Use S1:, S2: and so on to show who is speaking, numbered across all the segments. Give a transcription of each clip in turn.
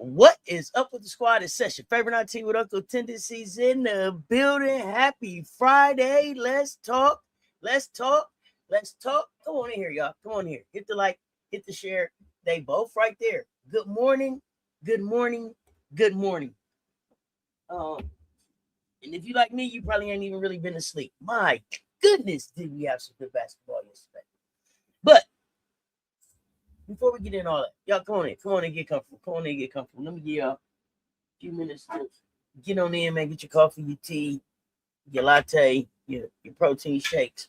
S1: What is up with the squad? It's Cess, your favorite auntie with Uncle Tendencies in the building. Happy Friday. Let's talk. Let's talk. Let's talk. Come on in here, y'all. Come on here. Hit the like, hit the share. They both right there. Good morning. Good morning. Good morning. And if you like me, you probably ain't even really been asleep. My goodness, did we have some good basketball yesterday. But before we get in all that, y'all come on in. Come on in, get comfortable. Come on in, get comfortable. Let me give y'all a few minutes to get on in, man. Get your coffee, your tea, your latte, your protein shakes,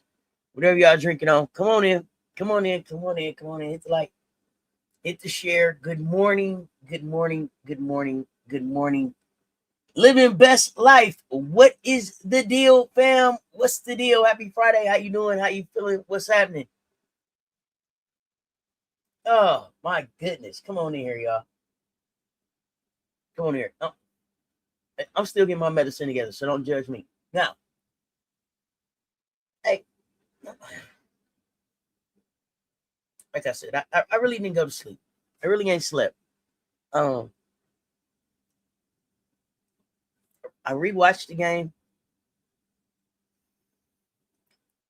S1: whatever y'all drinking on. Come on in. Come on in. Come on in. Come on in. Hit the like. Hit the share. Good morning. Good morning. Good morning. Good morning. Living best life. What is the deal, fam? What's the deal? Happy Friday. How you doing? How you feeling? What's happening? Oh, my goodness. Come on in here, y'all. Come on here. I'm still getting my medicine together, so don't judge me. Now, hey, like I said, I really didn't go to sleep. I really ain't slept. I rewatched the game.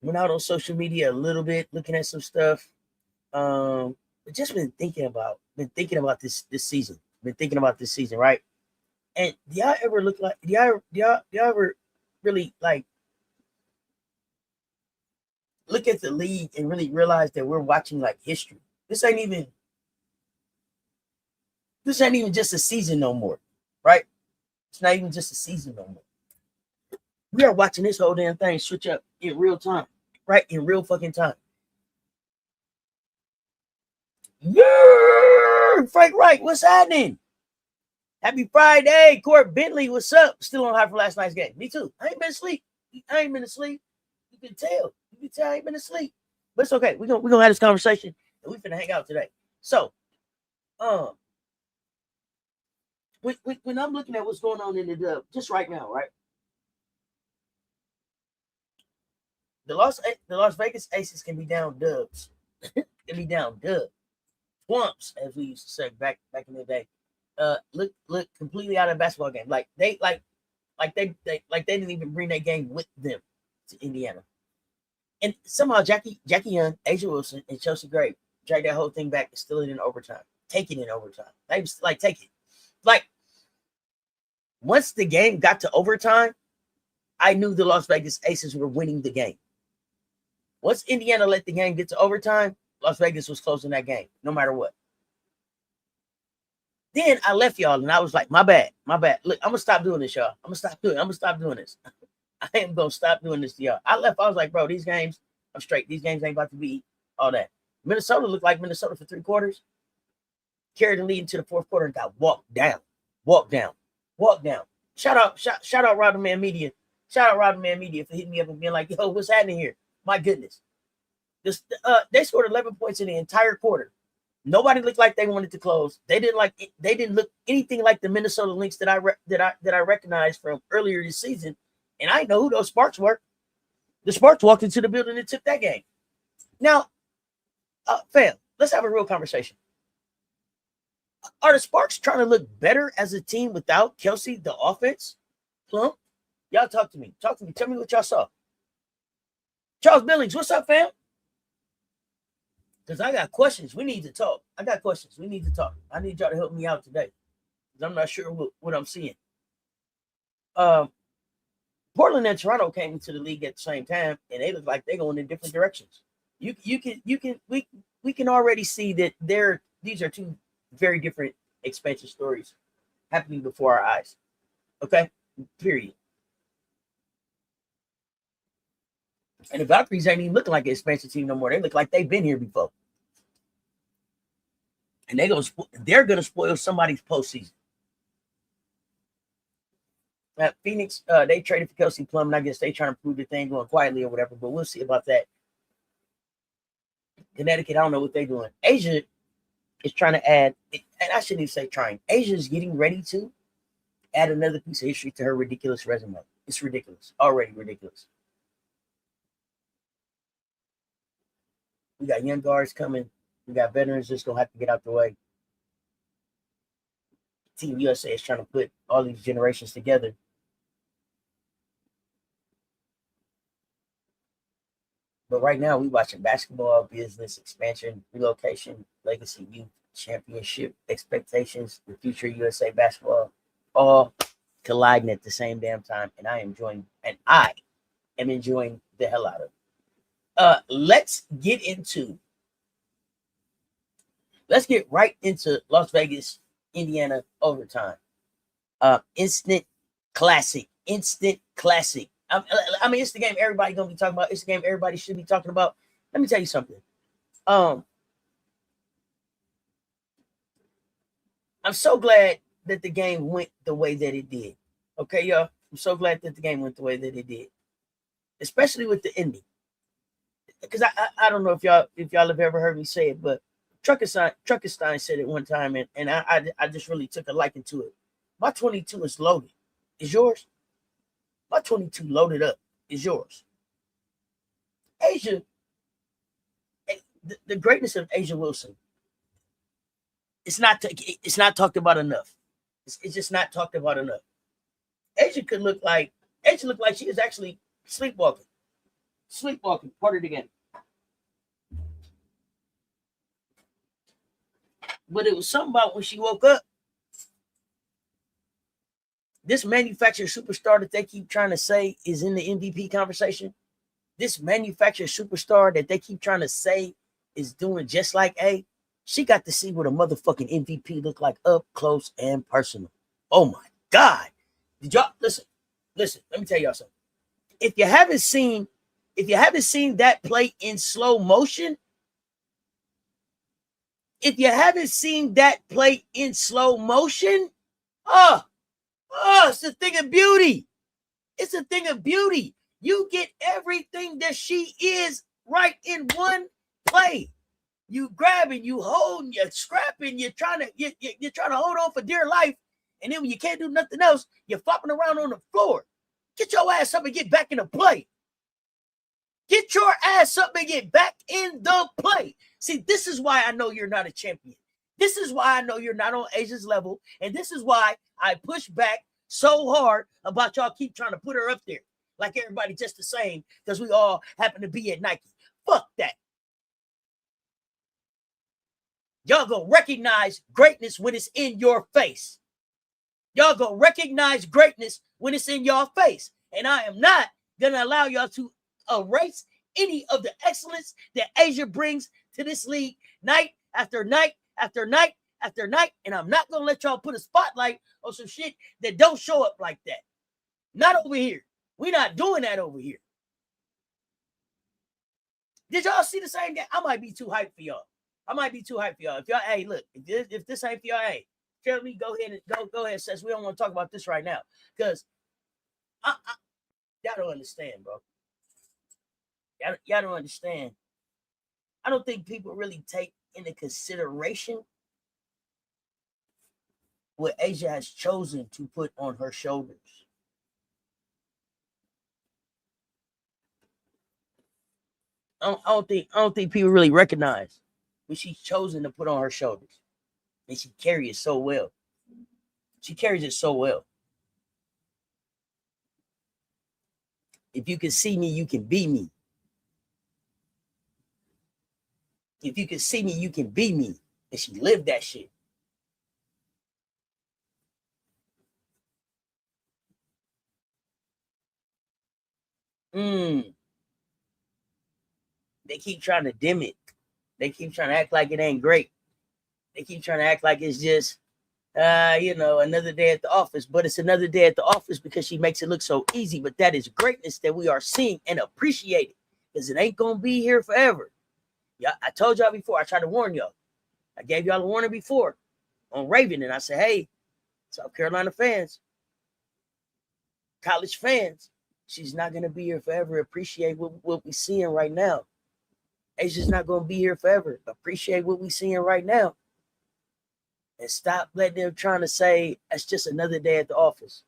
S1: Went out on social media a little bit, looking at some stuff. But just been thinking about this season. Been thinking about this season, right? And do y'all ever look like do y'all ever really like look at the league and really realize that we're watching like history? This ain't even just a season no more, right? It's not even just a season no more. We are watching this whole damn thing switch up in real time, right? In real fucking time. Yeah, Frank Wright, what's happening? Happy Friday, Court Bentley, what's up? Still on high from last night's game. Me too. I ain't been asleep. You can tell. I ain't been asleep. But it's okay. We're gonna have this conversation and we finna hang out today. So, when I'm looking at what's going on in the dub just right now, right? The Las Vegas Aces can be down dubs. Can be down dubs. Swamps, as we used to say back in the day. Look completely out of the basketball game. Like they didn't even bring that game with them to Indiana. And somehow Jackie Young, Asia Wilson, and Chelsea Gray drag that whole thing back and steal it in overtime. Take it in overtime. Take it. Like once the game got to overtime, I knew the Las Vegas Aces were winning the game. Once Indiana let the game get to overtime, Las Vegas was closing that game, no matter what. Then I left y'all and I was like, my bad. Look, I'm gonna stop doing this, y'all. I'm gonna stop doing this. I am gonna stop doing this to y'all. I left. I was like, bro, these games, I'm straight. These games ain't about to be all that. Minnesota looked like Minnesota for 3 quarters. Carried the lead into the 4th quarter and got walked down. Shout out Rodman Media. Shout out Rodman Media for hitting me up and being like, yo, what's happening here? My goodness. They scored 11 points in the entire quarter. Nobody looked like they wanted to close. They didn't look anything like the Minnesota Lynx that I recognized from earlier this season. And I know who those Sparks were. The Sparks walked into the building and took that game. Now, fam, let's have a real conversation. Are the Sparks trying to look better as a team without Kelsey, the offense? Plum? Y'all talk to me. Tell me what y'all saw. Charles Billings, what's up, fam? Because I got questions. We need to talk. I need y'all to help me out today. Because I'm not sure what I'm seeing. Portland and Toronto came into the league at the same time, and they look like they're going in different directions. We can already see that these are 2 very different expansion stories happening before our eyes. Okay? Period. And the Valkyries ain't even looking like an expansion team no more. They look like they've been here before. And they're gonna spoil somebody's postseason. Phoenix, they traded for Kelsey, Plum, and I guess they trying to prove the thing going quietly or whatever, but we'll see about that. Connecticut, I don't know what they're doing. Asia is trying to add, and I shouldn't even say trying. Asia is getting ready to add another piece of history to her ridiculous resume. It's ridiculous. Already ridiculous. We got young guards coming. We got veterans just going to have to get out the way. Team USA is trying to put all these generations together. But right now, we watching basketball, business, expansion, relocation, legacy, youth, championship, expectations, the future USA basketball, all colliding at the same damn time. And I am enjoying the hell out of it. Let's get right into Las Vegas, Indiana overtime. Instant classic. I mean, it's the game everybody gonna be talking about. It's the game everybody should be talking about. Let me tell you something. I'm so glad that the game went the way that it did. Okay, y'all. I'm so glad that the game went the way that it did, especially with the ending. Because I don't know if y'all have ever heard me say it, but Truckenstein said it one time, and I just really took a liking to it. My 22 is loaded. Is yours? My 22 loaded up is yours. A'ja, the greatness of A'ja Wilson, it's not talked about enough. It's just not talked about enough. A'ja looked like she was actually sleepwalking. Part of the game. But it was something about when she woke up. This manufactured superstar that they keep trying to say is in the MVP conversation. This manufactured superstar that they keep trying to say is doing just like A. She got to see what a motherfucking MVP look like up close and personal. Oh my God. Did y'all listen? Let me tell y'all something. If you haven't seen that play in slow motion, it's a thing of beauty. It's a thing of beauty. You get everything that she is right in one play. You grabbing, you holding, you're scrapping, you're trying to hold on for dear life. And then when you can't do nothing else, you're flopping around on the floor. Get your ass up and get back in the play. Get your ass up and get back in the play. See, this is why I know you're not a champion. This is why I know you're not on A'ja's level. And this is why I push back so hard about y'all keep trying to put her up there. Like everybody just the same because we all happen to be at Nike. Fuck that. Y'all gonna recognize greatness when it's in your face. Y'all gonna recognize greatness when it's in your face. And I am not gonna allow y'all to erase any of the excellence that A'ja brings to this league night after night after night after night. And I'm not gonna let y'all put a spotlight on some shit that don't show up like that. Not over here. We're not doing that over here. Did y'all see the same game? I might be too hyped for y'all. If y'all, hey, look, if this ain't for y'all, hey, tell me, go ahead, Cess. We don't want to talk about this right now. Because y'all don't understand, bro. Y'all don't understand. I don't think people really take into consideration what A'ja has chosen to put on her shoulders. I don't think people really recognize what she's chosen to put on her shoulders. And she carries it so well. If you can see me, you can be me. If you can see me, you can be me. And she lived that shit. They keep trying to dim it. They keep trying to act like it ain't great. They keep trying to act like it's just, another day at the office. But it's another day at the office because she makes it look so easy. But that is greatness that we are seeing and appreciating because it ain't going to be here forever. Yeah, I told y'all before. I tried to warn y'all. I gave y'all a warning before on Raven. And I said, hey, South Carolina fans, college fans, she's not going to be here forever. Appreciate what we're seeing right now. A'ja's not going to be here forever. Appreciate what we're seeing right now. And stop letting them trying to say it's just another day at the office.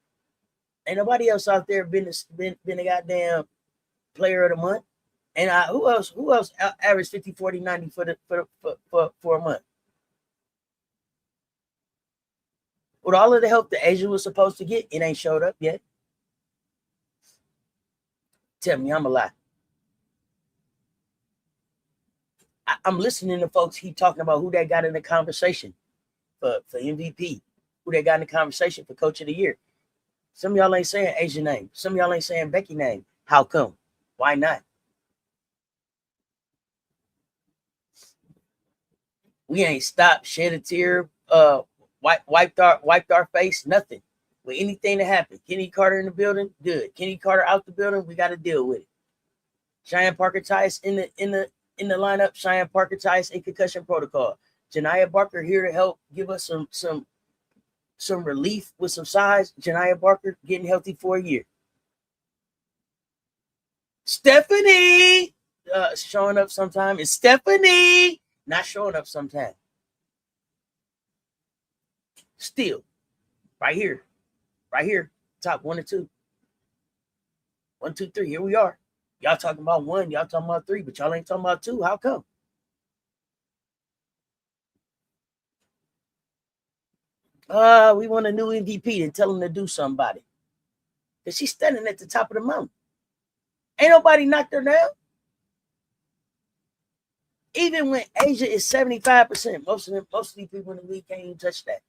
S1: Ain't nobody else out there been a goddamn player of the month. And who else averaged 50, 40, 90 for a month? With all of the help that Asia was supposed to get, it ain't showed up yet. Tell me I'm a lie. I'm listening to folks keep talking about who they got in the conversation for MVP, who they got in the conversation for Coach of the Year. Some of y'all ain't saying Asia name. Some of y'all ain't saying Becky name. How come? Why not? We ain't stopped, shed a tear, wiped our face, nothing. With anything that happened. Kenny Carter in the building, good. Kenny Carter out the building, we got to deal with it. Cheyenne Parker-Tice in the lineup. Cheyenne Parker-Tice in concussion protocol. Janiah Barker here to help give us some relief with some size. Janiah Barker getting healthy for a year. Stephanie showing up sometime. It's Stephanie not showing up sometime. Still, right here, top 1 and 2. 1, 2, 3. Here we are. Y'all talking about 1, y'all talking about 3, but y'all ain't talking about 2. How come? We want a new MVP and tell him to do somebody. Because she's standing at the top of the mountain. Ain't nobody knocked her down. Even when Asia is 75%, most of these people in the league can't even touch that.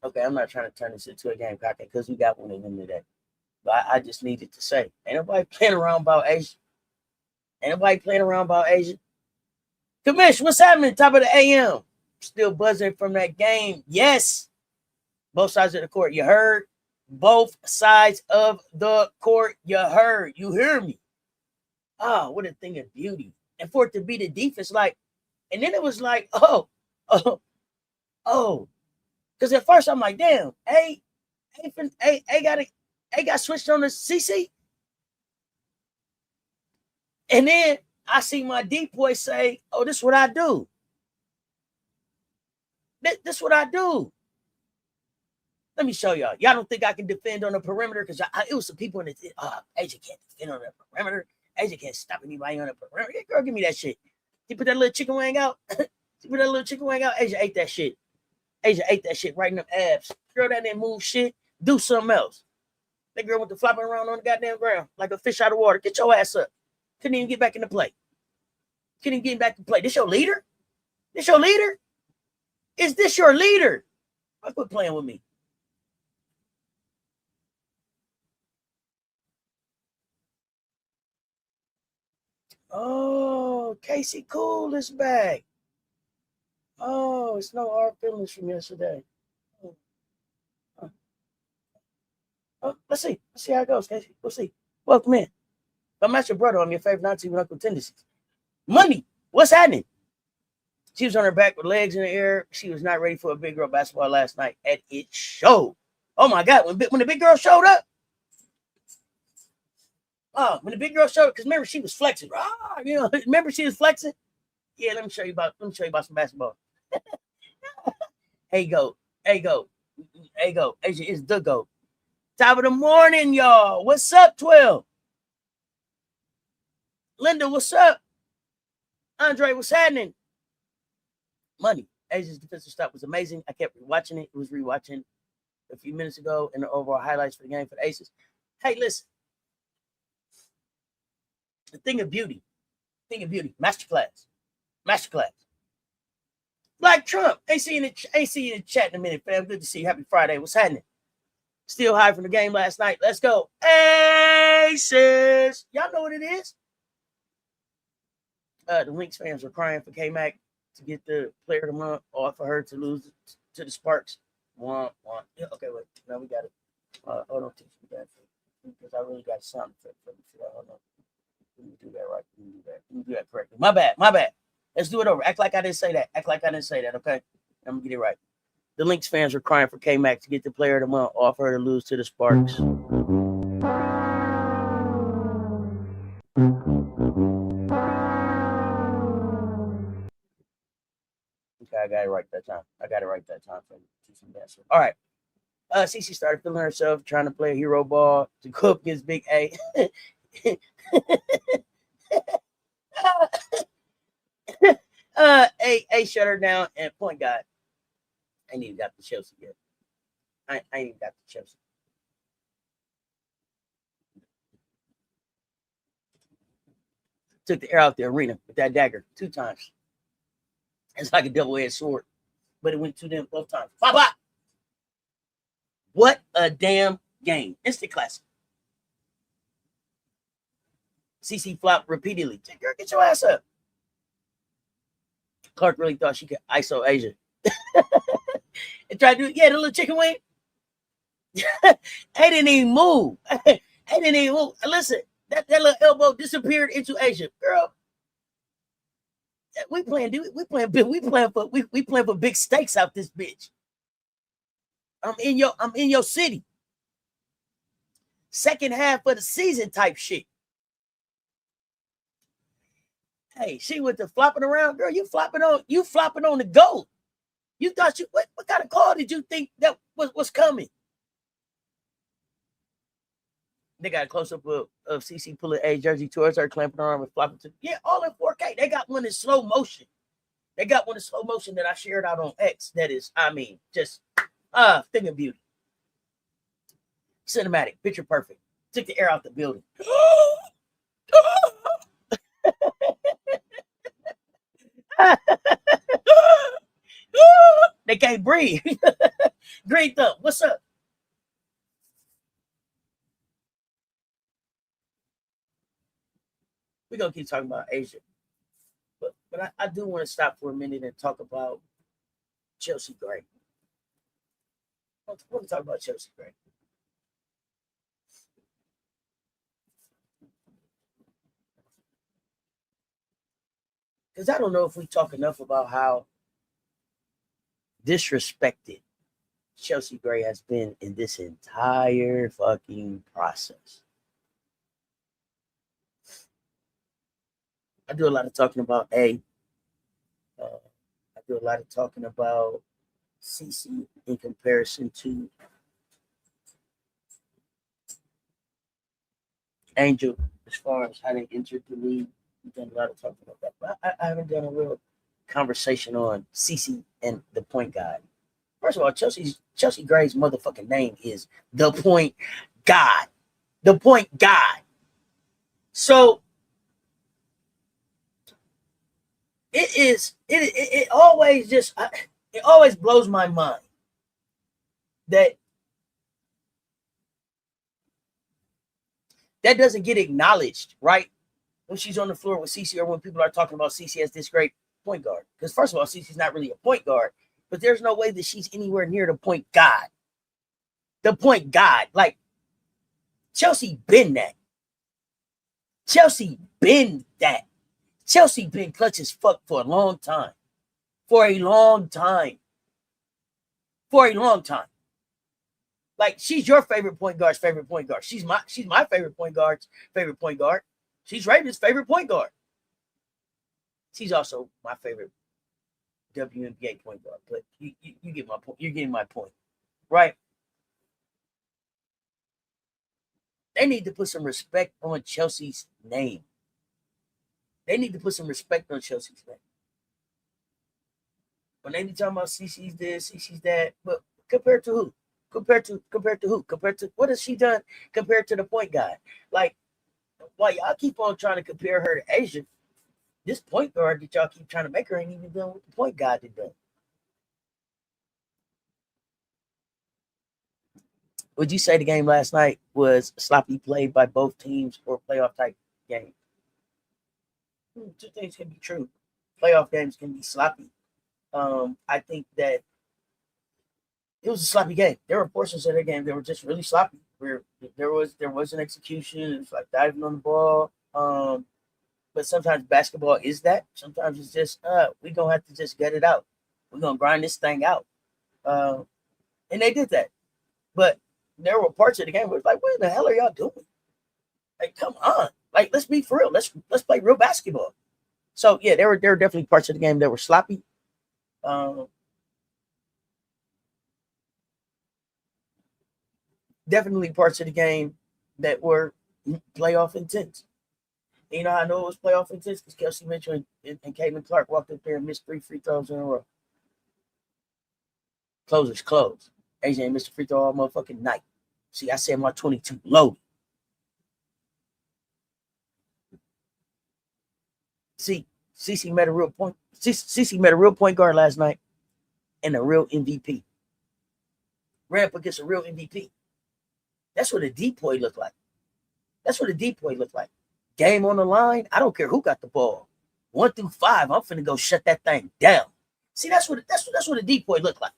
S1: Okay, I'm not trying to turn this into a game cocktail because we got one of them today. But I just needed to say, ain't nobody playing around about Asia. Commish, what's happening? Top of the AM. Still buzzing from that game. Yes. Both sides of the court. You heard? Both sides of the court. You heard. You hear me? Oh, what a thing of beauty. And for it to be the defense, like, and then it was like, oh. Because at first I'm like, damn, A got switched on the CC. And then I see my deep boy say, oh, this is what I do. This is what I do. Let me show y'all. Y'all don't think I can defend on the perimeter? Because it was some people in the Asia can't defend on the perimeter. Asia can't stop anybody on the perimeter. Yeah, girl, give me that shit. You put that little chicken wing out. Asia ate that shit. Right in them abs. Girl, that didn't move shit. Do something else. That girl went to flopping around on the goddamn ground like a fish out of water. Get your ass up. Couldn't even get back in the play. This your leader? Is this your leader? Quit playing with me. Oh, Casey Cool is back. Oh, it's no hard feelings from yesterday. Let's see how it goes, Casey. We'll see. Welcome in. I'm not your brother. I'm your favorite Nazi with uncle tendencies. Money. What's happening? She was on her back with legs in the air. She was not ready for a big girl basketball last night, and it showed. Oh my God! When the big girl showed up, when the big girl showed up, because remember she was flexing. Remember she was flexing. Yeah, let me show you about some basketball. Hey go. Asia is the GOAT. Top of the morning, y'all. What's up, 12? Linda, what's up? Andre, what's happening? Money. Asia's defensive stop was amazing. I kept rewatching it. It was rewatching a few minutes ago in the overall highlights for the game for the Aces. Hey, listen. The thing of beauty. Masterclass. Black Trump. Ain't see you in the chat in a minute, fam. Good to see you. Happy Friday. What's happening? Still high from the game last night. Let's go. Aces. Y'all know what it is. The Lynx fans were crying for K-Mac to get the player of the month, or for her to lose to the Sparks. One. Yeah, okay, wait. No, we got it. Hold on, teach me that because I really got something for that. Hold on. Let me do that right. Let me do that correctly. My bad. Let's do it over. Act like I didn't say that. Okay? I'm gonna get it right. The Lynx fans were crying for K-Mac to get the player of the month, or for her to lose to the Sparks. Okay, I got it right that time. All right. Cece started feeling herself, trying to play a hero ball to go up against Big A. A shut her down, and point guard. I ain't even got the Chelsea yet. I ain't even got the Chelsea. Took the air out the arena with that dagger 2 times. It's like a double-edged sword, but it went to them both times. Bop, bop. What a damn game. Instant classic. CC flopped repeatedly. Girl, get your ass up. Clark really thought she could ISO Asia. And tried to do, the little chicken wing. They didn't even move. They didn't even move. Listen, that little elbow disappeared into Asia. Girl, we playing for big stakes out this bitch. I'm in your city. Second half of the season type shit. Hey, she went to flopping around, girl. You flopping on the goal. You thought what kind of call did you think that was coming? They got a close up of CC pulling a jersey towards her, clamping her arm and flopping to all in 4K. They got one in slow motion. That I shared out on X. That is, just thing of beauty. Cinematic, picture perfect. Took the air out the building. They can't breathe. Green thumb, what's up? We're gonna keep talking about Asia, but I do want to stop for a minute and talk about Chelsea Gray. I want to talk about Chelsea Gray. Because I don't know if we talk enough about how disrespected Chelsea Gray has been in this entire fucking process. I do a lot of talking about I do a lot of talking about CC in comparison to Angel as far as how they entered the league. We've done a lot of talking about that, but I haven't done a real conversation on CC and the point guard. First of all, Chelsea Gray's motherfucking name is the point guard. The point guard. So it always blows my mind that doesn't get acknowledged, right? When she's on the floor with CC or when people are talking about CC as this great point guard. Because first of all, CC's not really a point guard, but there's no way that she's anywhere near the point guard. The point guard. Like, Chelsea been that. Chelsea been that. Chelsea been clutch as fuck for a long time. For a long time. Like, she's your favorite point guard's favorite point guard. She's my favorite point guard's favorite point guard. She's Raven's favorite point guard. She's also my favorite WNBA point guard. But you get my point. You're getting my point, right? They need to put some respect on Chelsea's name. When they be talking about CC's this, CC's that, but compared to who? Compared to what has she done compared to the point guard? Like, while y'all keep on trying to compare her to Asia, this point guard that y'all keep trying to make her ain't even done what the point guard did done. Would you say the game last night was sloppy play by both teams or playoff type game? Two things can be true. Playoff games can be sloppy. I think that it was a sloppy game. There were portions of the game that were just really sloppy. Where there was an execution. It's like diving on the ball. But sometimes basketball is that. Sometimes it's just we're gonna have to just get it out. We're gonna grind this thing out. And they did that. But there were parts of the game where it's like, what the hell are y'all doing? Like, come on. Like, let's be for real. Let's play real basketball. So yeah, there were definitely parts of the game that were sloppy. Definitely parts of the game that were playoff intense. And you know how I know it was playoff intent? Because Kelsey Mitchell and Caitlin Clark walked up there and missed 3 free throws in a row. Closers close. AJ missed a free throw all motherfucking night. See, I said my 22 loaded. See, CeCe met a real point. CeCe met a real point guard last night and a real MVP. Ran up against a real MVP. That's what a deep boy looked like. That's what a deep boy looked like. Game on the line. I don't care who got the ball. 1 through 5. I'm finna go shut that thing down. See, that's what a deep boy looked like.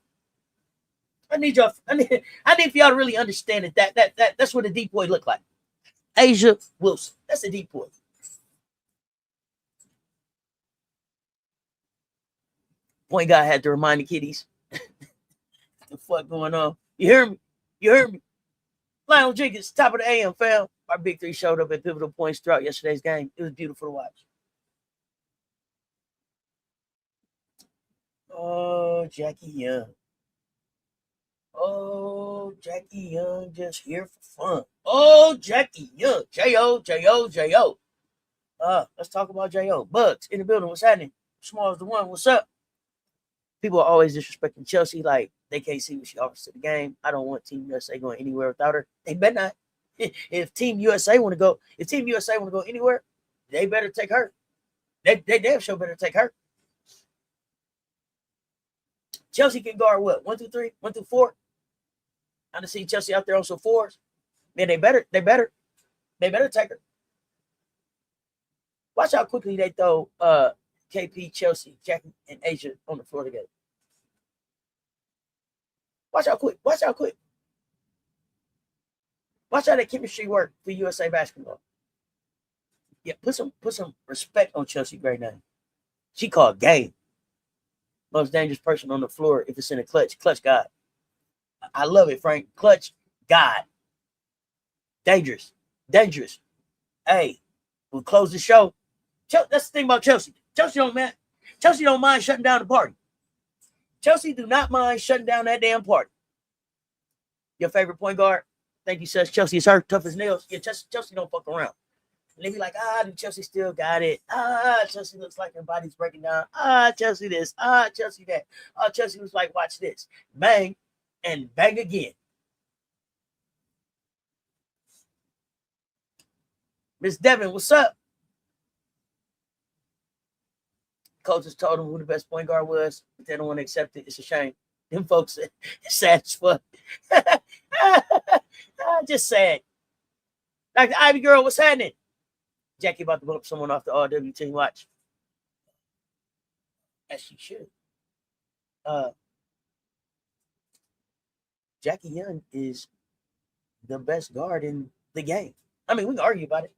S1: I need for y'all to really understand it. That's what a deep boy looked like. A'ja Wilson. That's a deep boy. Point guy had to remind the kiddies. What the fuck going on? You hear me? You heard me? Lionel Jenkins, top of the AM, fam. Our big three showed up at pivotal points throughout yesterday's game. It was beautiful to watch. Oh, Jackie Young. Oh, Jackie Young just here for fun. Oh, Jackie Young. J-O, J-O, J-O. Let's talk about J-O. Bugs in the building. What's happening? Small as the one. What's up? People are always disrespecting Chelsea like they can't see what she offers to the game. I don't want Team USA going anywhere without her. They better not. If Team USA want to go anywhere, they better take her. They damn sure better take her. Chelsea can guard what? 1 through 3, 1 through 4. I done see Chelsea out there on some 4s. Man, they better take her. Watch how quickly they throw KP, Chelsea, Jackie, and A'ja on the floor together. Watch how quick. Watch how that chemistry work for USA basketball. Yeah, put some respect on Chelsea right now. She called game. Most dangerous person on the floor if it's in a clutch. Clutch God. I love it, Frank. Clutch God. Dangerous. Hey, we'll close the show. That's the thing about Chelsea. Chelsea don't mind shutting down the party. Chelsea do not mind shutting down that damn party. Your favorite point guard? Thank you, Cess. Chelsea is hurt, tough as nails. Yeah, Chelsea don't fuck around. And they be like, Chelsea still got it. Chelsea looks like her body's breaking down. Chelsea this. Chelsea that. Chelsea was like, watch this. Bang and bang again. Miss Devin, what's up? Coaches told them who the best point guard was, but they don't want to accept it. It's a shame. Them folks, it's sad as fuck. Just sad. Like the Ivy girl, what's happening? Jackie about to bump someone off the RW team. Watch. As she should. Jackie Young is the best guard in the game. I mean, we can argue about it.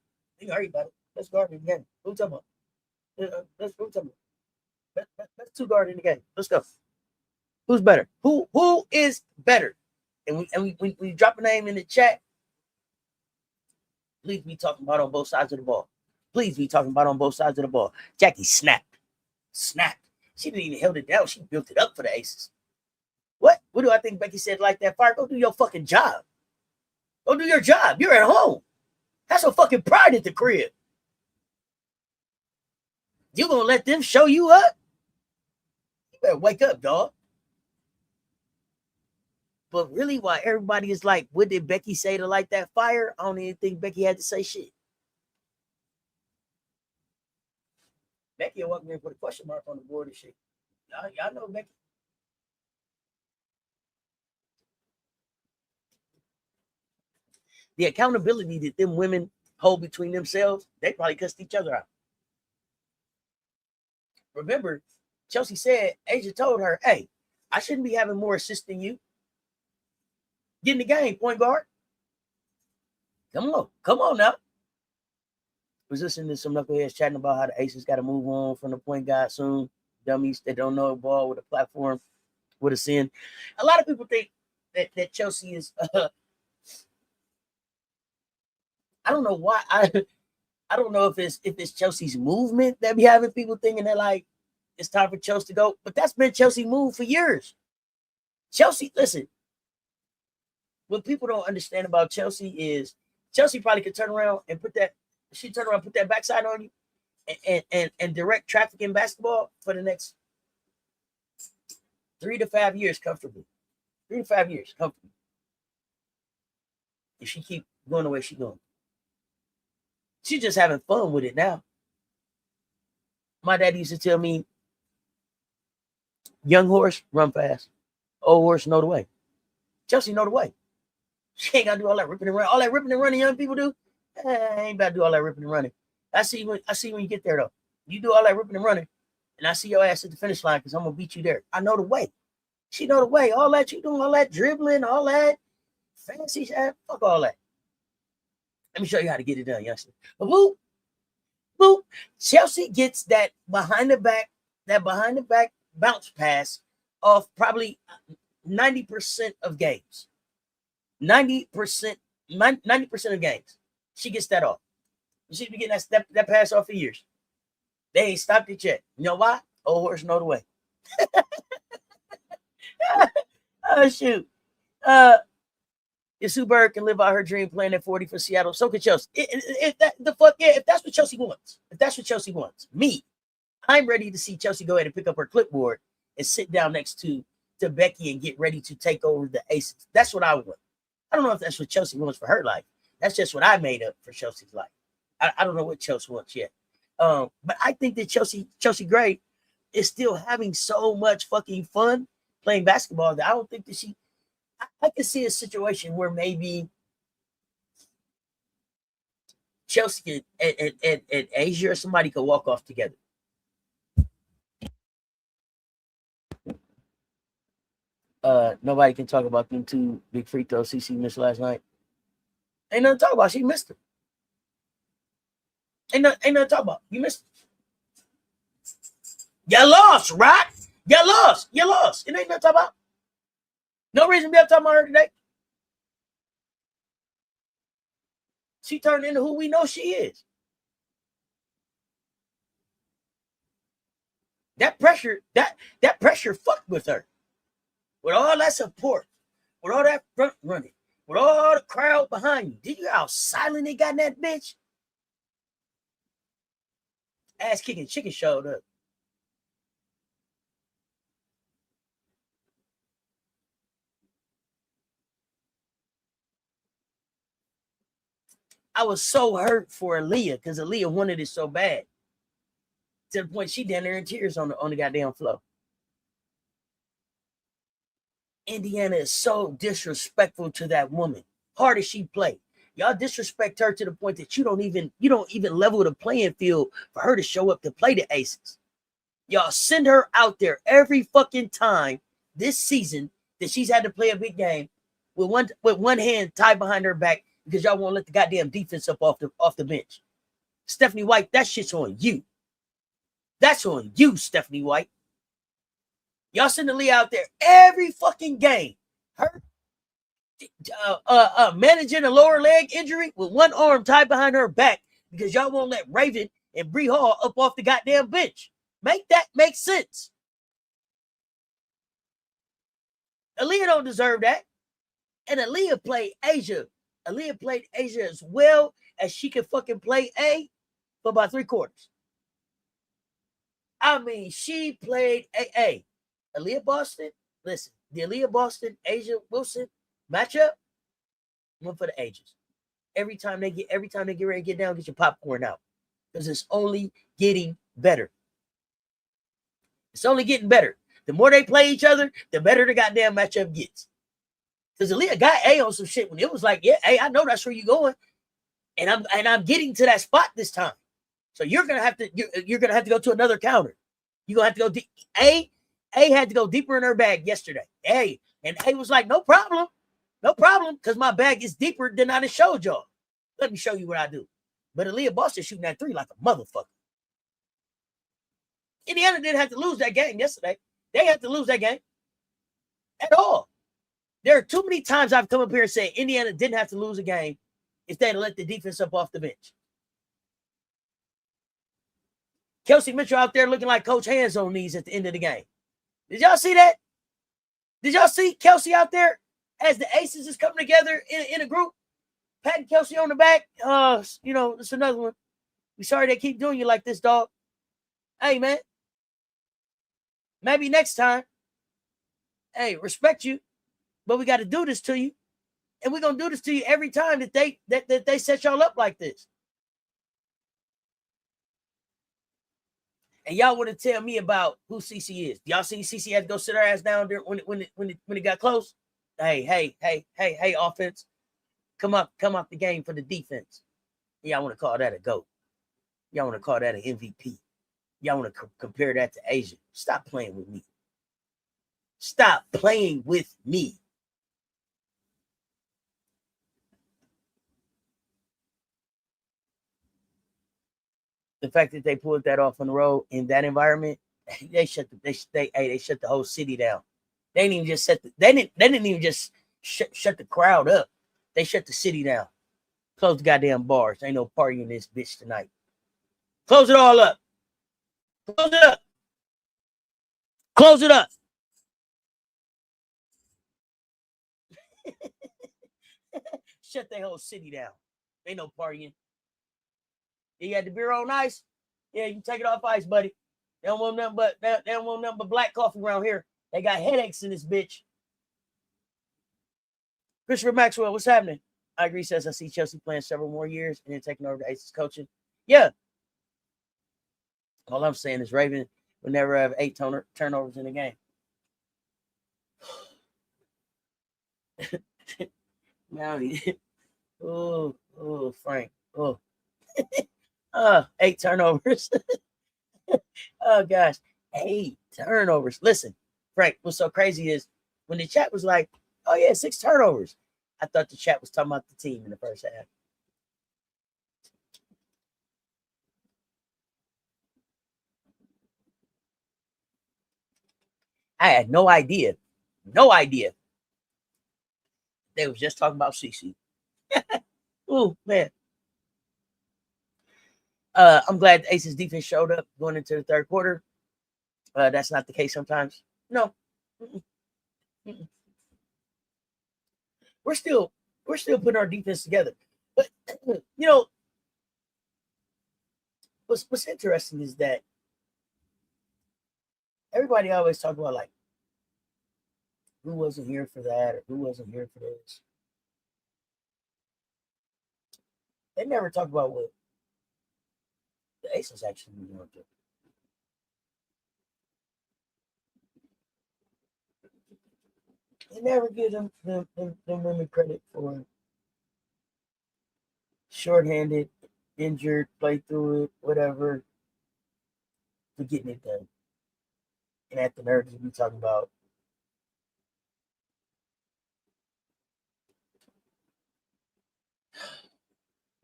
S1: Best guard in the game. Who we talking about? Let's Best 2 guard in the game. Let's go. Who's better? Who is better? And we drop a name in the chat. Please be talking about on both sides of the ball. Jackie snapped. She didn't even held it down. She built it up for the Aces. What do I think Becky said like that? Fire, go do your fucking job. Go do your job. You're at home. Have some fucking pride at the crib. You gonna let them show you up? You better wake up, dog. But really, why everybody is like, what did Becky say to light that fire? I don't even think Becky had to say shit. Becky will walk in with a question mark on the board and shit. Y'all know Becky. The accountability that them women hold between themselves, they probably cussed each other out. Remember, Chelsea said, A'ja told her, hey, I shouldn't be having more assists than you. Get in the game, point guard. Come on now. Was listening to some knuckleheads chatting about how the Aces got to move on from the point guard soon. Dummies that don't know a ball with a platform with a sin. A lot of people think that Chelsea is. I don't know why. I don't know if it's Chelsea's movement that be having people thinking that like it's time for Chelsea to go, but that's been Chelsea's move for years. Chelsea, listen. What people don't understand about Chelsea is Chelsea probably could turn around and put that She turn around, put that backside on you, and direct traffic in basketball for the next 3 to 5 years comfortably. 3 to 5 years comfortably. If she keep going the way she's going. She's just having fun with it now. My dad used to tell me, young horse, run fast. Old horse, know the way. Chelsea know the way. She ain't got to do all that ripping and running. All that ripping and running young people do, I ain't about to do all that ripping and running. I see when you get there, though. You do all that ripping and running, and I see your ass at the finish line because I'm going to beat you there. I know the way. She know the way. All that you doing, all that dribbling, all that fancy shit, fuck all that. Let me show you how to get it done, youngster. But boop. Chelsea gets that behind the back bounce pass off probably 90% of games. 90% of games. She gets that off. She's been getting that pass off for years. They ain't stopped it yet. You know why? Old horse know the way. Oh, shoot. If Sue Bird can live out her dream playing at 40 for Seattle, so can Chelsea. If that's what Chelsea wants, I'm ready to see Chelsea go ahead and pick up her clipboard and sit down next to Becky and get ready to take over the Aces. That's what I want. I don't know if that's what Chelsea wants for her life. That's just what I made up for Chelsea's life. I don't know what Chelsea wants yet. But I think that Chelsea Gray is still having so much fucking fun playing basketball that I don't think that I can see a situation where maybe Chelsea and Asia or somebody could walk off together. Nobody can talk about them 2 big free throws CC missed last night. Ain't nothing to talk about. She missed them. Ain't nothing to talk about. You missed them. You lost, right? You lost. It ain't nothing to talk about. No reason to be up talking about her today. She turned into who we know she is. That pressure fucked with her. With all that support, with all that front running, with all the crowd behind you. Did you how silent they got in that bitch? Ass kicking chicken showed up. I was so hurt for Aliyah because Aliyah wanted it so bad. To the point she down there in tears on the goddamn floor. Indiana is so disrespectful to that woman. Hard as she played. Y'all disrespect her to the point that you don't even level the playing field for her to show up to play the Aces. Y'all send her out there every fucking time this season that she's had to play a big game with one hand tied behind her back because y'all won't let the goddamn defense up off the bench. Stephanie White, that shit's on you. That's on you, Stephanie White. Y'all send Aliyah out there every fucking game. Her managing a lower leg injury with one arm tied behind her back because y'all won't let Raven and Bree Hall up off the goddamn bench. Make that make sense. Aliyah don't deserve that. And Aliyah played Asia. Aliyah played Asia as well as she could fucking play A for about 3 quarters. I mean, she played A. Aliyah Boston, listen, the Aliyah Boston, Asia Wilson matchup, one for the ages. Every time they get ready to get down, get your popcorn out. Because it's only getting better. It's only getting better. The more they play each other, the better the goddamn matchup gets. Because Aliyah got A on some shit when it was like, yeah, hey, I know that's where you're going. And I'm getting to that spot this time. So you're gonna have to go to another counter. You're gonna have to go deep. A had to go deeper in her bag yesterday. And A was like, no problem, because my bag is deeper than I just showed y'all. Let me show you what I do. But Aliyah Boston shooting that 3 like a motherfucker. Indiana didn't have to lose that game yesterday. They had to lose that game at all. There are too many times I've come up here and said Indiana didn't have to lose a game if they had let the defense up off the bench. Kelsey Mitchell out there looking like Coach Hands on knees at the end of the game. Did y'all see that? Did y'all see Kelsey out there as the Aces is coming together in a group? patting Kelsey on the back. It's another one. We sorry they keep doing you like this, dog. Hey, man. Maybe next time. Hey, respect you, but we got to do this to you. And we're going to do this to you every time that they set y'all up like this. And y'all want to tell me about who CC is. Y'all see CC had to go sit her ass down there when it got close? Hey, offense. Come up the game for the defense. Y'all want to call that a GOAT. Y'all want to call that an MVP. Y'all want to compare that to Asia. Stop playing with me. Stop playing with me. The fact that they pulled that off on the road in that environment, they shut the whole city down. They didn't even just didn't even just shut the crowd up. They shut the city down. Close the goddamn bars. Ain't no party in this bitch tonight. Close it all up. Close it up. Close it up. Shut their whole city down. Ain't no partying. You had the beer on ice? Yeah, you can take it off ice, buddy. They don't want nothing but black coffee around here. They got headaches in this bitch. Christopher Maxwell, what's happening? I agree, says I see Chelsea playing several more years and then taking over the Aces coaching. Yeah. All I'm saying is Raven will never have 8 turnovers in a game. Oh, Frank. Oh. 8 turnovers. Oh, gosh. 8 turnovers. Listen, Frank, what's so crazy is when the chat was like, oh, yeah, 6 turnovers. I thought the chat was talking about the team in the first half. I had no idea. No idea. They was just talking about CC. Oh, man. I'm glad the Aces defense showed up going into the third quarter. That's not the case sometimes. No. Mm-mm. We're still putting our defense together. But what's interesting is that everybody always talk about like who wasn't here for that or who wasn't here for this. They never talk about what the Aces actually want to do. They never give them women credit for shorthanded, injured, play through it, whatever, for getting it done. And at the nerves we talking about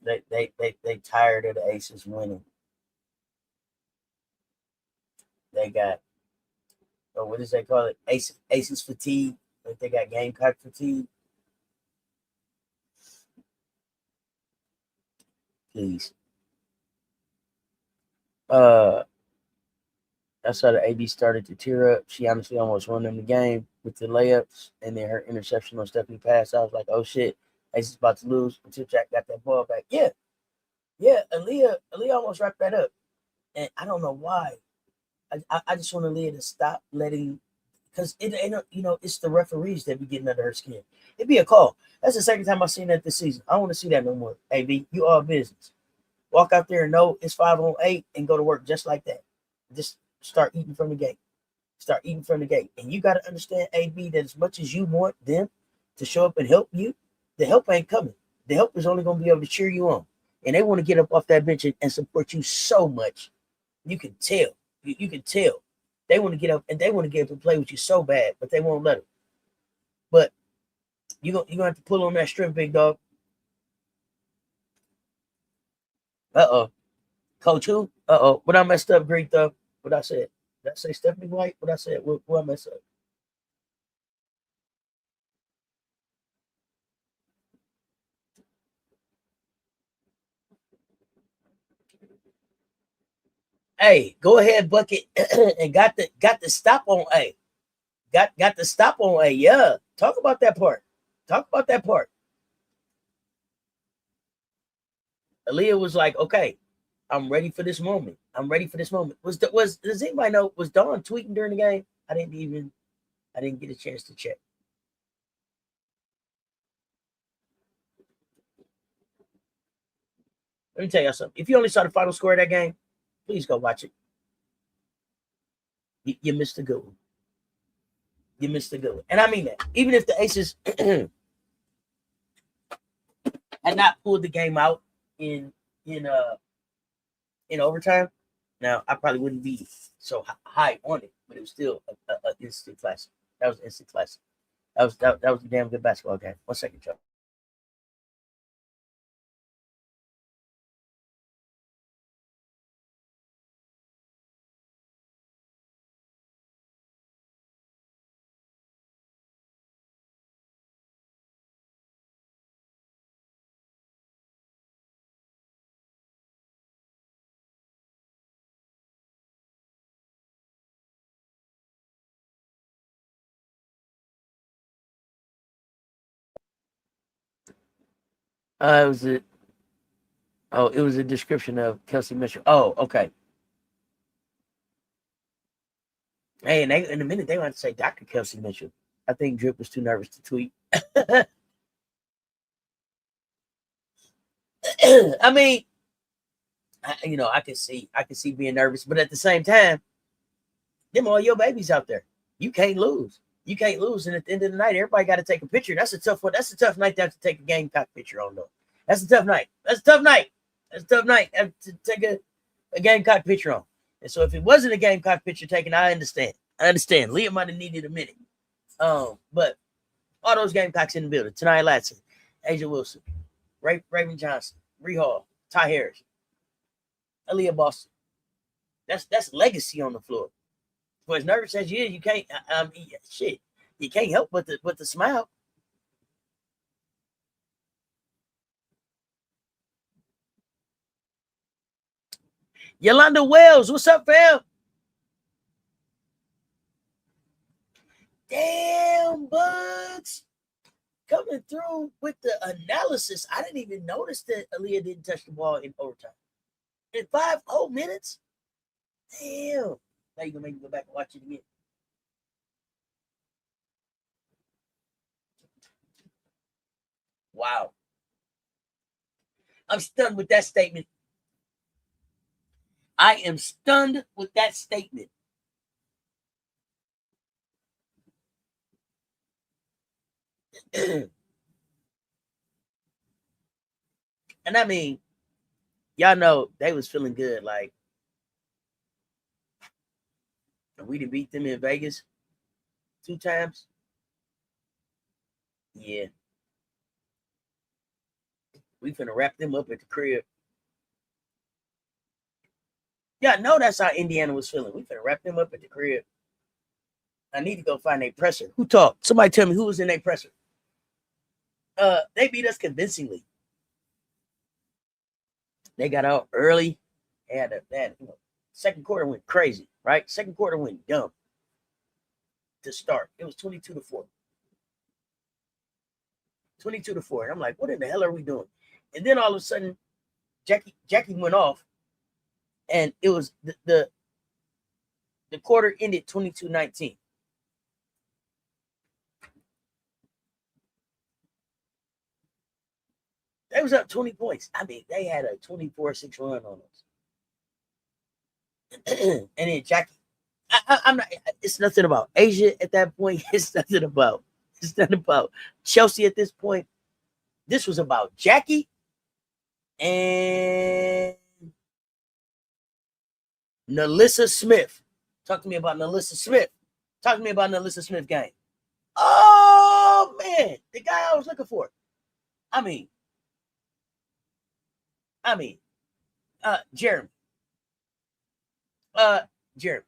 S1: they tired of the Aces winning. They got what does they call it? Aces fatigue. Like they got Gamecock fatigue. Please. That's how the AD started to tear up. She honestly almost won them the game with the layups and then her interception on Stephanie pass. I was like, oh shit, Aces about to lose until Jack got that ball back. Yeah. Aliyah almost wrapped that up. And I don't know why. I just want Aliyah to stop letting, because it ain't it's the referees that be getting under her skin. It'd be a call. That's the second time I've seen that this season. I don't want to see that no more. AB, you all business. Walk out there and know it's 5-on-8 and go to work just like that. Just start eating from the gate. Start eating from the gate. And you got to understand, AB, that as much as you want them to show up and help you, the help ain't coming. The help is only going to be able to cheer you on. And they want to get up off that bench and support you so much. You can tell. You can tell. They want to get up and they want to get up and play with you so bad, but they won't let them. But you're going to have to pull on that strength, big dog. Uh-oh. Coach who? Uh-oh. What I messed up, Greek, though? What I said? Did I say Stephanie White? What I said? What I messed up? Hey, go ahead, Bucket, and got the stop on A. Got the stop on A. Yeah. Talk about that part. Aliyah was like, okay, I'm ready for this moment. I'm ready for this moment. Does anybody know, was Dawn tweeting during the game? I didn't get a chance to check. Let me tell you something. If you only saw the final score of that game, please go watch it. You missed a good one. You missed a good one. And I mean that. Even if the Aces had not pulled the game out in overtime, now I probably wouldn't be so high on it, but it was still an instant classic. That was an instant classic. That was a damn good basketball game. 1 second, Joe. It was a description of Kelsey Mitchell. Oh, okay. Hey, and in a minute they want to say Dr. Kelsey Mitchell. I think Drip was too nervous to tweet. I mean, I can see being nervous, but at the same time, them all your babies out there. You can't lose. You can't lose. And at the end of the night, everybody got to take a picture. That's a tough one. That's a tough night to have to take a Gamecock picture on, though. That's a tough night. That's a tough night. That's a tough night to take a Gamecock picture on. And so if it wasn't a Gamecock picture taken, I understand. Leah might have needed a minute. But all those Gamecocks in the building. Tanai Latson, Asia Wilson, Raymond Johnson, Ree Hall, Ty Harris, Aliyah Boston. That's legacy on the floor. For as nervous as you is, you can't. Shit, you can't help but the smile. Yolanda Wells, what's up, fam? Damn, Bugs. Coming through with the analysis. I didn't even notice that Aliyah didn't touch the ball in overtime. In 5 whole minutes? Damn. Now you're going to make me go back and watch it again. Wow. I'm stunned with that statement. I am stunned with that statement. And I mean, y'all know they was feeling good. Like, we done beat them in Vegas 2 times. Yeah. We finna wrap them up at the crib. Yeah, I know that's how Indiana was feeling. We finna wrap them up at the crib. I need to go find a presser. Who talked? Somebody tell me who was in a presser. They beat us convincingly. They got out early. They had second quarter went crazy, right? Second quarter went dumb to start. It was 22-4. 22-4. And I'm like, what in the hell are we doing? And then all of a sudden, Jackie went off, and it was the quarter ended 22-19. They was up 20 points. I mean, they had a 24-6 run on us. And then Jackie, I'm not. It's nothing about Asia at that point. It's nothing about Chelsea at this point. This was about Jackie and Alyssa Smith. Talk to me about Alyssa Smith. Talk to me about an Alyssa Smith game. Oh man, the guy I was looking for. I mean, Jeremy. Jeremy.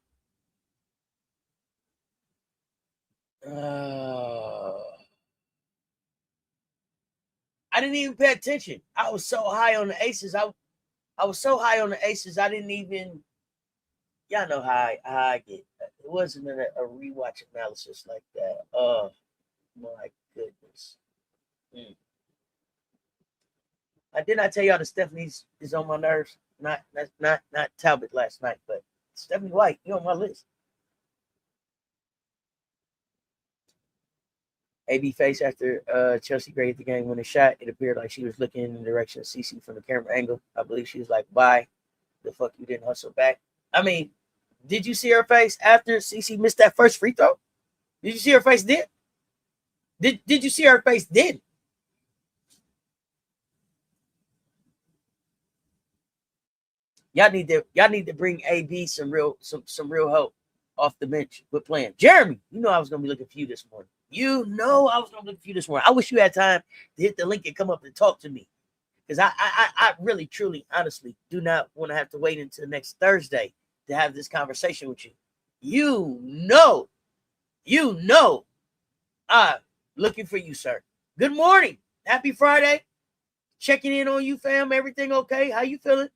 S1: I didn't even pay attention. I was so high on the Aces. I was so high on the Aces. I didn't even. Y'all know how I get. It wasn't a rewatch analysis like that. Oh my goodness. did not tell y'all that Stephanie's is on my nerves. Not Talbot last night, but Stephanie White, you on my list. AB face after Chelsea graded the game when it shot. It appeared like she was looking in the direction of CC from the camera angle. I believe she was like, "Bye, the fuck you didn't hustle back." I mean, did you see her face after CC missed that first free throw? Did you see her face then? Did you see her face then? Y'all need to bring AB some real help off the bench with playing. Jeremy, you know I was gonna be looking for you this morning. I wish you had time to hit the link and come up and talk to me. Because I really, truly, honestly do not want to have to wait until next Thursday to have this conversation with you. You know, I'm looking for you, sir. Good morning. Happy Friday. Checking in on you, fam. Everything okay? How you feeling?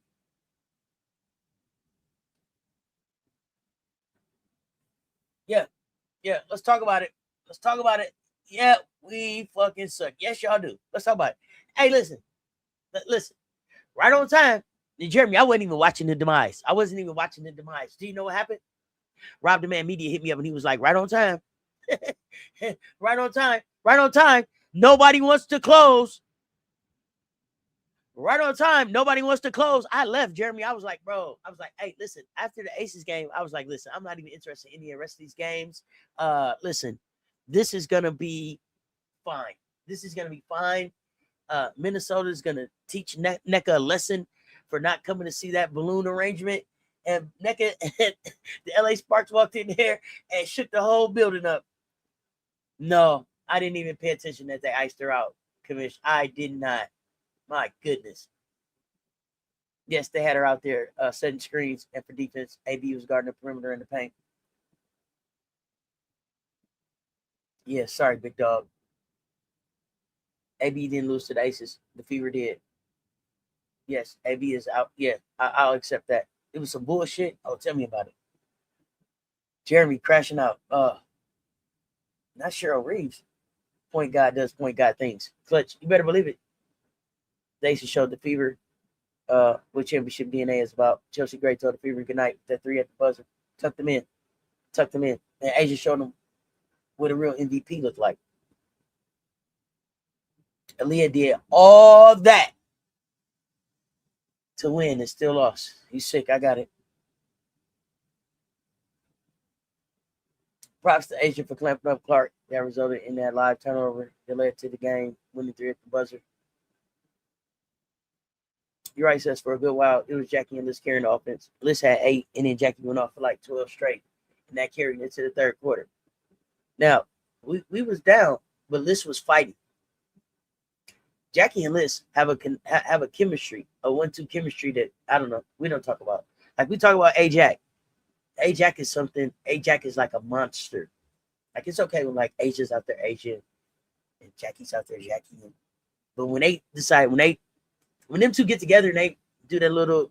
S1: Yeah. Let's talk about it. Yeah, we fucking suck. Yes, y'all do. Let's talk about it. Hey, listen. Right on time. Jeremy, I wasn't even watching the demise. Do you know what happened? Rob the Man Media hit me up and he was like, right on time. Right on time. Nobody wants to close. Right on time. Nobody wants to close. I left, Jeremy. I was like, hey, listen, after the Aces game, I was like, listen, I'm not even interested in any of the rest of these games. Listen, this is going to be fine. Minnesota is going to teach NECA a lesson for not coming to see that balloon arrangement. And NECA and the LA Sparks walked in there and shook the whole building up. No, I didn't even pay attention that they iced her out, Commish. I did not. My goodness. Yes, they had her out there setting screens, and for defense, AB was guarding the perimeter in the paint. Yeah, sorry, big dog. AB didn't lose to the Aces. The Fever did. Yes, AB is out. Yeah, I'll accept that. It was some bullshit. Oh, tell me about it. Jeremy crashing out. Not Cheryl Reeves. Point guard does point guard things. Clutch. You better believe it. The Aces showed the Fever what championship DNA is about. Chelsea Gray told the Fever good night. That three at the buzzer. Tucked them in. And Asia showed them what a real MVP looked like. Aliyah did all that to win and still lost. He's sick. I got it. Props to Asia for clamping up Clark. That resulted in that live turnover that led to the game, winning three at the buzzer. You're right, Cess, for a good while, it was Jackie and Liz carrying the offense. Liz had 8, and then Jackie went off for like 12 straight, and that carried into the third quarter. Now, we was down, but Liz was fighting. Jackie and Liz have a chemistry, a 1-2 chemistry that, I don't know, we don't talk about. Like, we talk about A-Jack. A-Jack is something. A-Jack is like a monster. Like, it's okay when, like, Asia's out there Asian and Jackie's out there Jackie. But when they decide, when them two get together and they do that little,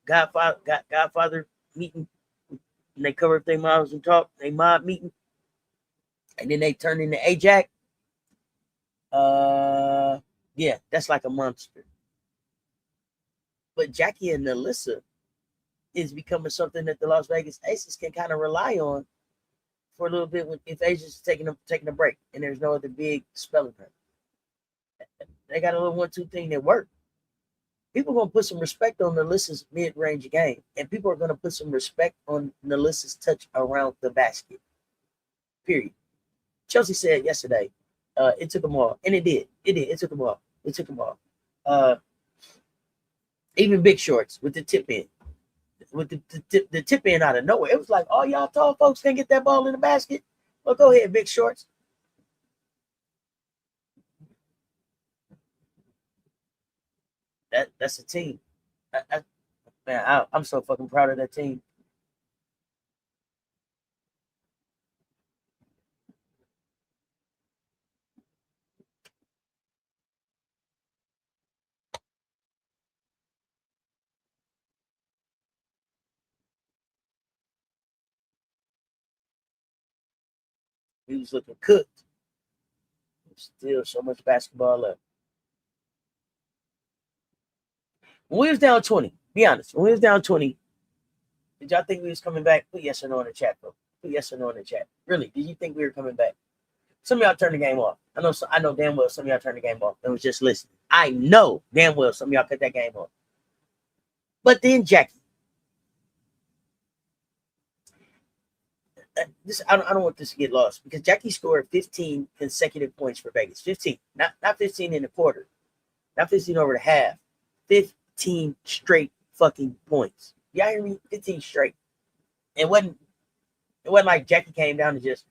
S1: Godfather meeting, and they cover up their mouths and talk, they mob meeting, and then they turn into A-Jack, yeah, that's like a monster. But Jackie and Alyssa is becoming something that the Las Vegas Aces can kind of rely on for a little bit if Asia's taking a break and there's no other big spelling her. They got a little 1-2 thing that work. People are going to put some respect on Alyssa's mid-range game, and people are going to put some respect on Alyssa's touch around the basket. Period. Chelsea said yesterday, it took them all, and it did. It took them all. Even Big Shorts with the tip in. With the tip in out of nowhere. It was like, all y'all tall folks can get that ball in the basket. Well, go ahead, Big Shorts. That's a team. I'm so fucking proud of that team. He was looking cooked. There's still so much basketball left. When we was down 20, be honest, when we was down 20, did y'all think we was coming back? Put yes or no in the chat, bro. Put yes or no in the chat. Really, did you think we were coming back? Some of y'all turned the game off. I know damn well some of y'all turned the game off and was just listening. I know damn well some of y'all cut that game off. But then Jackie. I don't want this to get lost because Jackie scored 15 consecutive points for Vegas. 15, not 15 in the quarter, not 15 over the half. 15 straight fucking points. Y'all hear me? 15 straight. It wasn't like Jackie came down and just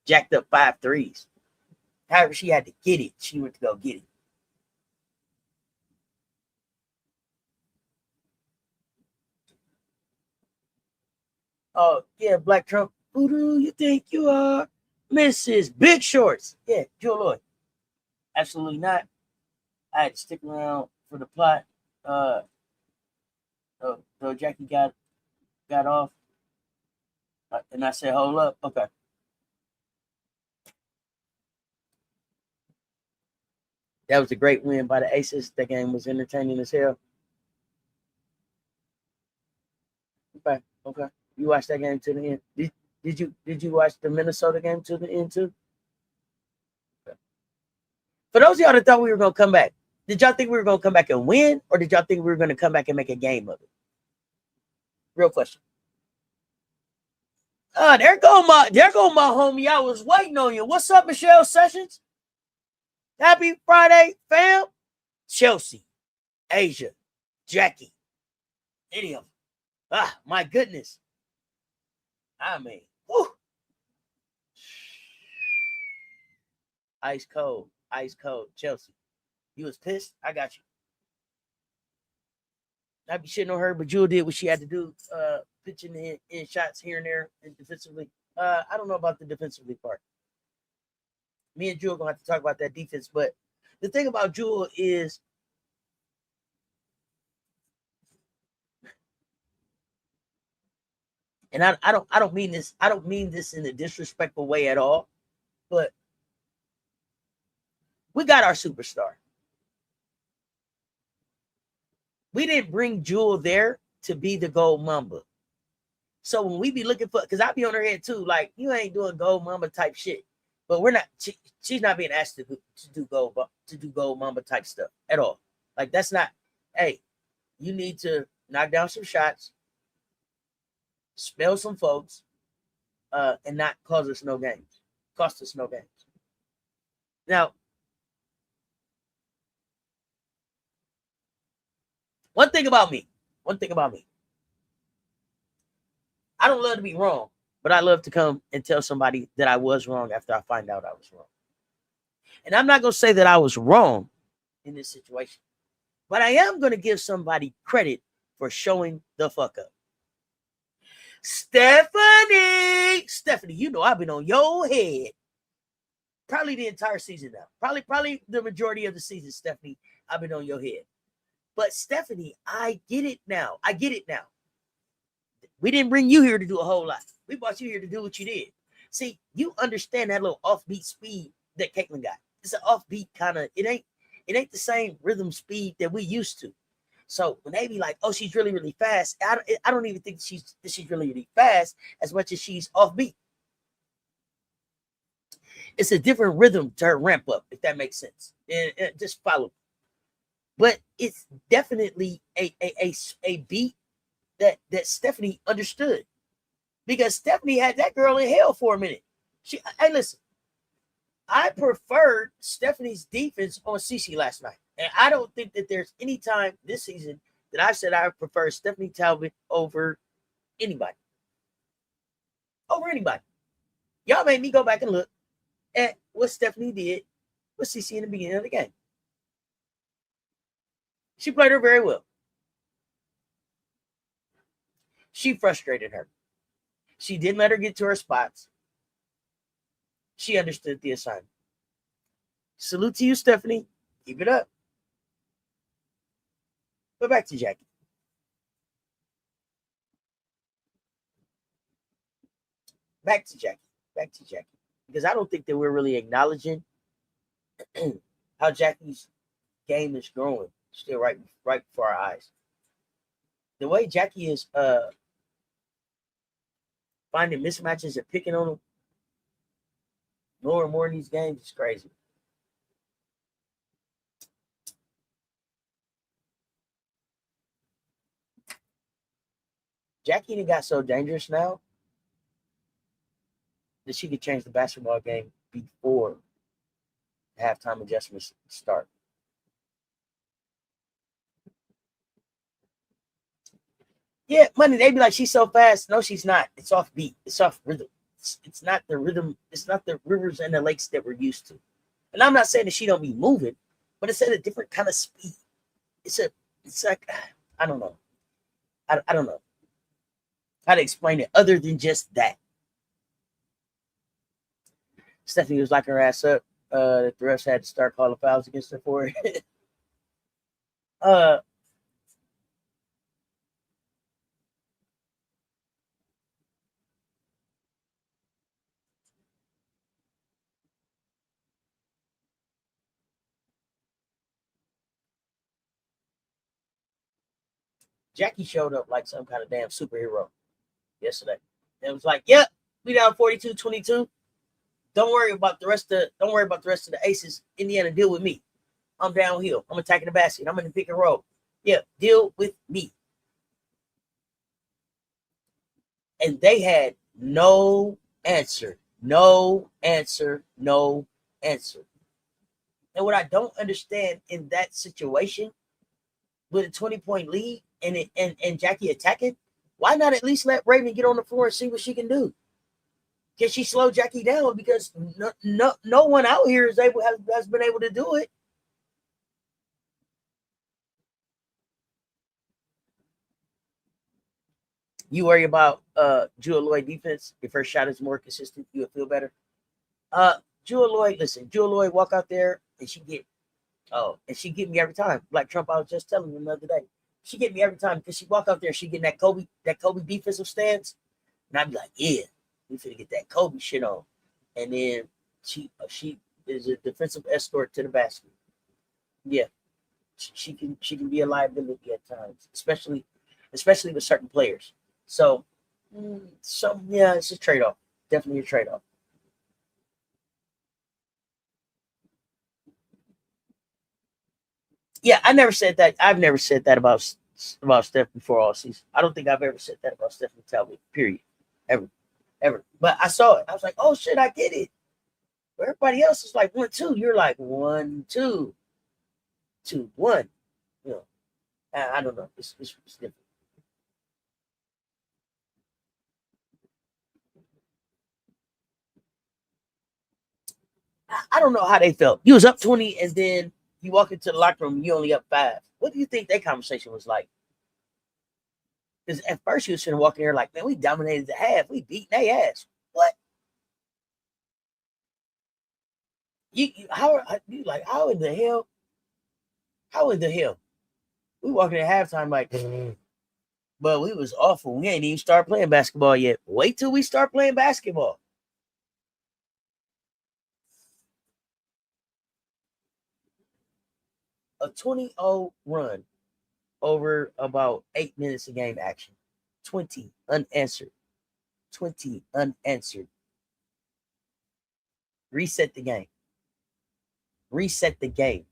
S1: jacked up 5 threes. However, she had to get it. She went to go get it. Oh, yeah, Black Trump. Who do you think you are? Mrs. Big Shorts. Yeah, Joe Lloyd. Absolutely not. I had to stick around for the plot. So Jackie got off. And I said, hold up. Okay. That was a great win by the Aces. That game was entertaining as hell. Okay. You watched that game to the end. Did you watch the Minnesota game to the end too? Okay. For those of y'all that thought we were gonna come back, did y'all think we were gonna come back and win, or did y'all think we were gonna come back and make a game of it? Real question. There go my homie. I was waiting on you. What's up, Michelle Sessions? Happy Friday, fam. Chelsea, Asia, Jackie, any of them. My goodness. I mean, whew. Ice cold. Chelsea, you was pissed? I got you. I'd be shitting on her, but Jewel did what she had to do, pitching in shots here and there and defensively. I don't know about the defensively part. Me and Jewel gonna have to talk about that defense, but the thing about Jewel is and I don't mean this in a disrespectful way at all, but we got our superstar. We didn't bring Jewel there to be the gold mamba. So when we be looking for, because I be on her head too, like, you ain't doing gold mamba type shit. But we're not, she's not being asked to do gold mamba type stuff at all. Like, that's not, hey, you need to knock down some shots, spell some folks, and not cost us no games. Now, one thing about me, I don't love to be wrong, but I love to come and tell somebody that I was wrong after I find out I was wrong. And I'm not going to say that I was wrong in this situation, but I am going to give somebody credit for showing the fuck up. Stephanie, you know I've been on your head probably the entire season now. Probably the majority of the season, Stephanie, I've been on your head. But Stephanie, I get it now. We didn't bring you here to do a whole lot. We brought you here to do what you did. See, you understand that little offbeat speed that Caitlin got. It's an offbeat kind of, it ain't the same rhythm speed that we used to. So when they be like, oh, she's really, really fast, I don't even think she's really, really fast as much as she's offbeat. It's a different rhythm to her ramp up, if that makes sense. And just follow. But it's definitely a beat that Stephanie understood, because Stephanie had that girl in hell for a minute. Hey, listen, I preferred Stephanie's defense on Cece last night, and I don't think that there's any time this season that I've said I prefer Stephanie Talbot over anybody. Y'all made me go back and look at what Stephanie did with Cece in the beginning of the game. She played her very well. She frustrated her. She didn't let her get to her spots. She understood the assignment. Salute to you, Stephanie. Keep it up. But back to Jackie. Back to Jackie. Because I don't think that we're really acknowledging how Jackie's game is growing. Still right before our eyes. The way Jackie is finding mismatches and picking on them more and more in these games is crazy. Jackie got so dangerous now that she could change the basketball game before halftime adjustments start. Yeah, money. They be like, she's so fast. No, she's not. It's off beat. It's off rhythm. It's not the rhythm. It's not the rivers and the lakes that we're used to. And I'm not saying that she don't be moving, but it's at a different kind of speed. It's like, I don't know. I don't know how to explain it other than just that. Stephanie was locking her ass up. The refs had to start calling fouls against her for it. Jackie showed up like some kind of damn superhero yesterday. It was like, yep, we down 42-22. Don't worry about the rest of the aces. Indiana, deal with me. I'm downhill. I'm attacking the basket. I'm in the pick and roll. Yeah, deal with me. And they had no answer. No answer. No answer. And what I don't understand in that situation with a 20-point lead and Jackie attacking, why not at least let Raven get on the floor and see what she can do? Can she slow Jackie down? Because no one out here has been able to do it. You worry about Jewel Lloyd defense. If her shot is more consistent, you'll feel better. Jewel Lloyd walk out there and she get me every time. Like Trump, I was just telling him the other day. She get me every time because she walk out there, she get that Kobe defensive stance. And I'd be like, yeah, we finna get that Kobe shit on. And then she is a defensive escort to the basket. Yeah. She can be a liability at times, especially with certain players. So yeah, it's a trade-off. Definitely a trade-off. Yeah, I never said that. I've never said that about Steph before all season. I don't think I've ever said that about Stephanie Talbot, period. Ever. But I saw it. I was like, oh shit, I get it. Where everybody else is like 1-2. You're like 1-2. 2-1. You know, I don't know. It's different. I don't know how they felt. You was up 20 and then you walk into the locker room and you only up 5. What do you think that conversation was like? Because at first you was sitting walking there like, man, we dominated the half. We beat their ass. What? How in the hell? How in the hell? We walking at halftime like, but we was awful. We ain't even start playing basketball yet. Wait till we start playing basketball. A 20-0 run over about 8 minutes of game action. 20 unanswered. 20 unanswered. Reset the game. Reset the game.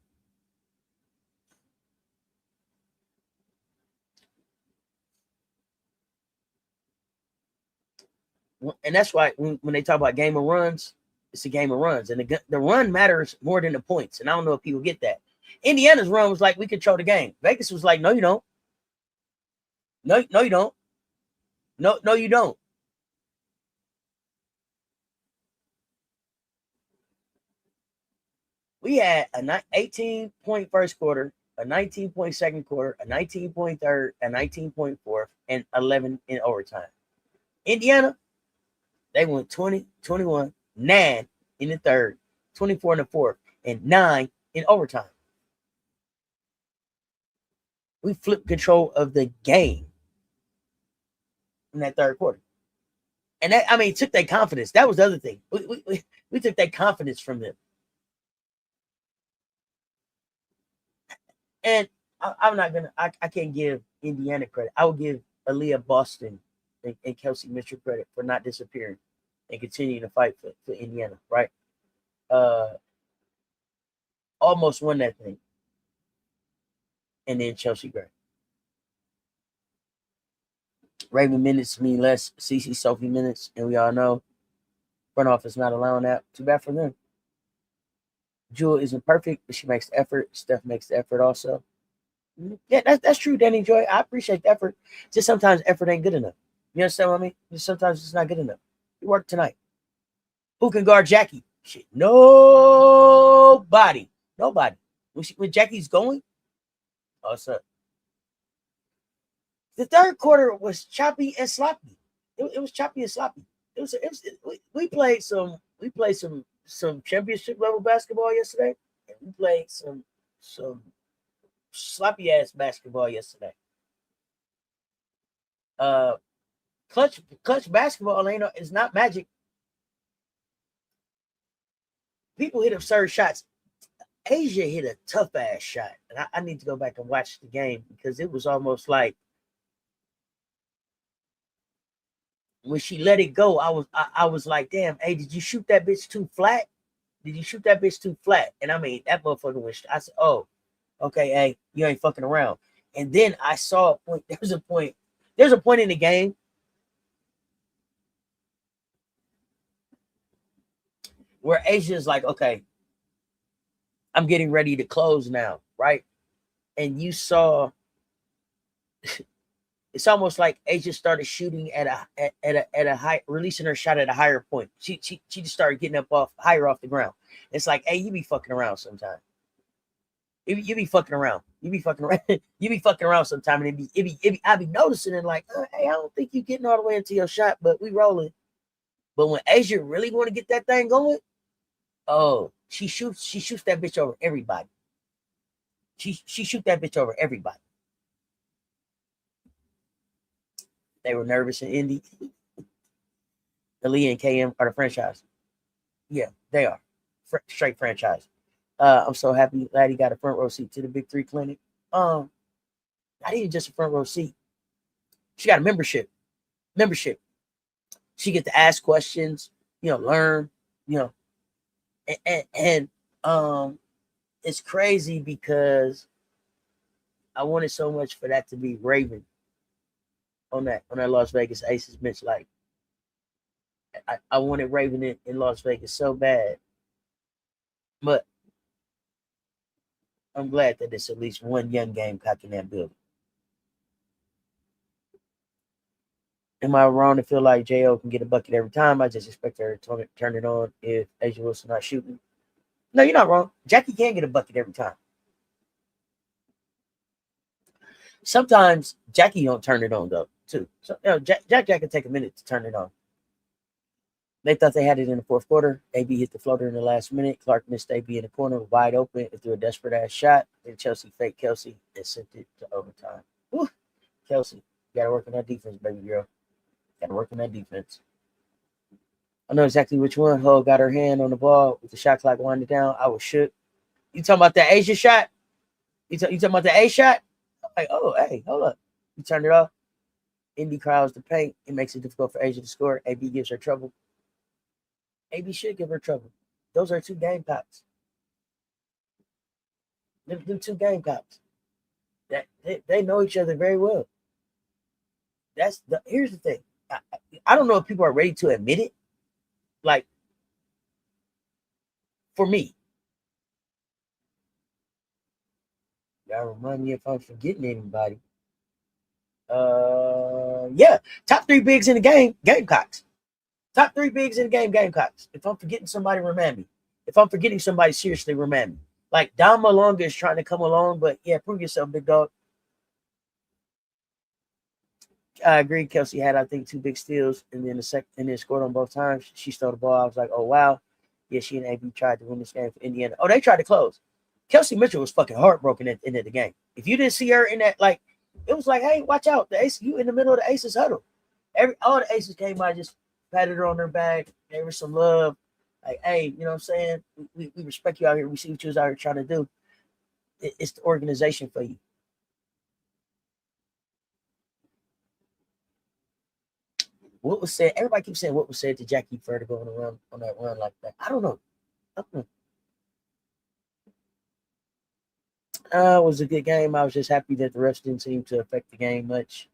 S1: And that's why when they talk about game of runs, it's a game of runs. And the run matters more than the points. And I don't know if people get that. Indiana's run was like, we control the game. Vegas was like, no, you don't. No, you don't. No, you don't. We had a 18-point first quarter, a 19-point second quarter, a 19-point third, a 19-point fourth, and 11 in overtime. Indiana, they went 20, 21, 9 in the third, 24 in the fourth, and 9 in overtime. We flipped control of the game in that third quarter. And that, I mean, took that confidence. That was the other thing. We took that confidence from them. And I'm not gonna. I can't give Indiana credit. I will give Aliyah Boston and Kelsey Mitchell credit for not disappearing and continuing to fight for Indiana. Right. Almost won that thing, and then Chelsea Gray. Raven minutes mean less. CC Sophie minutes, and we all know front office not allowing that. Too bad for them. Jewel isn't perfect, but she makes the effort. Steph makes the effort also. Yeah, that's true, Danny Joy. I appreciate the effort. Just sometimes effort ain't good enough. You understand what I mean? Just sometimes it's not good enough. You work tonight. Who can guard Jackie? Shit, nobody. Nobody. When Jackie's going, oh, what's up? The third quarter was choppy and sloppy. It was choppy and sloppy. We played some championship level basketball yesterday, and we played some sloppy ass basketball yesterday. Clutch basketball is not magic. People hit absurd shots. Asia hit a tough ass shot, and I need to go back and watch the game because it was almost like when she let it go, I was like, damn, hey, did you shoot that bitch too flat? Did you shoot that bitch too flat? And I mean, that motherfucker went. I said, oh, okay, hey, you ain't fucking around. And then I saw a point. There's a point in the game where Asia's like, okay, I'm getting ready to close now, right? And you saw, it's almost like Asia started shooting at a high, releasing her shot at a higher point. She just started getting up higher off the ground. It's like, hey, you be fucking around sometime. You be fucking around. You be fucking around. You be fucking around sometime, and I be noticing it like, hey, I don't think you getting all the way into your shot, but we rolling. But when Asia really want to get that thing going, oh, she shoots that bitch over everybody. She shoot that bitch over everybody. They were nervous in Indy. Aliyah and KM are the franchise. Yeah, they are. Straight franchise. I'm so happy Laddie got a front row seat to the Big 3 clinic. Not even just a front row seat. She got a membership. She get to ask questions, learn, and it's crazy because I wanted so much for that to be Raven on that Las Vegas Aces bench. Like I wanted Raven in Las Vegas so bad, but I'm glad that there's at least one young Gamecock in that building. Am I wrong to feel like J.O. can get a bucket every time? I just expect her to turn it on if Asia Wilson not shooting. No, you're not wrong. Jackie can get a bucket every time. Sometimes Jackie don't turn it on though, too. So Jack can take a minute to turn it on. They thought they had it in the fourth quarter. AB hit the floater in the last minute. Clark missed AB in the corner, wide open, and threw a desperate ass shot. Then Chelsea faked Kelsey and sent it to overtime. Woo. Kelsey, you gotta work on that defense, baby girl. Gotta work on that defense. I know exactly which one. Ho got her hand on the ball with the shot clock winding down. I was shook. You talking about that Asia shot? You talking about the A shot? I'm like, oh, hey, hold up. You turned it off. Indy crowds the paint. It makes it difficult for Asia to score. AB gives her trouble. AB should give her trouble. Those are two Gamecocks. Them two Gamecocks. That they know each other very well. Here's the thing. I don't know if people are ready to admit it. Like, for me, y'all remind me if I'm forgetting anybody. Yeah, top 3 bigs in the game, Gamecocks. Top 3 bigs in the game, Gamecocks. If I'm forgetting somebody, remind me. If I'm forgetting somebody, seriously, remind me. Like, Don Malonga is trying to come along, but yeah, prove yourself, big dog. I agree. Kelsey had, I think, 2 big steals, and then scored on both times. She stole the ball. I was like, oh wow, yeah. She and AB tried to win this game for Indiana. Oh, they tried to close. Kelsey Mitchell was fucking heartbroken at the end of the game. If you didn't see her in that, like, it was like, hey, watch out, the Ace, you in the middle of the Aces huddle. All the Aces came by, just patted her on her back, gave her some love. Like, hey, you know what I'm saying? We respect you out here. We see what you was out here trying to do. It's the organization for you. What was said? Everybody keeps saying what was said to Jackie for her to go on that run like that. I don't know. It was a good game. I was just happy that the refs didn't seem to affect the game much.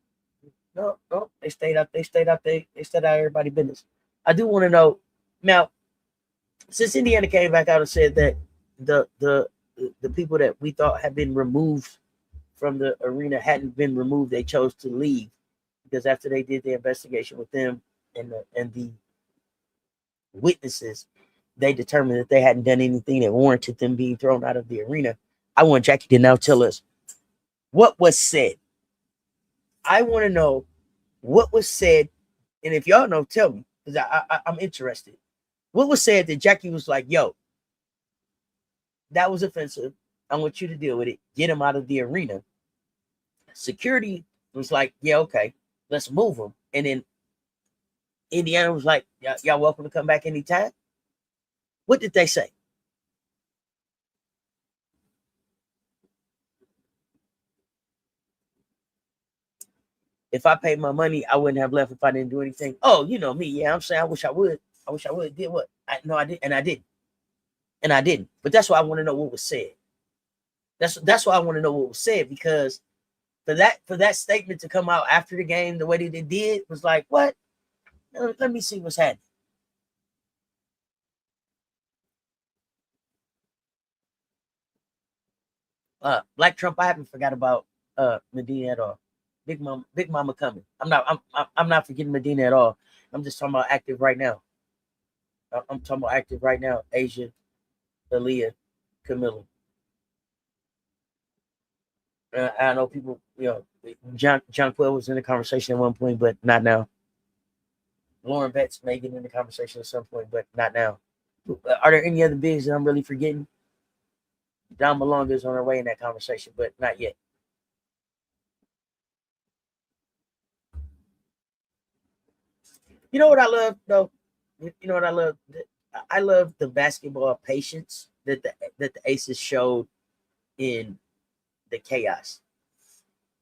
S1: No, they stayed out. They stayed out everybody's business. I do want to know now, since Indiana came back out and said that the people that we thought had been removed from the arena hadn't been removed, they chose to leave because after they did the investigation with them and the witnesses, they determined that they hadn't done anything that warranted them being thrown out of the arena. I want Jackie to now tell us what was said. I want to know what was said, and if y'all know, tell me, because I'm interested. What was said that Jackie was like, yo, that was offensive. I want you to deal with it. Get him out of the arena. Security was like, yeah, okay, let's move him. And then Indiana was like, y'all welcome to come back anytime. What did they say? If I paid my money, I wouldn't have left if I didn't do anything. Oh, you know me. Yeah, I'm saying I wish I would. Did what? I did, and I didn't. But that's why I want to know what was said. That's why I want to know what was said, because for that statement to come out after the game the way that it did was like, what? Let me see what's happening. Black Trump, I haven't forgot about Medina at all. Big Mama coming. I'm not forgetting Medina at all. I'm just talking about active right now. I'm talking about active right now. Asia, Aliyah, Camilla. I know people, John Quill was in the conversation at one point, but not now. Lauren Betts may get in the conversation at some point, but not now. Are there any other bigs that I'm really forgetting? Don Malonga is on her way in that conversation, but not yet. You know what I love, though? You know what I love? I love the basketball patience that the Aces showed in the chaos.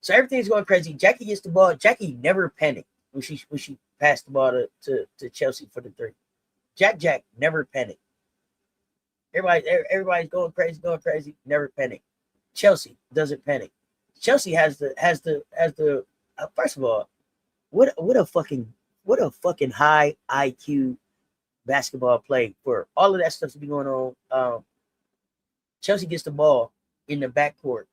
S1: So everything's going crazy. Jackie gets the ball. Jackie never panicked when she passed the ball to Chelsea for the three. Jack never panicked. Everybody's going crazy, never panic. Chelsea doesn't panic. Chelsea has the first of all, what a fucking high IQ basketball play for all of that stuff to be going on. Chelsea gets the ball in the backcourt,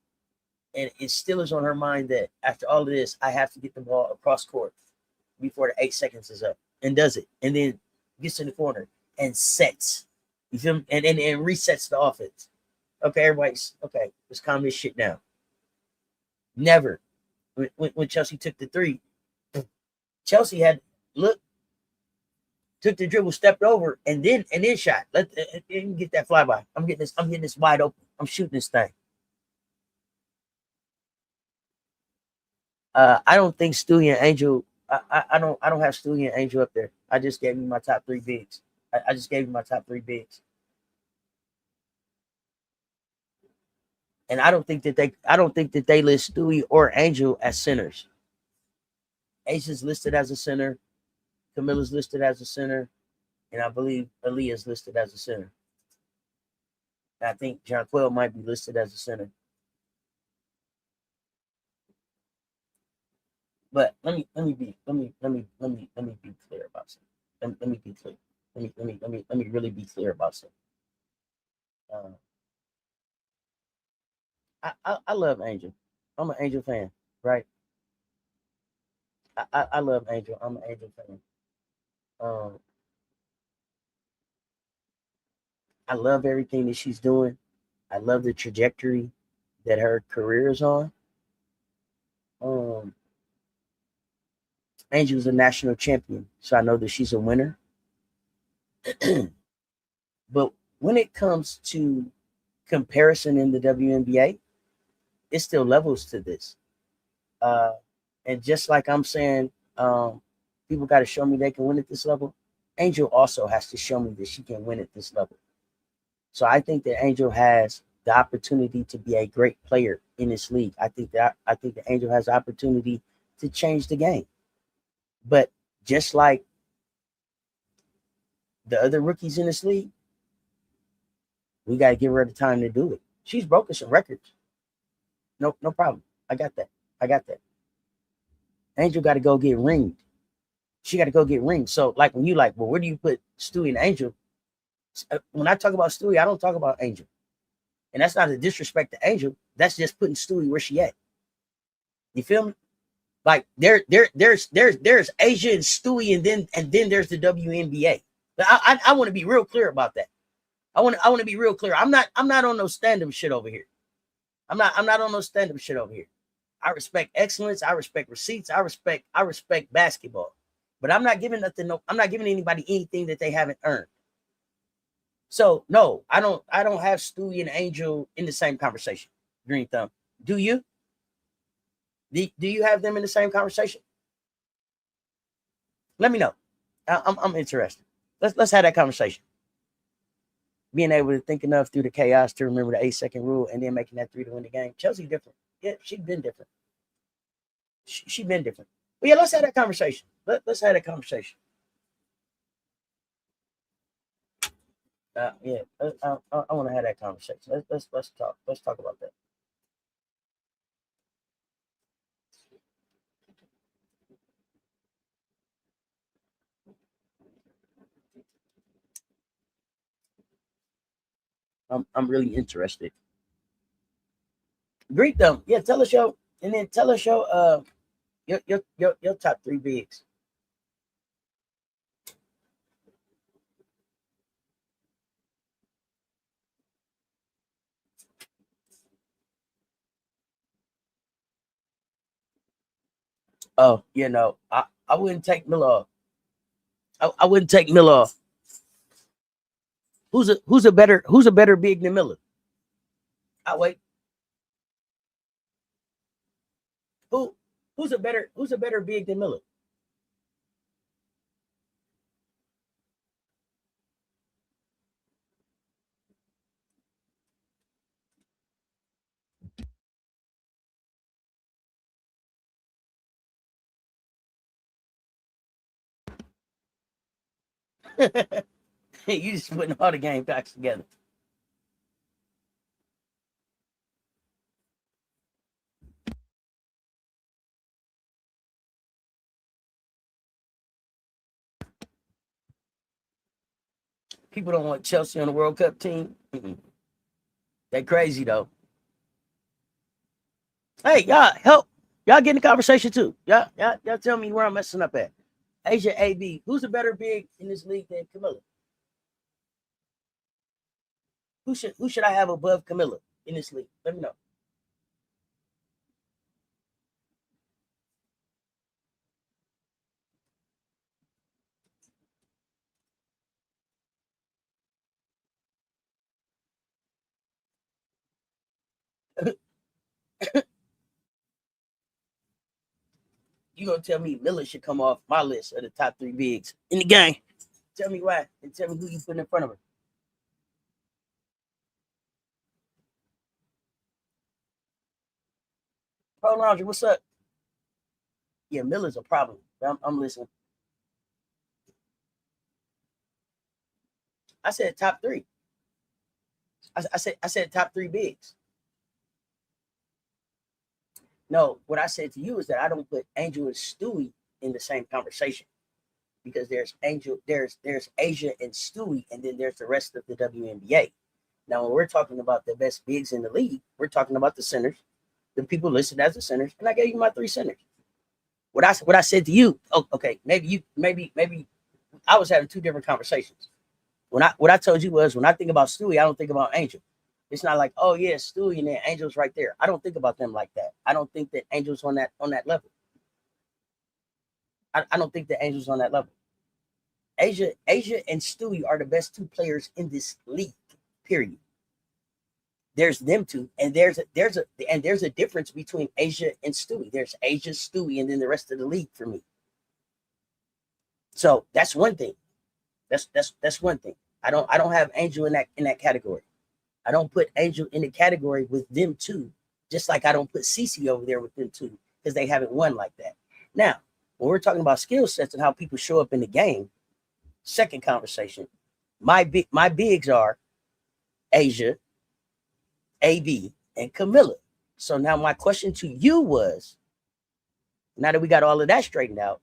S1: and it still is on her mind that after all of this, I have to get the ball across court before the 8 seconds is up, and does it, and then gets in the corner and sets. You feel me? And resets the offense. Okay, everybody's okay. Let's calm this shit down. Never, when Chelsea took the three, Chelsea had took the dribble, stepped over, and then shot. Let get that flyby. I'm getting this wide open. I'm shooting this thing. I don't think Stewie and Angel. I don't have Stewie and Angel up there. I just gave you my top 3 bigs. I just gave you my top 3 bigs. And I don't think that they list Stewie or Angel as centers. Ace's listed as a center, Camilla's listed as a center, and I believe Aliyah's listed as a center. And I think John Quill might be listed as a center. But let me be clear about something. Let me be clear. Let me really be clear about something. I love Angel. I'm an Angel fan, right? I love Angel. I'm an Angel fan. I love everything that she's doing. I love the trajectory that her career is on. Angel's a national champion, so I know that she's a winner. But when it comes to comparison in the WNBA, it still levels to this. And just like I'm saying, people got to show me they can win at this level. Angel also has to show me that she can win at this level. So I think that Angel has the opportunity to be a great player in this league. I think that Angel has the opportunity to change the game. But just like the other rookies in this league, we got to give her the time to do it. She's broken some records. No problem. I got that. Angel got to go get ringed. She got to go get ringed. So, like, when you like, well, where do you put Stewie and Angel? When I talk about Stewie, I don't talk about Angel. And that's not a disrespect to Angel. That's just putting Stewie where she at. You feel me? Like, there's Asia and Stewie, and then there's the WNBA. I want to be real clear about that. I want to be real clear. I'm not on no stand-up shit over here. I'm not on no stand-up shit over here. I respect excellence. I respect receipts. I respect basketball. But I'm not giving nothing. I'm not giving anybody anything that they haven't earned. So no, I don't have Stewie and Angel in the same conversation. Green Thumb. Do you? Do you have them in the same conversation? Let me know. I'm interested. Let's have that conversation. Being able to think enough through the chaos to remember the 8-second rule and then making that 3 to win the game. Chelsea's different. Yeah, she's been different. She's been different. But yeah, let's have that conversation. Let's have that conversation. I want to have that conversation. Let's talk. Let's talk about that. I'm really interested. Greet them. Yeah, tell us your your top 3 bigs. Oh, I wouldn't take Miller off. I wouldn't take Miller off. Who's a better big than Miller? I wait. Who's a better big than Miller? You just putting all the game packs together. People don't want Chelsea on the World Cup team. They crazy though. Hey, y'all help. Y'all get in the conversation too. Y'all tell me where I'm messing up at. Asia AB, who's a better big in this league than Camilla? Who should I have above Camilla in this league? Let me know. You gonna tell me Miller should come off my list of the top 3 bigs in the game? Tell me why, and tell me who you putting in front of her. Pro Laundry, what's up? Yeah, Miller's a problem. I'm listening. I said top 3. I said top 3 bigs. No, what I said to you is that I don't put Angel and Stewie in the same conversation because there's Asia and Stewie, and then there's the rest of the WNBA. Now, when we're talking about the best bigs in the league, we're talking about the centers, the people listed as the centers, and I gave you my 3 centers. What I said to you, okay, maybe I was having 2 different conversations. What I told you was when I think about Stewie, I don't think about Angel. It's not like, oh yeah, Stewie and then Angel's right there. I don't think about them like that. I don't think that Angel's on that level. I don't think that Angel's on that level. Asia and Stewie are the best 2 players in this league. Period. There's them 2, and there's a difference between Asia and Stewie. There's Asia, Stewie, and then the rest of the league for me. So that's one thing. That's one thing. I don't have Angel in that category. I don't put Angel in the category with them 2, just like I don't put Cece over there with them 2 because they haven't won like that. Now, When we're talking about skill sets and how people show up in the game, second conversation. My bigs are Asia, AB, and Camilla. So now my question to you was, now that we got all of that straightened out,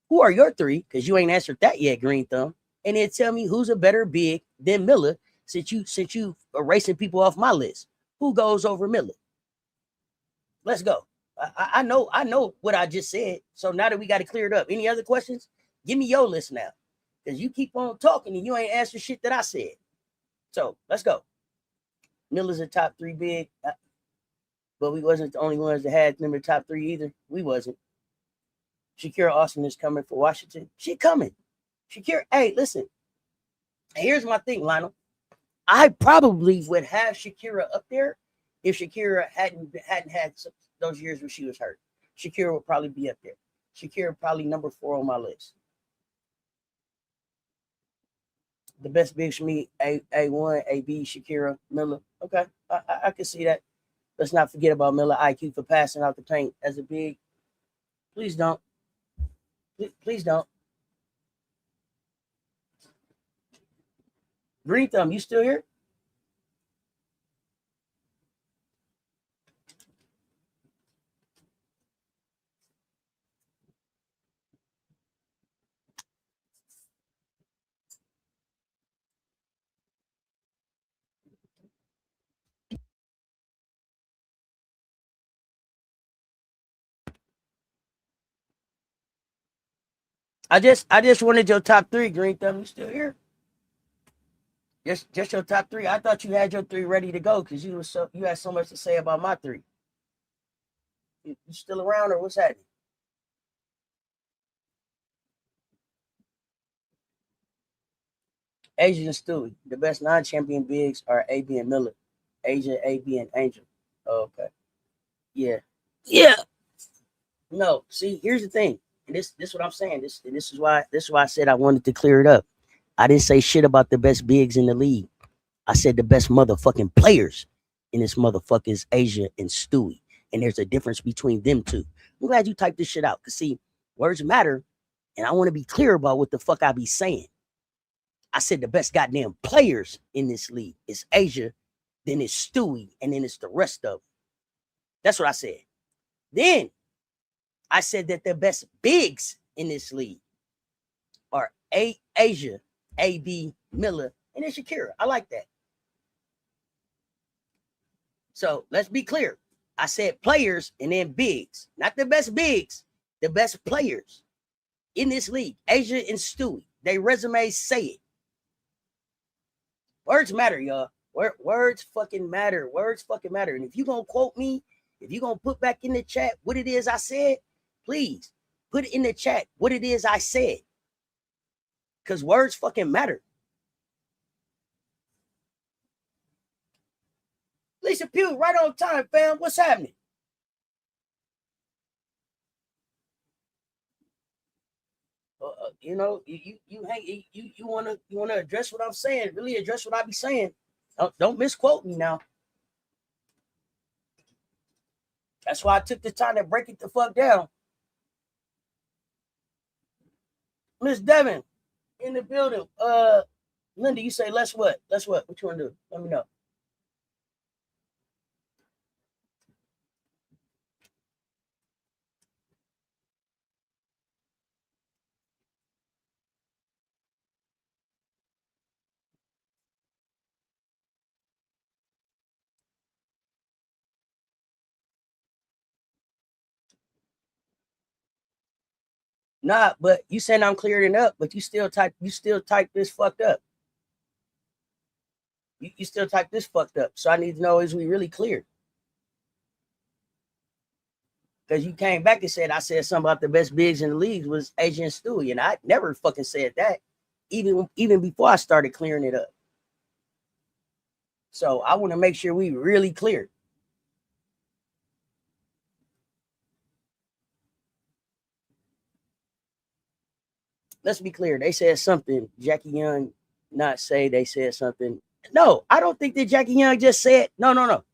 S1: who are your three? Because you ain't answered that yet, Green Thumb. And then tell me who's a better big than Miller since you erasing people off my list. Who goes over Miller? Let's go. I know what I just said. So now that we got to clear it up. Any other questions? Give me your list now. Because you keep on talking and you ain't answered shit that I said. So let's go. Miller's a top 3 big. But we wasn't the only ones that had number top 3 either. We wasn't. Shakira Austin is coming for Washington. She coming. Shakira, hey, listen. Here's my thing, Lionel. I probably would have Shakira up there if Shakira hadn't had those years where she was hurt. Shakira would probably be up there. Shakira probably number 4 on my list. The best bigs for me, A1, AB, Shakira, Miller. Okay, I can see that. Let's not forget about Miller IQ for passing out the paint as a big. Please don't. Please don't. Green Thumb, you still here? I just wanted your top 3, Green Thumb. You still here? Just your top 3. I thought you had your 3 ready to go because you had so much to say about my 3. You still around or what's happening? Asia and Stewie. The best non-champion bigs are AB and Miller. Asia, AB, and Angel. Oh, okay. Yeah. Yeah. No, see, here's the thing. And this is what I'm saying. This is why I said I wanted to clear it up. I didn't say shit about the best bigs in the league. I said the best motherfucking players in this motherfucker is Asia and Stewie. And there's a difference between them two. I'm glad you typed this shit out. Because see, words matter. And I want to be clear about what the fuck I be saying. I said the best goddamn players in this league is Asia, then it's Stewie, and then it's the rest of them. That's what I said. Then I said that the best bigs in this league are Asia, AB, Miller, and then Shakira. I like that. So let's be clear. I said players and then bigs. Not the best bigs, the best players in this league. Asia and Stewie. They resumes say it. Words matter, y'all. Words fucking matter. Words fucking matter. And if you're going to quote me, if you're going to put back in the chat what it is I said, please put it in the chat what it is I said. Because words fucking matter. Lisa Pugh, right on time, fam. What's happening? You know, you want to address what I'm saying. Really address what I be saying. Don't misquote me now. That's why I took the time to break it the fuck down. Miss Devin in the building. Linda, you say let's what? Let's what? What you want to do? Let me know. Nah, but you saying I'm clearing up, but you still type this fucked up. You still type this fucked up. So I need to know, is we really clear? Because you came back and said I said something about the best bigs in the league was Asia and Stewie, and I never fucking said that, even before I started clearing it up. So I want to make sure we really clear. Let's be clear. They said something. Jackie Young not say they said something. No, I don't think that Jackie Young just said no.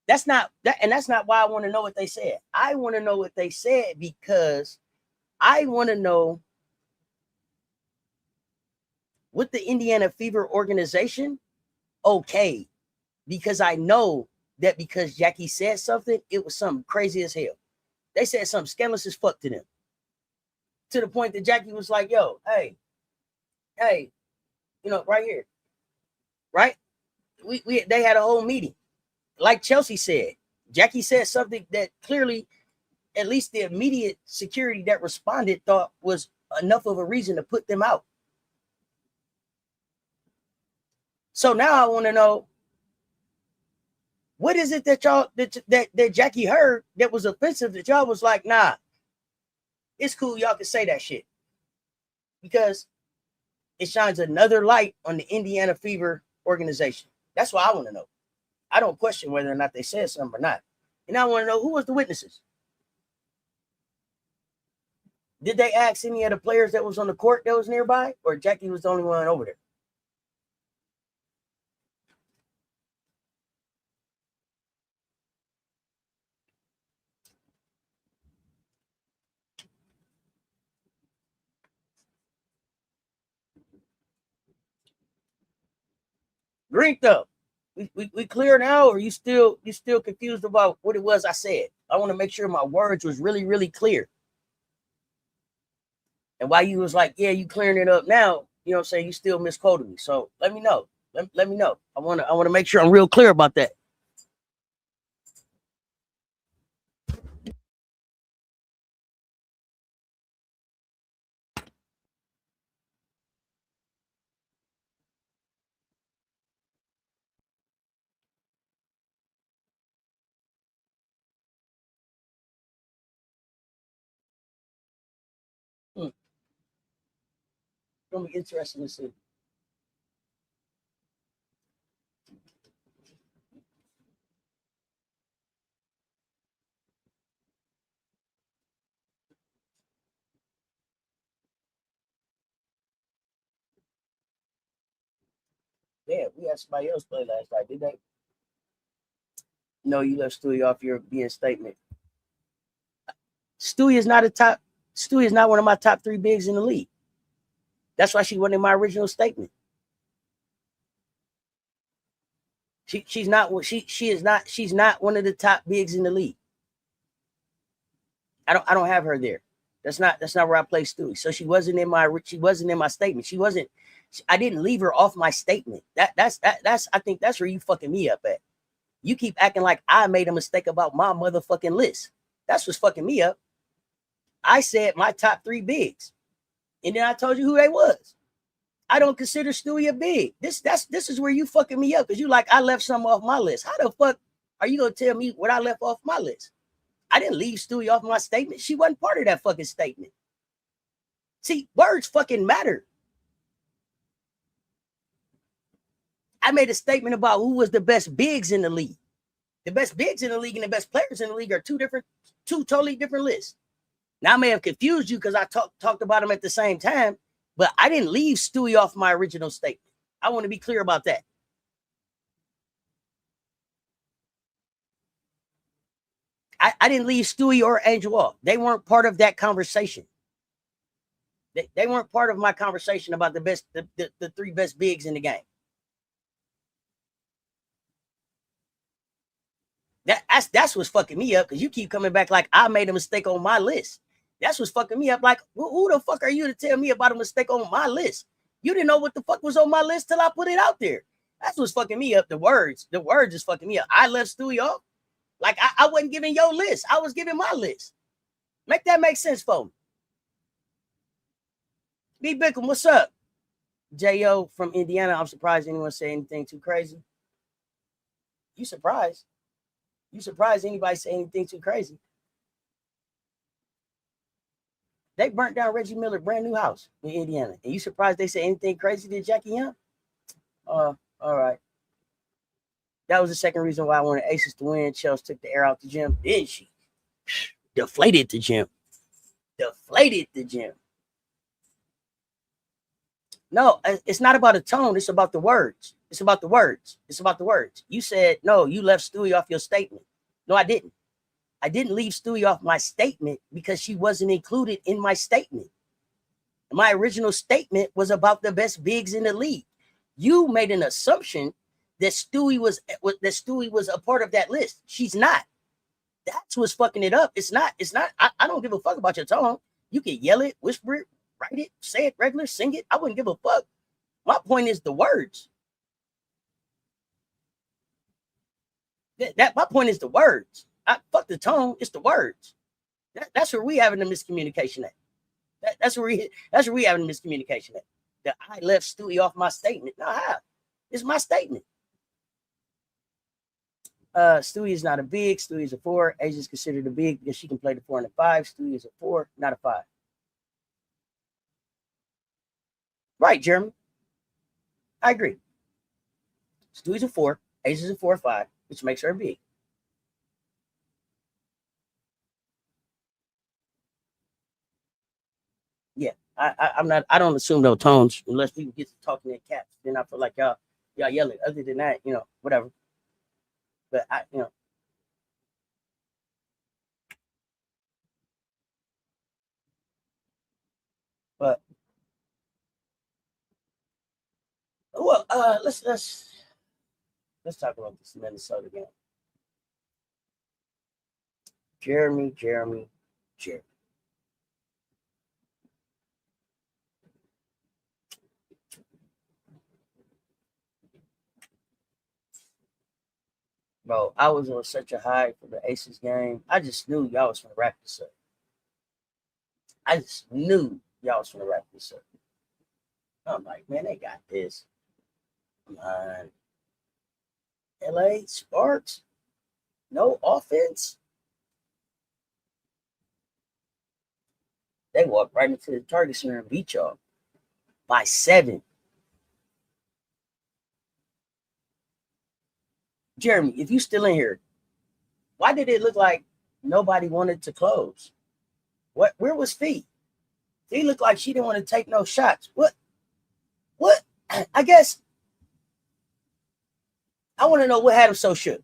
S1: That's not that, and that's not why I want to know what they said. I want to know what they said because I want to know with the Indiana Fever organization, okay, because I know that because Jackie said something, it was something crazy as hell. They said something scandalous as fuck to them. To the point that Jackie was like, yo, hey, you know, right here. Right? They had a whole meeting. Like Chelsea said, Jackie said something that clearly, at least the immediate security that responded thought was enough of a reason to put them out. So now I want to know, what is it that y'all that Jackie heard that was offensive that y'all was like, nah, it's cool, y'all can say that shit, because it shines another light on the Indiana Fever organization. That's what I want to know. I don't question whether or not they said something or not. And I want to know, who was the witnesses? Did they ask any of the players that was on the court that was nearby, or Jackie was the only one over there? Green though. We clear now, or you still confused about what it was I said? I want to make sure my words was really, really clear. And why you was like, yeah, you clearing it up now, you know what I'm saying, you still misquoted me. So let me know. Let me know. I want to make sure I'm real clear about that. It's gonna be interesting to see. Yeah, we had somebody else play last night, did they? No, you left Stewie off your being statement. Stewie is not one of my top 3 bigs in the league. That's why she wasn't in my original statement. She's not one of the top bigs in the league. I don't have her there. That's not where I play Stewie. So she wasn't in my statement. I didn't leave her off my statement. That's I think that's where you fucking me up at. You keep acting like I made a mistake about my motherfucking list. That's what's fucking me up. I said my top 3 bigs, and then I told you who they was. I don't consider Stewie a big. This is where you fucking me up, because you like I left something off my list. How the fuck are you gonna tell me what I left off my list? I didn't leave Stewie off my statement. She wasn't part of that fucking statement. See, words fucking matter. I made a statement about who was the best bigs in the league. The best bigs in the league and the best players in the league are two totally different lists. Now I may have confused you because I talked about them at the same time, but I didn't leave Stewie off my original statement. I want to be clear about that. I didn't leave Stewie or Angel off. They weren't part of that conversation. They weren't part of my conversation about the 3 best bigs in the game. That's what's fucking me up, because you keep coming back like I made a mistake on my list. That's what's fucking me up. Like, who the fuck are you to tell me about a mistake on my list? You didn't know what the fuck was on my list till I put it out there. That's what's fucking me up. The words is fucking me up. I left Stewie off. Like, I wasn't giving your list. I was giving my list. Make that make sense for me. B. Bickham, what's up? J.O. from Indiana. I'm surprised anyone said anything too crazy. You surprised? You surprised anybody say anything too crazy? They burnt down Reggie Miller's brand new house in Indiana. And you surprised they say anything crazy to Jackie Young? All right. That was the second reason why I wanted Aces to win. Chelsea took the air out the gym. Didn't she? Deflated the gym. No, it's not about a tone. It's about the words. You said, no, you left Stewie off your statement. No, I didn't. I didn't leave Stewie off my statement because she wasn't included in my statement. My original statement was about the best bigs in the league. You made an assumption that Stewie was a part of that list. She's not. That's what's fucking it up. It's not. I don't give a fuck about your tone. You can yell it, whisper it, write it, say it regular, sing it. I wouldn't give a fuck. My point is the words. My point is the words. Fuck the tone. It's the words. That's where we having the miscommunication at. That's where we having the miscommunication at. That I left Stewie off my statement. No, how? It's my statement. Stewie is not a big. Stewie is a 4. Asia is considered a big because she can play the 4 and the 5. Stewie is a 4, not a 5. Right, Jeremy. I agree. Stewie's a 4. Asia's a 4 or 5, which makes her a big. Yeah, I'm not. I don't assume no tones unless people get to talking in caps. Then I feel like y'all yell it. Other than that, whatever. But But well, let's talk about this Minnesota game. Jeremy. Bro, I was on such a high for the Aces game. I just knew y'all was gonna wrap this up. I'm like, man, they got this. Come on. LA Sparks, no offense. They walked right into the Target Center and beat y'all by 7. Jeremy, if you still in here, why did it look like nobody wanted to close? Where was Fee? Fee looked like she didn't want to take no shots. What? I guess I want to know what had him so shook.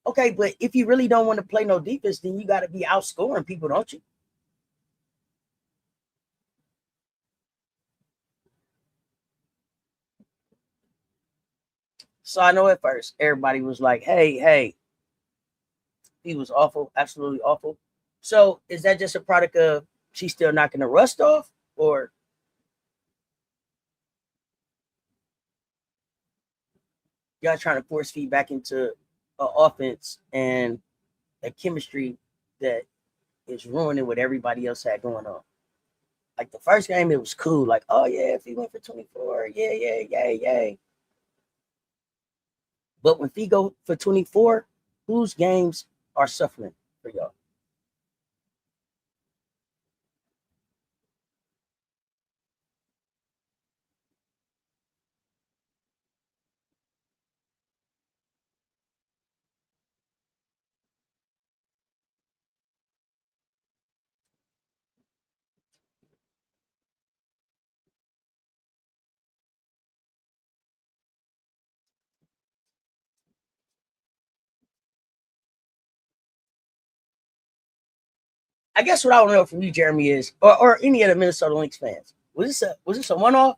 S1: Okay, but if you really don't want to play no defense, then you got to be outscoring people, don't you? So I know at first everybody was like, hey, he was awful, absolutely awful. So is that just a product of she's still knocking the rust off, or y'all trying to force feed back into an offense and a chemistry that is ruining what everybody else had going on? Like the first game, it was cool. Like, oh yeah, if he went for 24, yeah. But when he go for 24, whose games are suffering for y'all? I guess what I want to know from you, Jeremy, is, or any of the Minnesota Lynx fans, was this a one off?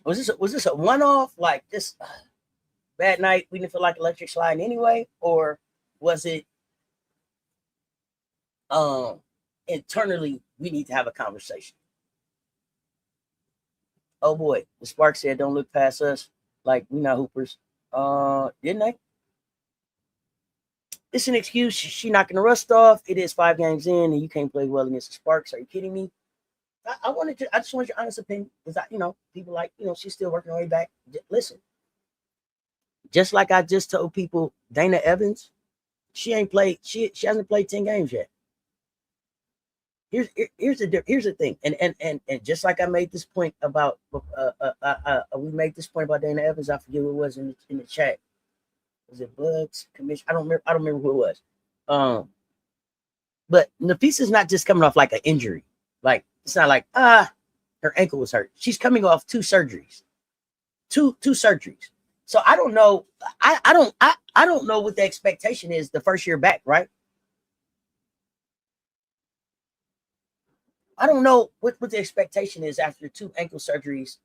S1: Was this a one off? Like this bad night, we didn't feel like electric sliding anyway, or was it internally we need to have a conversation? Oh boy, the Sparks said don't look past us like we not hoopers. Didn't they? It's an excuse. She knocking the rust off. It is 5 games in, and you can't play well against the Sparks. Are you kidding me? I just want your honest opinion, because people like, she's still working her way back. Listen, just like I just told people, Dana Evans, she ain't played. She hasn't played 10 games yet. Here's the thing, and just like I made this point about, we made this point about Dana Evans. I forget what it was in the chat. Was it Bugs Commission? I don't remember who it was. But Nafisa's not just coming off like an injury. Like, it's not like her ankle was hurt. She's coming off 2 surgeries. two surgeries. So I don't know. I don't know what the expectation is the first year back, right? I don't know what the expectation is after 2 ankle surgeries.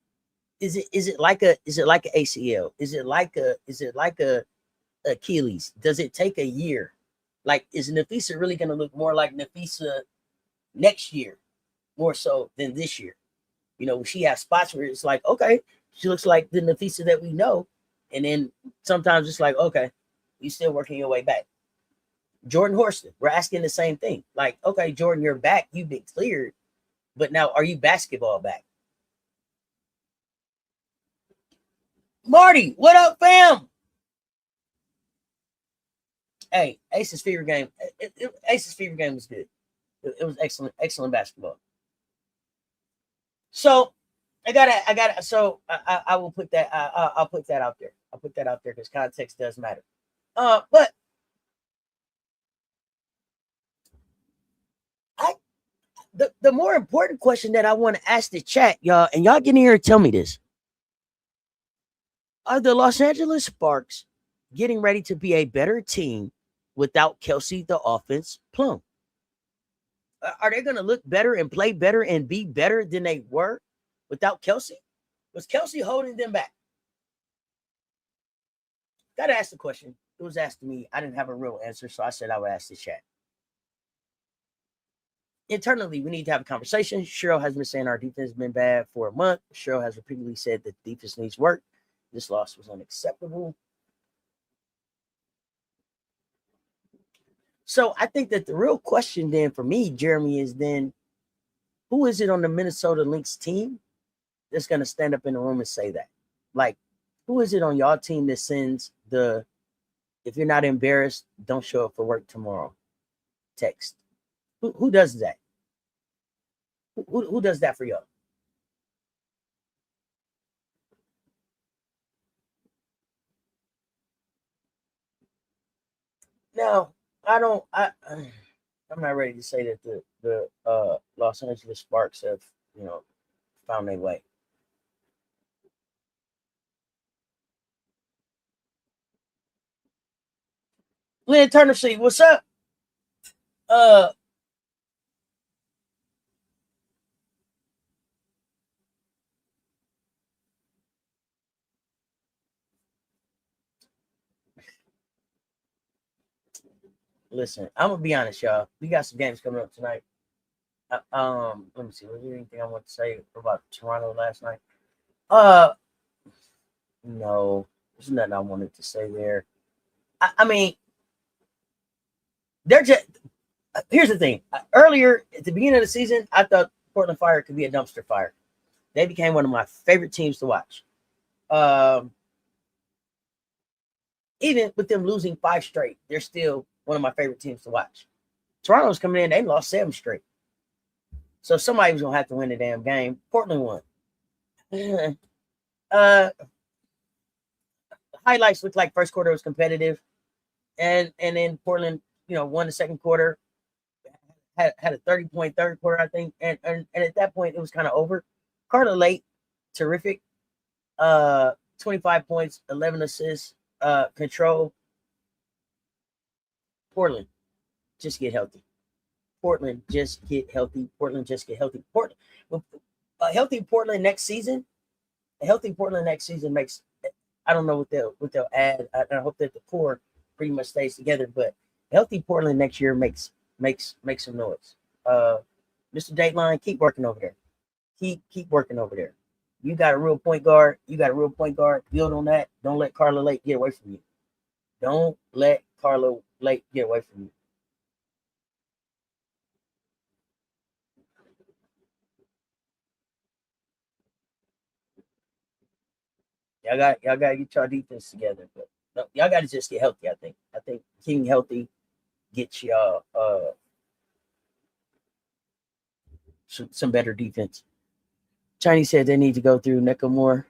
S1: Is it like an ACL? Is it like a Achilles? Does it take a year? Like, is Nafisa really going to look more like Nafisa next year, more so than this year? You know, she has spots where it's like, okay, she looks like the Nafisa that we know, and then sometimes it's like, okay, you're still working your way back. Jordan Horston, we're asking the same thing. Like, okay, Jordan, you're back, you've been cleared, but now are you basketball back? Marty, what up, fam? Hey, Ace's Fever game. Ace's Fever game was good. It was excellent basketball. So I gotta. So I will put that. I'll put that out there. I'll put that out there because context does matter. But the more important question that I want to ask the chat, y'all, and y'all get in here and tell me this: are the Los Angeles Sparks getting ready to be a better team without Kelsey, the offense, Plum? Are they going to look better and play better and be better than they were without Kelsey? Was Kelsey holding them back? Got to ask the question. It was asked to me. I didn't have a real answer, so I said I would ask the chat. Internally, we need to have a conversation. Cheryl has been saying our defense has been bad for a month. Cheryl has repeatedly said that defense needs work. This loss was unacceptable. So I think that the real question then for me, Jeremy, is then who is it on the Minnesota Lynx team that's going to stand up in the room and say that? Like, who is it on y'all team that sends the, if you're not embarrassed, don't show up for work tomorrow text? Who does that? Who does that for y'all? Now, I'm not ready to say that the Los Angeles Sparks have, found their way. Lynn Turner, what's up? Listen, I'm gonna be honest, y'all. We got some games coming up tonight. Let me see. Was there anything I want to say about Toronto last night? No, there's nothing I wanted to say there. I mean, they're just. Here's the thing. Earlier at the beginning of the season, I thought Portland Fire could be a dumpster fire. They became one of my favorite teams to watch. Even with them losing 5 straight, they're still one of my favorite teams to watch. Toronto's coming in, they lost 7 straight. So somebody was gonna have to win the damn game. Portland won. Highlights looked like first quarter was competitive, and then Portland, won the second quarter. Had a 30-point third quarter, I think, and at that point it was kind of over. Carter Lake, terrific. 25 points, 11 assists, control. Portland, just get healthy. Portland, just get healthy. Portland, just get healthy. A healthy Portland next season. A healthy Portland next season makes. I don't know what they'll add. I hope that the core pretty much stays together. But healthy Portland next year makes some noise. Mr. Dateline, keep working over there. Keep working over there. You got a real point guard. Build on that. Don't let Carla Lake get away from you. Don't let Carla Lake get away from you. Y'all got to get your defense together, but no, y'all got to just get healthy. I think getting healthy gets y'all some better defense. Chinese said they need to go through Nakamura.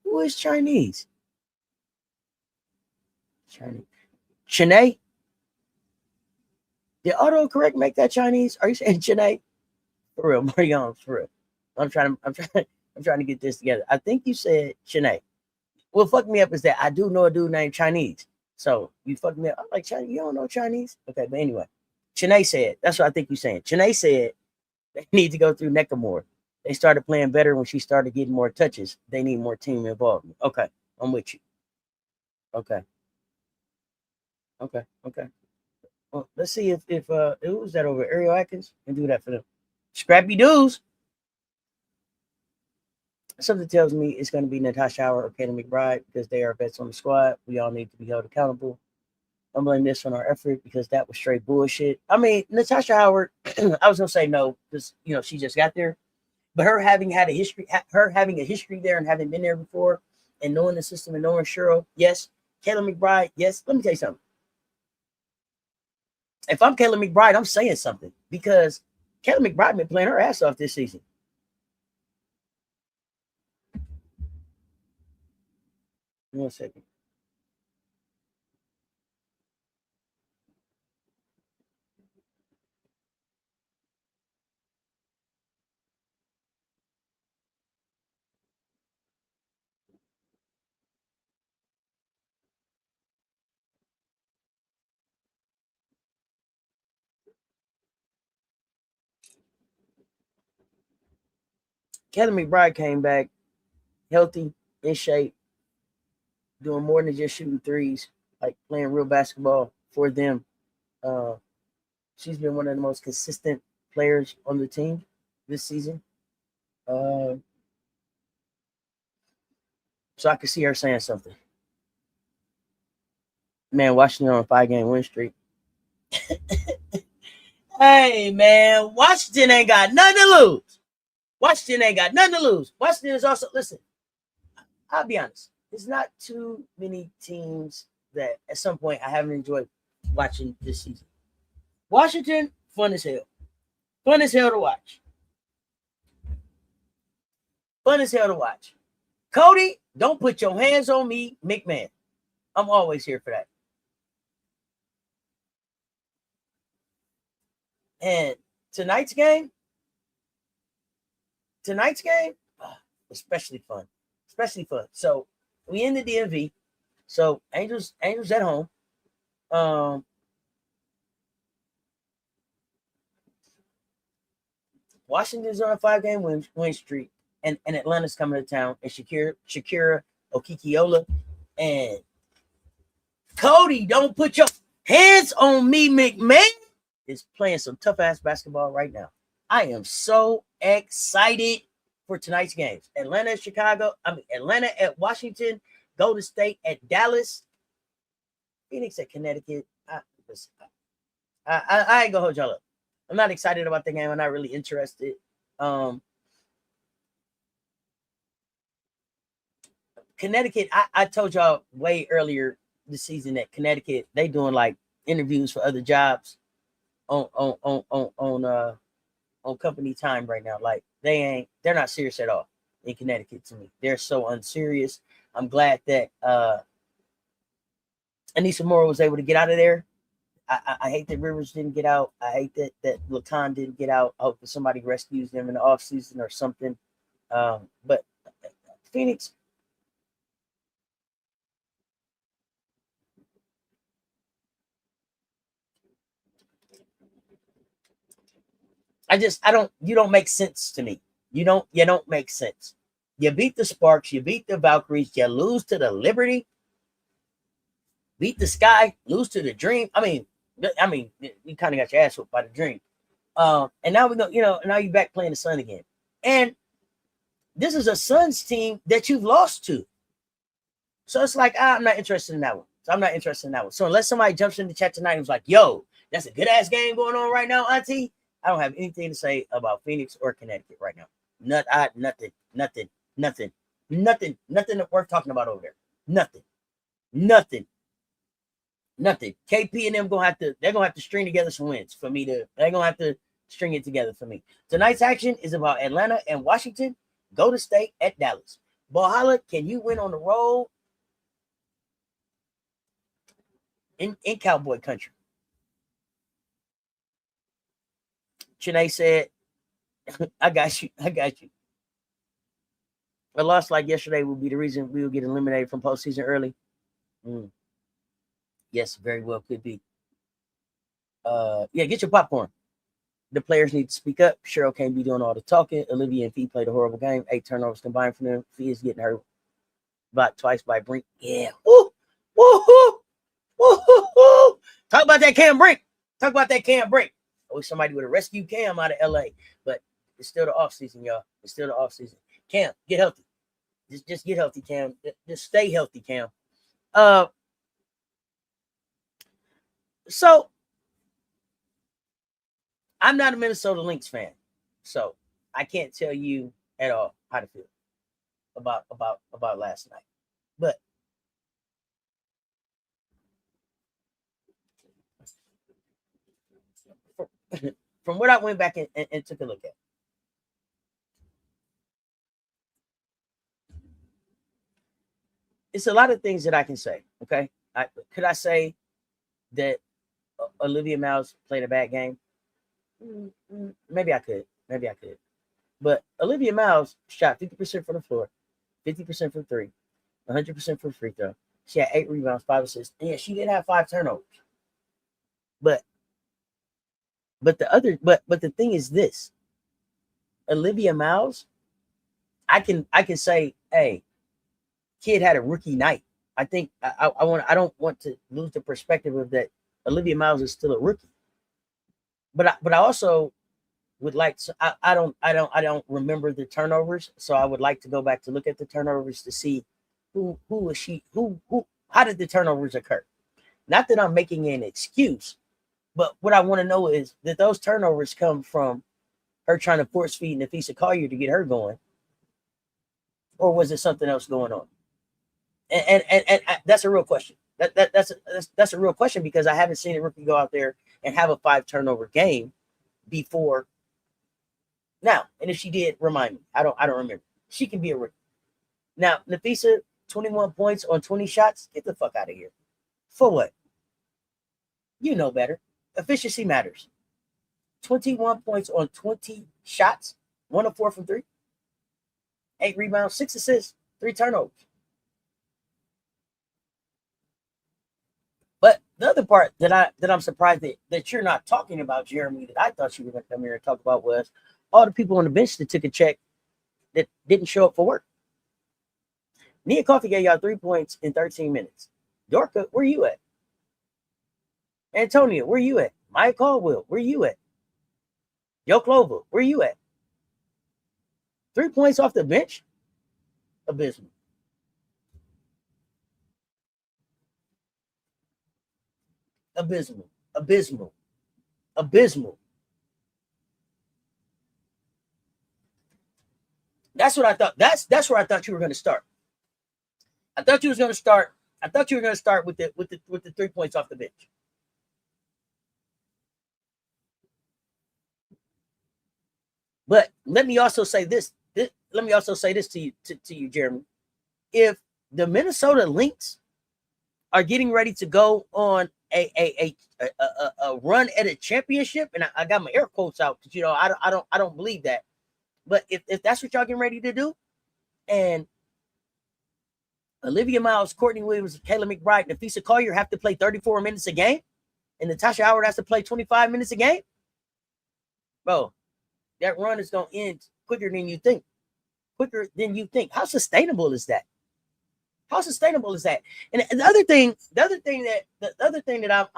S1: Who is Chinese? Chinese. Chennai? Did autocorrect make that Chinese? Are you saying Chennai? For real, Marion, for real. I'm trying. I'm trying to get this together. I think you said Shanae. What fucked me up is that I do know a dude named Chinese. So you fucked me up. I'm like, Chinese, you don't know Chinese? Okay, but anyway. Shanae said, that's what I think you're saying. Shanae said they need to go through NECA more. They started playing better when she started getting more touches. They need more team involvement. Okay, I'm with you. Okay. Well, let's see if who's that over? Ariel Atkins and do that for them. Scrappy dudes. Something tells me it's going to be Natasha Howard or Kayla McBride because they are vets on the squad. We all need to be held accountable. I'm blaming this on our effort because that was straight bullshit. I mean, Natasha Howard, I was going to say no because, she just got there. But her having a history there and having been there before and knowing the system and knowing Cheryl, yes. Kayla McBride, yes. Let me tell you something. If I'm Kayla McBride, I'm saying something because Kayla McBride been playing her ass off this season. One second. Kayla McBride came back healthy, in shape, doing more than just shooting threes, like playing real basketball for them. She's been one of the most consistent players on the team this season. So I could see her saying something. Man, Washington on a 5-game win streak. Hey, man, Washington ain't got nothing to lose. Washington is also, listen, I'll be honest. There's not too many teams that at some point I haven't enjoyed watching this season. Washington, fun as hell. Fun as hell to watch. Cody, don't put your hands on me, McMahon. I'm always here for that. And tonight's game, especially fun. So we in the DMV. So Angels at home. Washington's on a 5-game win streak, and Atlanta's coming to town, and Shakira Okikiola, and Cody, don't put your hands on me, McMahon, is playing some tough ass basketball right now. I am so excited for tonight's games. Atlanta at Washington, Golden State at Dallas, Phoenix at Connecticut. I ain't gonna hold y'all up. I'm not excited about the game. I'm not really interested. Connecticut, I told y'all way earlier this season that Connecticut, they doing like interviews for other jobs on company time right now. Like they're not serious at all in Connecticut to me. They're so unserious. I'm glad that Anissa Moore was able to get out of there. I hate that Rivers didn't get out. I hate that Lacan didn't get out. I hope that somebody rescues them in the offseason or something. But Phoenix, you don't make sense to me. You don't make sense. You beat the Sparks, you beat the Valkyries, you lose to the Liberty, beat the Sky, lose to the Dream. I mean, you kind of got your ass whooped by the Dream. And now we go, now you're back playing the Sun again. And this is a Suns team that you've lost to. So it's like, I'm not interested in that one. So unless somebody jumps in the chat tonight and was like, yo, that's a good ass game going on right now, Auntie, I don't have anything to say about Phoenix or Connecticut right now. Nothing worth talking about over there. Nothing. KP and them they're gonna have to string together some wins for me to. They're gonna have to string it together for me. Tonight's action is about Atlanta and Washington. Golden State at Dallas. Valhalla, can you win on the road in Cowboy country? Chennai said, I got you. A loss like yesterday will be the reason we will get eliminated from postseason early. Yes, very well could be. Yeah, get your popcorn. The players need to speak up. Cheryl can't be doing all the talking. Aliyah and Fee played a horrible game. 8 turnovers combined for them. Fee is getting hurt about twice by Brink. Yeah. Woo! Woo-hoo! Woo-hoo-hoo! Talk about that Cam Brink. Talk about that Cam Brink. I wish somebody would have rescued Cam out of LA, but it's still the offseason, y'all. It's still the offseason. Cam, get healthy. Just get healthy, Cam. Just stay healthy, Cam. So I'm not a Minnesota Lynx fan, so I can't tell you at all how to feel about last night. But from what I went back and took a look at, it's a lot of things that I can say. Okay, could I say that Olivia Miles played a bad game? Maybe I could. But Olivia Miles shot 50% from the floor, 50% from 3, 100% from free throw. She had 8 rebounds, 5 assists. And yeah, she did have 5 turnovers. But the thing is this: Olivia Miles, I can say, hey, kid had a rookie night. I think I don't want to lose the perspective of that Olivia Miles is still a rookie. But I also would like to, I don't remember the turnovers, so I would like to go back to look at the turnovers to see who was she, who how did the turnovers occur? Not that I'm making an excuse, but what I want to know is that those turnovers come from her trying to force feed Nafisa Collier to get her going, or was it something else going on? And that's a real question. That's a real question, because I haven't seen a rookie go out there and have a 5 turnover game before now. And if she did, remind me. I don't remember. She can be a rookie. Now, Nafisa, 21 points on 20 shots. Get the fuck out of here. For what? You know better. Efficiency matters. 21 points on 20 shots. 1 of 4 from 3. 8 rebounds, 6 assists, 3 turnovers. But the other part that I'm surprised that you're not talking about, Jeremy, that I thought you were going to come here and talk about, was all the people on the bench that took a check that didn't show up for work. Nia Coffey gave y'all 3 points in 13 minutes. Dorka, where you at? Antonia, where you at? Maya Caldwell, where you at? Yo Clover, where you at? 3 points off the bench? Abysmal. Abysmal. That's what I thought. That's where I thought you were going to start. I thought you were going to start with the 3 points off the bench. But let me also say this. Let me also say this to you, Jeremy. If the Minnesota Lynx are getting ready to go on a run at a championship, and I got my air quotes out because I don't believe that. But if that's what y'all getting ready to do, and Olivia Miles, Courtney Williams, Kayla McBride, and Nafisa Collier have to play 34 minutes a game, and Natasha Howard has to play 25 minutes a game, bro, that run is gonna end quicker than you think. How sustainable is that? And the other thing that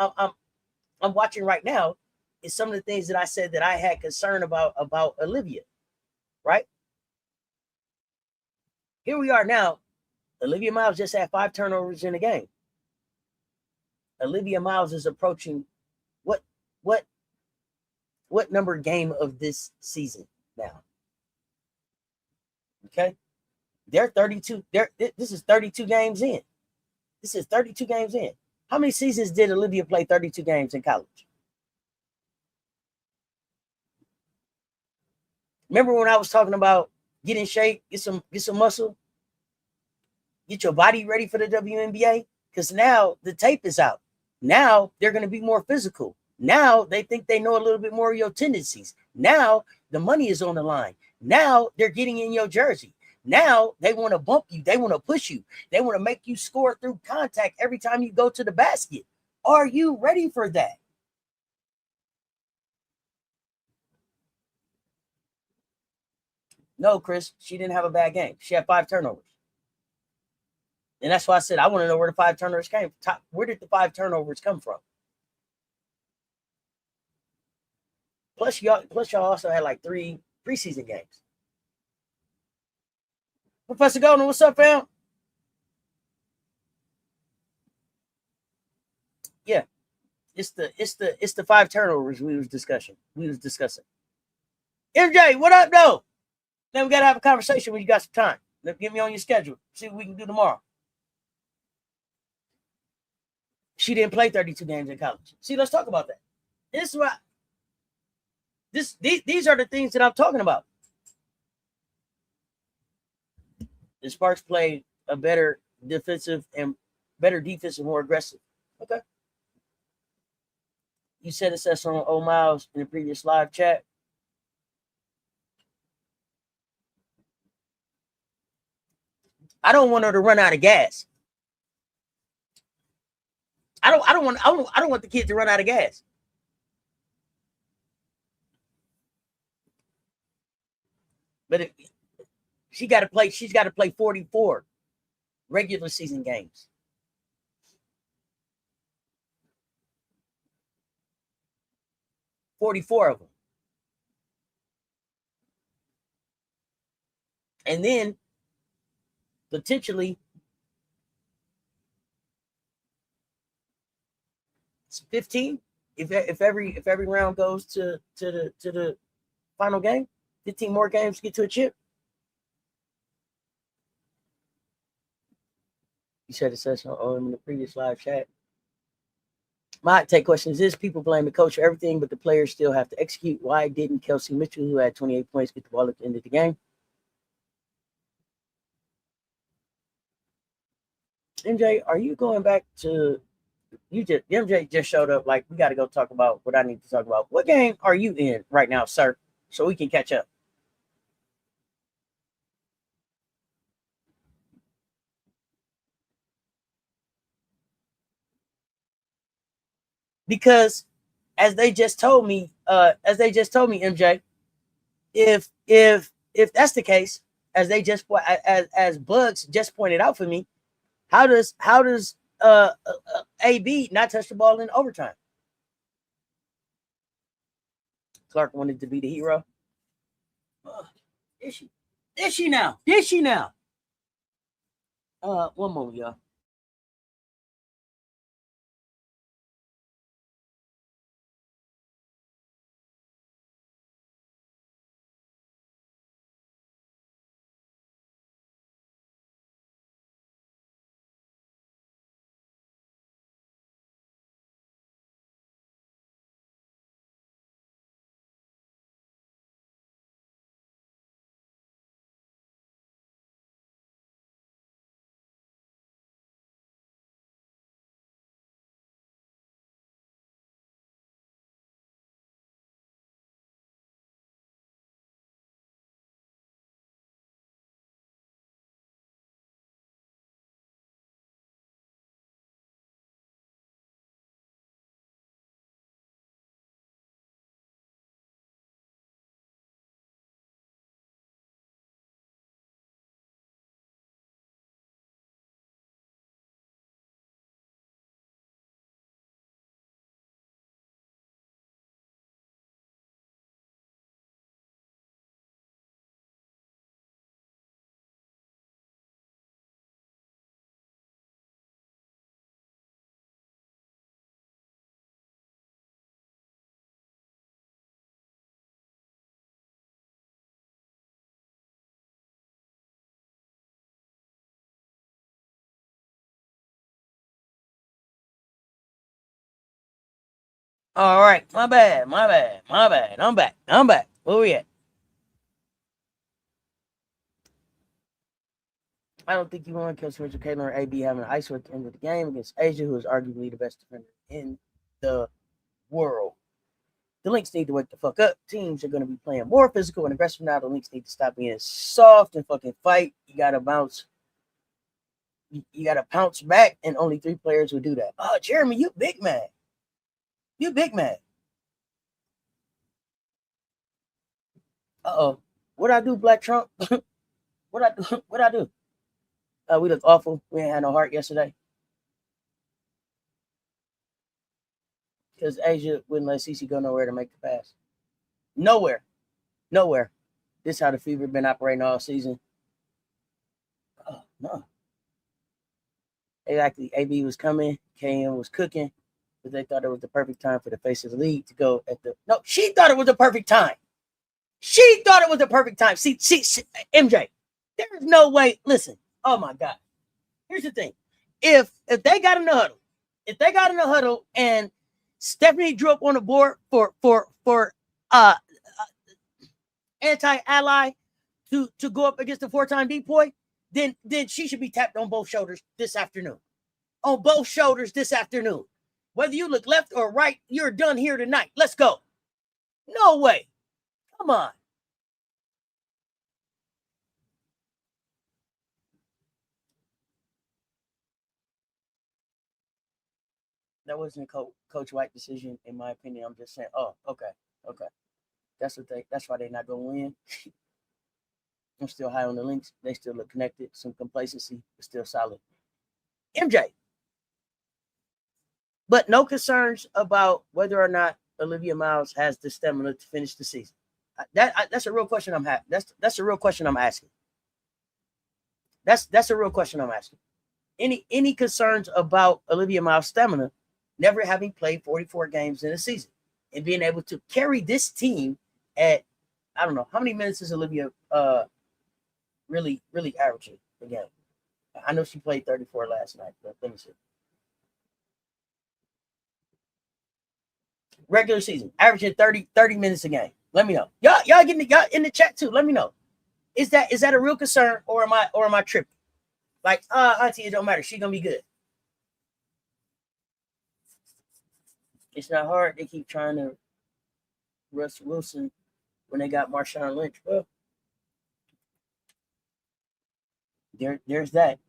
S1: I'm watching right now is some of the things that I said that I had concern about Olivia, right? Here we are now. Olivia Miles just had 5 turnovers in the game. Olivia Miles is approaching what number game of this season now? Okay. They're 32. This is 32 games in. How many seasons did Olivia play 32 games in college? Remember when I was talking about get in shape, get some muscle, get your body ready for the WNBA? Because now the tape is out. Now they're going to be more physical. Now they think they know a little bit more of your tendencies. Now the money is on the line. Now they're getting in your jersey. Now they want to bump you. They want to push you. They want to make you score through contact every time you go to the basket. Are you ready for that? No, Chris, she didn't have a bad game. She had 5 turnovers. And that's why I said I want to know where the 5 turnovers came from. Where did the 5 turnovers come from? Plus, y'all also had like 3 preseason games. Professor Golden, what's up, fam? Yeah, it's the 5 turnovers we was discussing. MJ, what up, though? Then we gotta have a conversation when you got some time. Get me on your schedule. See what we can do tomorrow. She didn't play 32 games in college. See, let's talk about that. This is what these are the things that I'm talking about. The Sparks played a better defensive, more aggressive. Okay. You said it says on O Miles in the previous live chat. I don't want her to run out of gas. I don't want the kid to run out of gas. But she's got to play 44 regular season games. $44 of them. And then potentially 15 if every round goes to the final game, 15 more games to get to a chip. You said it says in the previous live chat. My take question is this: people blame the coach for everything, but the players still have to execute. Why didn't Kelsey Mitchell, who had 28 points, get the ball at the end of the game? MJ, are you going back to MJ just showed up like we got to go talk about what I need to talk about. What game are you in right now, sir? So we can catch up. Because as they just told me, MJ, if that's the case, as Bugs just pointed out for me, how does AB not touch the ball in overtime? Clark wanted to be the hero. Is she now? One moment, y'all. All right, my bad. I'm back. Where we at? I don't think you want Kelsey Mitchell, Caitlin, or AB having an ice at the end of the game against Asia, who is arguably the best defender in the world. The Lynx need to wake the fuck up. Teams are going to be playing more physical and aggressive now. The Lynx need to stop being soft and fucking fight. You got to bounce. You got to pounce back, and only 3 players will do that. Oh, Jeremy, you big man. You big man. Uh-oh. What I do, Black Trump? What I do? We look awful. We ain't had no heart yesterday. Because Asia wouldn't let Cece go nowhere to make the pass. Nowhere. This is how the Fever been operating all season. Oh, no. Exactly. AB was coming. KM was cooking. But they thought it was the perfect time for the face of the league to go at the... No, she thought it was the perfect time. See, MJ, there is no way. Listen, oh my God. Here's the thing. If they got in the huddle, and Stephanie drew up on the board for anti-ally to go up against the 4-time depoy, then she should be tapped on both shoulders this afternoon. Whether you look left or right, you're done here tonight. Let's go. No way. Come on. That wasn't a Coach White decision, in my opinion. I'm just saying, oh, okay. That's why they're not going to win. I'm still high on the Lynx. They still look connected. Some complacency, but still solid. MJ. But no concerns about whether or not Olivia Miles has the stamina to finish the season. That's a real question I'm having. That's a real question I'm asking. That's a real question I'm asking. Any concerns about Olivia Miles' stamina, never having played 44 games in a season and being able to carry this team at, I don't know, how many minutes is Olivia really averaging a game? I know she played 34 last night, but let me see. Regular season, averaging 30 minutes a game. Let me know. Y'all in the chat too. Let me know. Is that a real concern, or am I tripping? Like, Auntie, it don't matter. She gonna be good. It's not hard. They keep trying to Russ Wilson when they got Marshawn Lynch. Well, there's that.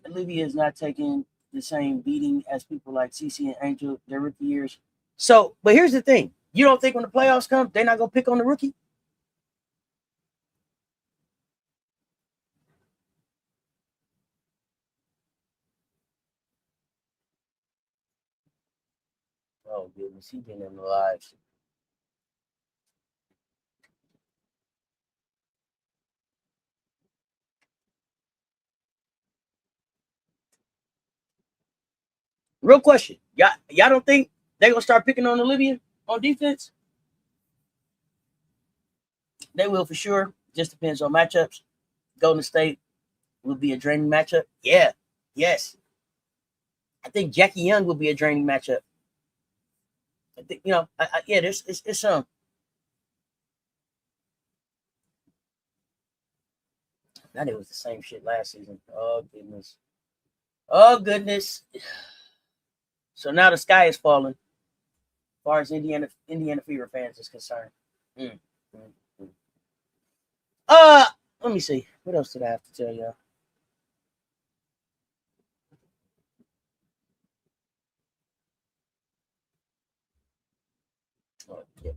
S1: Olivia is not taking the same beating as people like Cece and Angel their rookie years. So, but here's the thing. You don't think when the playoffs come, they're not going to pick on the rookie? Oh, goodness. He's been in the lives. Real question. Y'all don't think they're going to start picking on Olivia on defense? They will for sure. Just depends on matchups. Golden State will be a draining matchup. Yeah. Yes. I think Jackie Young will be a draining matchup. I think, it's some. Now it was the same shit last season. Oh, goodness. So now the sky is falling as far as Indiana Fever fans is concerned. Let me see. What else did I have to tell y'all? Oh, yeah,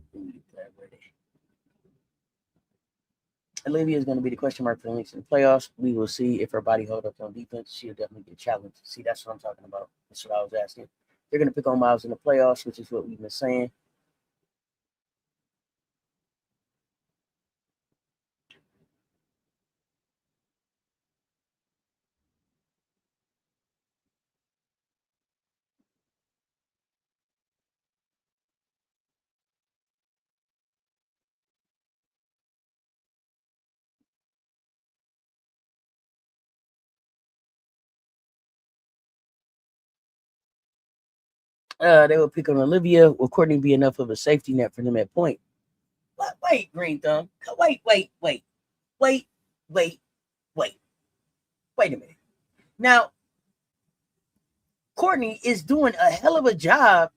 S1: Olivia is going to be the question mark for the Lynx in the playoffs. We will see if her body holds up on defense. She'll definitely get challenged. See, that's what I'm talking about. That's what I was asking. They're going to pick on Miles in the playoffs, which is what we've been saying. They will pick on Olivia. Will Courtney be enough of a safety net for them at point? Wait, Green Thumb. Wait a minute. Now, Courtney is doing a hell of a job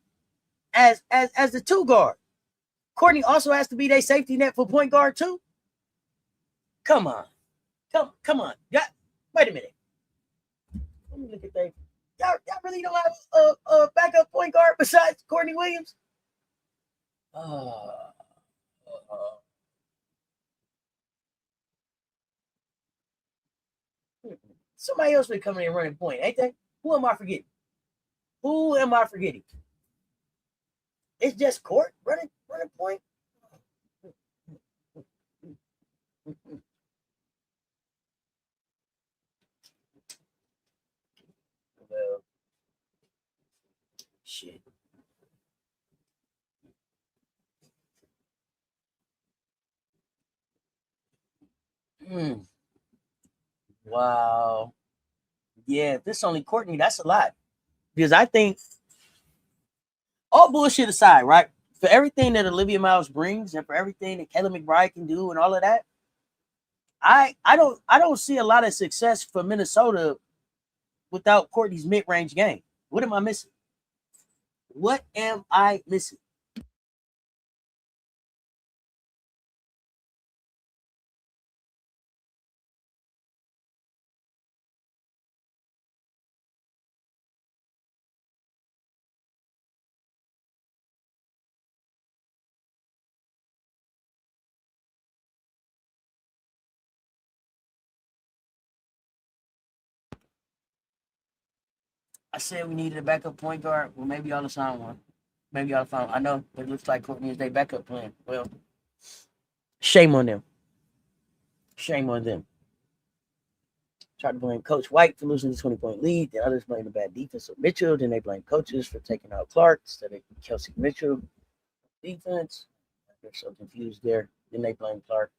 S1: as the 2 guard. Courtney also has to be their safety net for point guard too. Come on. Come on. Wait a minute. Let me look at that. Y'all really don't have a backup point guard besides Courtney Williams? Somebody else will come in and running point, ain't they? Who am I forgetting? It's just Court running point. Well, shit. Wow. Yeah, if this only Courtney, that's a lot. Because I think, all bullshit aside, right? For everything that Olivia Miles brings and for everything that Kayla McBride can do and all of that, I don't see a lot of success for Minnesota without Courtney's mid-range game. What am I missing? I said we needed a backup point guard. Well, maybe y'all will find one. Maybe y'all found. I know it looks like Courtney is their backup plan. Well, shame on them. Shame on them. Tried to blame Coach White for losing the 20-point lead. The others blame the bad defense of Mitchell. Then they blame coaches for taking out Clark instead of Kelsey Mitchell defense. They're so confused there. Then they blame Clark.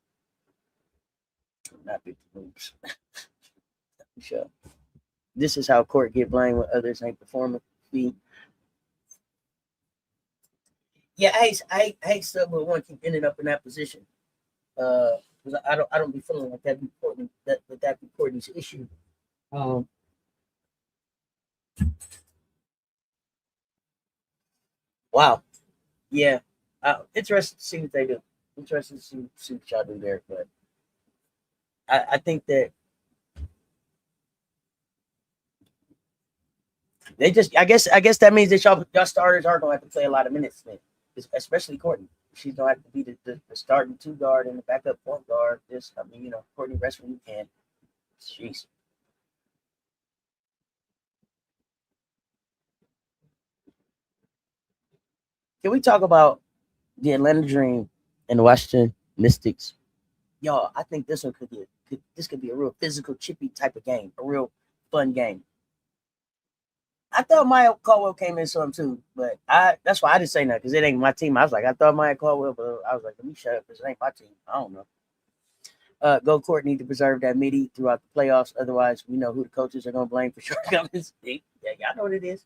S1: Not big moves. Sure. This is how Court get blamed when others ain't performing. Yeah, I hate stuff when one keep ending up in that position. Because I don't be feeling like that be important. That be Courtney's issue. Wow. Yeah. Interested to see what they do. Interested to see what y'all do there. But I think that they just I guess that means that y'all starters are gonna have to play a lot of minutes then. Especially Courtney. She's gonna have to be the starting 2 guard and the backup point guard. Courtney rest when you can. Jeez. Can we talk about the Atlanta Dream and the Washington Mystics? Y'all, I think this one could be a real physical, chippy type of game, a real fun game. I thought Maya Caldwell came in some too, but that's why I didn't say nothing because it ain't my team. I was like, I thought Maya Caldwell, but I was like, let me shut up because it ain't my team. I don't know. Go Court need to preserve that midi throughout the playoffs. Otherwise, we know who the coaches are going to blame for shortcomings. Yeah, y'all know what it is.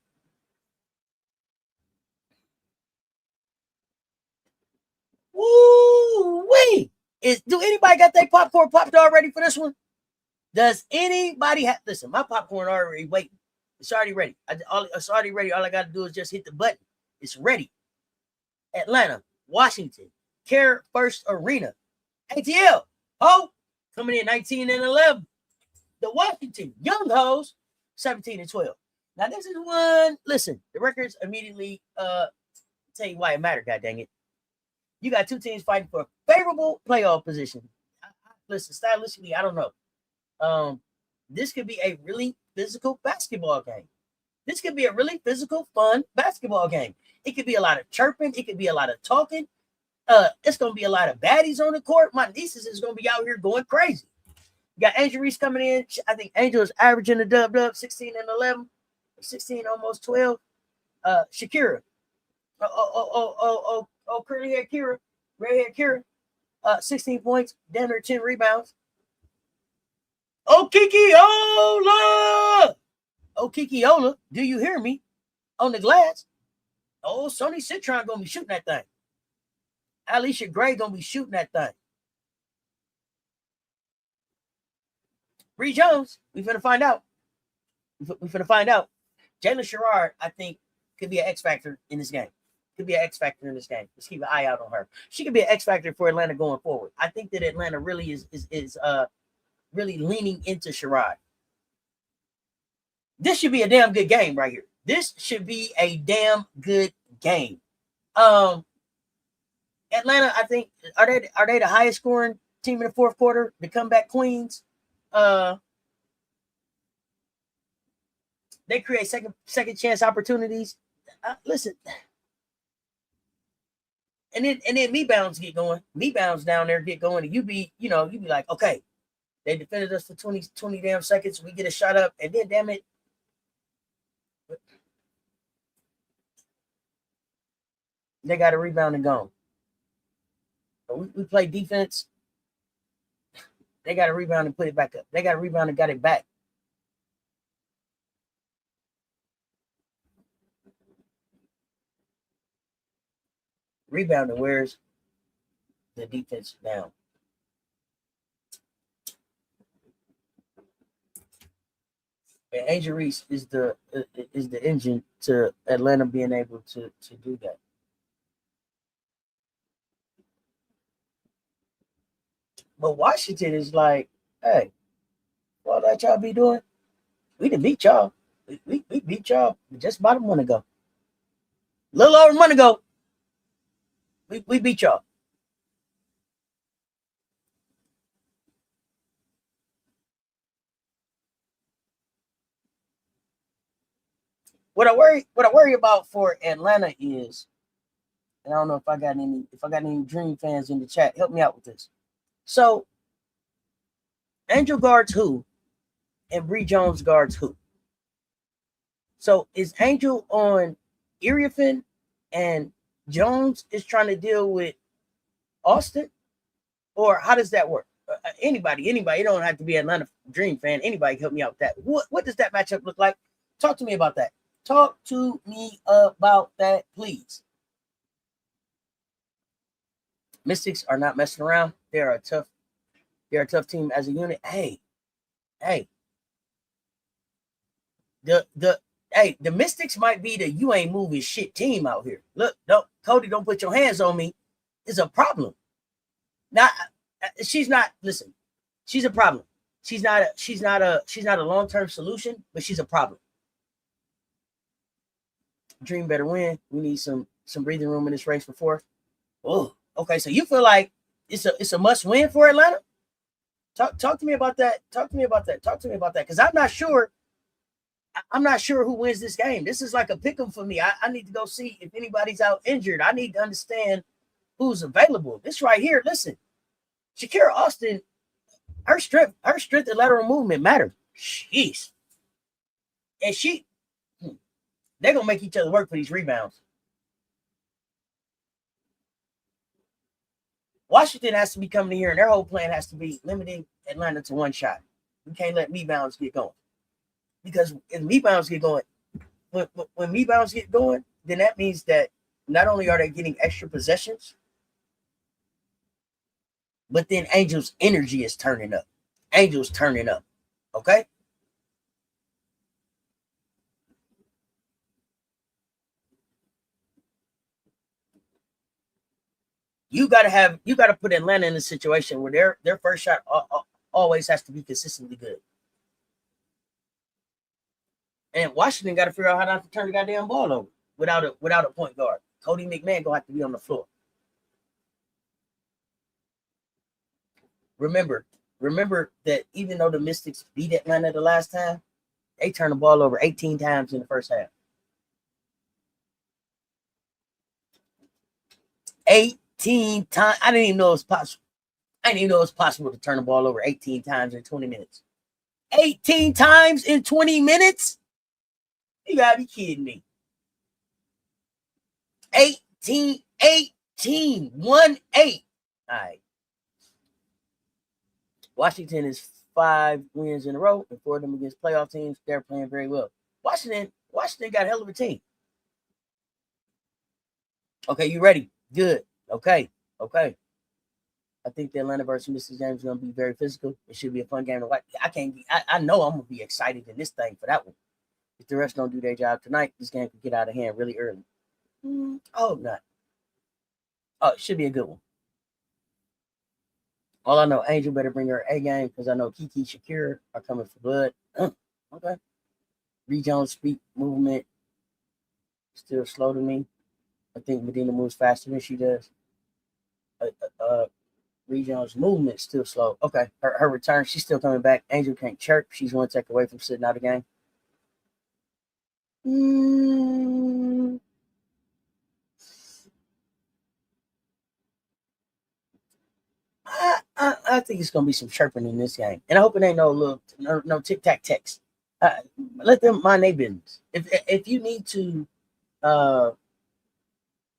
S1: Woo wee! Do anybody got their popcorn popped already for this one? Does anybody have? Listen, my popcorn already waiting. It's already ready. It's already ready. All I got to do is just hit the button. It's ready. Atlanta, Washington, Care First Arena, ATL. Coming in 19-11. The Washington Young Hoes 17-12. Now this is one. Listen, the records immediately tell you why it mattered. God dang it! You got 2 teams fighting for a favorable playoff position. Listen, stylistically, I don't know. This could be a really physical basketball game. This could be a really physical, fun basketball game. It could be a lot of chirping. It could be a lot of talking. It's going to be a lot of baddies on the court. My nieces is going to be out here going crazy. You got Angel Reese coming in. I think Angel is averaging a dub 16-11, 16 almost 12. Shakira. Curly hair Kira, red hair Kira. 16 points, down there 10 rebounds. Okikiola, do you hear me? On the glass. Sonny Citron gonna be shooting that thing. Alicia Gray gonna be shooting that thing. Bree Jones, we finna find out. Jalen Sherrard, I think, could be an X factor in this game. Could be an X factor in this game. Let's keep an eye out on her. She could be an X factor for Atlanta going forward. I think that Atlanta really is really leaning into Sherrod. This should be a damn good game right here. This should be a damn good game. Atlanta, I think, are they the highest scoring team in the fourth quarter? The comeback queens. They create second chance opportunities. Listen. And then rebounds get going. Rebounds down there get going. And you be like, okay, they defended us for 20 damn seconds. We get a shot up, and then damn it. They got a rebound and gone. We play defense. They got a rebound and put it back up. They got a rebound and got it back. Rebound and wears the defense down. And Angel Reese is the engine to Atlanta being able to do that. But Washington is like, hey, all that y'all be doing, we didn't beat y'all. We beat y'all just about a month ago. A little over a month ago. We beat y'all. What I worry about for Atlanta is, and I don't know if I got any Dream fans in the chat. Help me out with this. So, Angel guards who, and Bree Jones guards who. So is Angel on Iriafin, and Jones is trying to deal with Austin, or how does that work? Anybody, it don't have to be an Atlanta Dream fan. Anybody help me out with that. What does that matchup look like? Talk to me about that. Talk to me about that, please. Mystics are not messing around. They're a tough team as a unit. Hey. The Mystics might be the you ain't moving shit team out here. Look, Cody, don't put your hands on me. It's a problem. Now, she's not. Listen, she's a problem. She's not a long-term solution, but she's a problem. Dream better win. We need some breathing room in this race for fourth. Oh, okay. So you feel like it's a must win for Atlanta? Talk to me about that. Because I'm not sure. I'm not sure who wins this game. This is like a pick 'em for me. I need to go see if anybody's out injured. I need to understand who's available. This right here, listen. Shakira Austin, her strength and lateral movement matter. Jeez. And they're going to make each other work for these rebounds. Washington has to be coming in here, and their whole plan has to be limiting Atlanta to one shot. We can't let rebounds get going. Because if rebounds get going, when rebounds get going, then that means that not only are they getting extra possessions, but then Angel's energy is turning up. Angel's turning up. Okay? You gotta put Atlanta in a situation where their first shot always has to be consistently good. And Washington got to figure out how not to turn the goddamn ball over without a point guard. Cody McMahon gonna have to be on the floor. Remember that even though the Mystics beat Atlanta the last time, they turned the ball over 18 times in the first half. 18 times. I didn't even know it was possible. To turn the ball over 18 times in 20 minutes. 18 times in 20 minutes? You gotta be kidding me. 18, 1-8. All right. Washington is 5 wins in a row, and 4 of them against playoff teams. They're playing very well. Washington got a hell of a team. Okay, you ready? Good. Okay. I think the Atlanta versus Mystics game is going to be very physical. It should be a fun game to watch. I know I'm going to be excited in this thing for that one. If the refs don't do their job tonight, this game could get out of hand really early. I hope not. Oh, it should be a good one. All I know, Angel better bring her A game because I know Kiki Shakira are coming for blood. Okay. Reed Jones' speed movement still slow to me. I think Medina moves faster than she does. Reed Jones' movement still slow. Okay. Her return, she's still coming back. Angel can't chirp. She's one take away from sitting out the game. I think it's gonna be some chirping in this game, and I hope it ain't no tic tac text. Let them mind their business. If you need to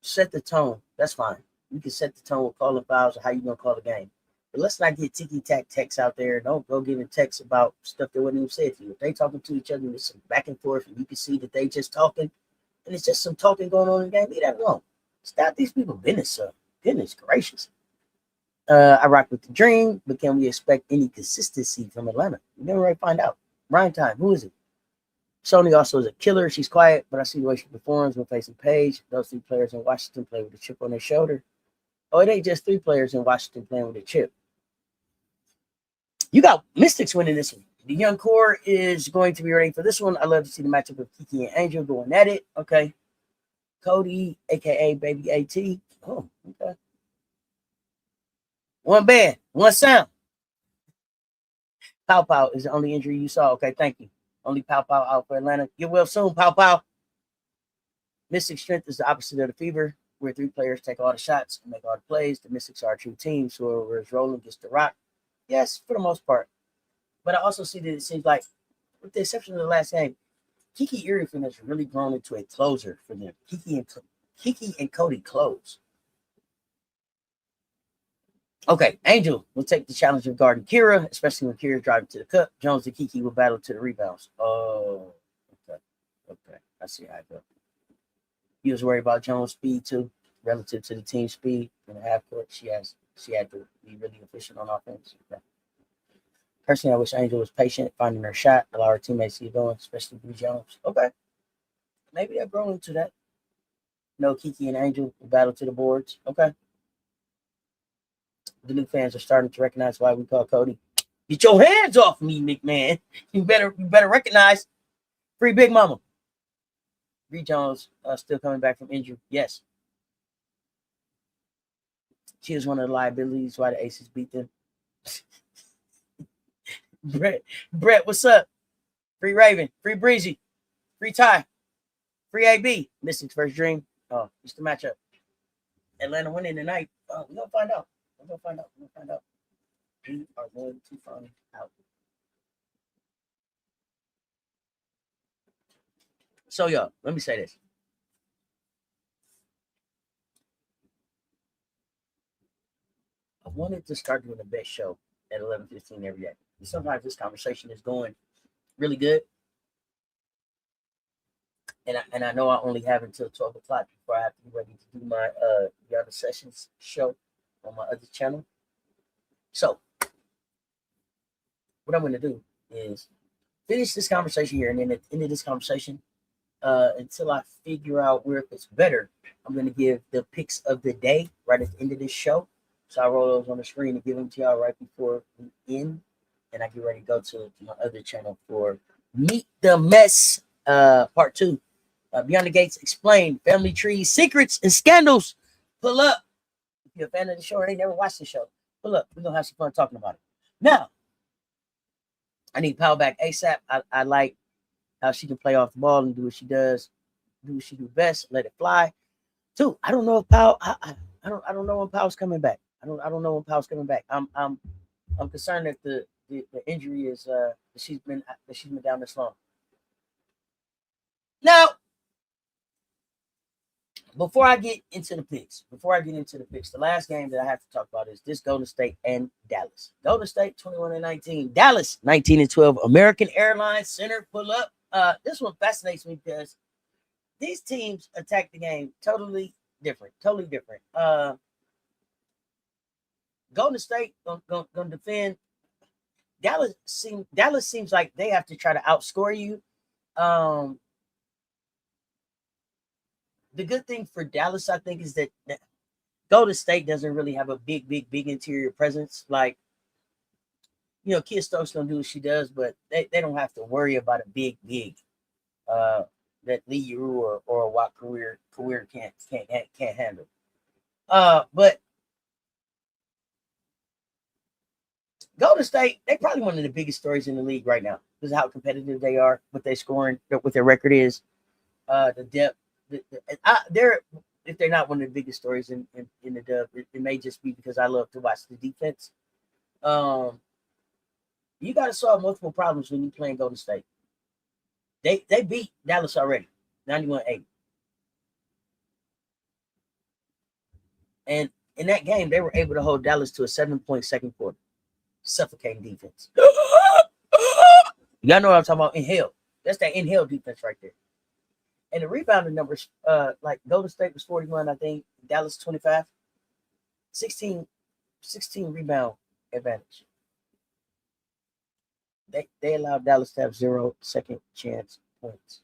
S1: set the tone, that's fine. You can set the tone with calling fouls or how you gonna call the game. But let's not get ticky tack texts out there. Don't go giving texts about stuff that wasn't even said to you. If they talking to each other, there's some back and forth, and you can see that they just talking, and it's just some talking going on in the game. Leave that alone. Stop these people business, sir. Goodness gracious. I rock with the dream, but can we expect any consistency from Atlanta? We never really find out. Rhyme time, who is it? Sony also is a killer. She's quiet, but I see the way she performs when facing Paige. Those three players in Washington play with a chip on their shoulder. Oh, it ain't just three players in Washington playing with a chip. You got Mystics winning this one. The young core is going to be ready for this one. I love to see the matchup of Kiki and Angel going at it. Okay. Cody, a.k.a. Baby AT. Oh, okay. One band, one sound. Pow Pow is the only injury you saw. Okay, thank you. Only Pow Pow out for Atlanta. Get well soon, Pow Pow. Mystic strength is the opposite of the fever, where three players take all the shots and make all the plays. The Mystics are a true team, so whoever is rolling gets the rock. Yes, for the most part. But I also see that it seems like, with the exception of the last game, Kiki Irifin has really grown into a closer for them. Kiki and Cody close. Okay, Angel will take the challenge of guarding Kira, especially when Kira's driving to the cup. Jones and Kiki will battle to the rebounds. Oh, okay. I see how I go. He was worried about Jones' speed too, relative to the team speed in the half court. She had to be really efficient on offense. Okay. Personally, I wish Angel was patient, finding her shot, allow her teammates to keep going, especially Bree Jones. Okay, maybe they'll grow into that. No, Kiki and Angel will battle to the boards. Okay. The new fans are starting to recognize why we call Cody. Get your hands off me, McMahon. You better recognize Free Big Mama. Bree Jones still coming back from injury. Yes. She is one of the liabilities why the Aces beat them. Brett, what's up? Free Raven, free Breezy, free Ty, free AB. Mystic's first dream. Oh, it's the matchup. Atlanta winning tonight. We're gonna find out. We are going to find out. So, y'all, let me say this. I wanted to start doing the best show at 11:15 every day. And sometimes this conversation is going really good. And I know I only have until 12 o'clock before I have to be ready to do my Yonder Sessions show on my other channel. So, what I'm going to do is finish this conversation here, and then at the end of this conversation, until I figure out where it's better, I'm going to give the picks of the day right at the end of this show. So I roll those on the screen and give them to y'all right before we end, and I get ready to go to my other channel for Meet the Mess Part 2. Beyond the Gates Explained, Family Trees, Secrets, and Scandals. Pull up. If you're a fan of the show or ain't never watched the show, pull up. We're going to have some fun talking about it. Now, I need Powell back ASAP. I like how she can play off the ball and do what she does, do what she do best, let it fly. Two, I don't know if Powell, I don't know when Powell's coming back. I don't know when Powell's coming back. I'm concerned that the injury is that she's been down this long. Now, before I get into the picks, the last game that I have to talk about is this Golden State and Dallas. Golden State 21-19, Dallas 19-12. American Airlines Center pull up. This one fascinates me because these teams attack the game totally different. Golden State gonna defend. Dallas seems like they have to try to outscore you, The good thing for Dallas, I think, is that Golden State doesn't really have a big interior presence. Like, Kid Stokes gonna do what she does, but they don't have to worry about a big uh that Lee Uru or Watt career can't handle. But Golden State, they probably one of the biggest stories in the league right now because of how competitive they are, what they scoring, what their record is, the depth. They're if they're not one of the biggest stories in the dub, it may just be because I love to watch the defense. You got to solve multiple problems when you playing Golden State. They beat Dallas already, 91-80. And in that game, they were able to hold Dallas to a 7-point second quarter. Suffocating defense. Y'all know what I'm talking about? Inhale. That's that inhale defense right there. And the rebounding numbers, like Golden State was 41, I think. Dallas 25. 16 rebound advantage. They allowed Dallas to have 0 second chance points.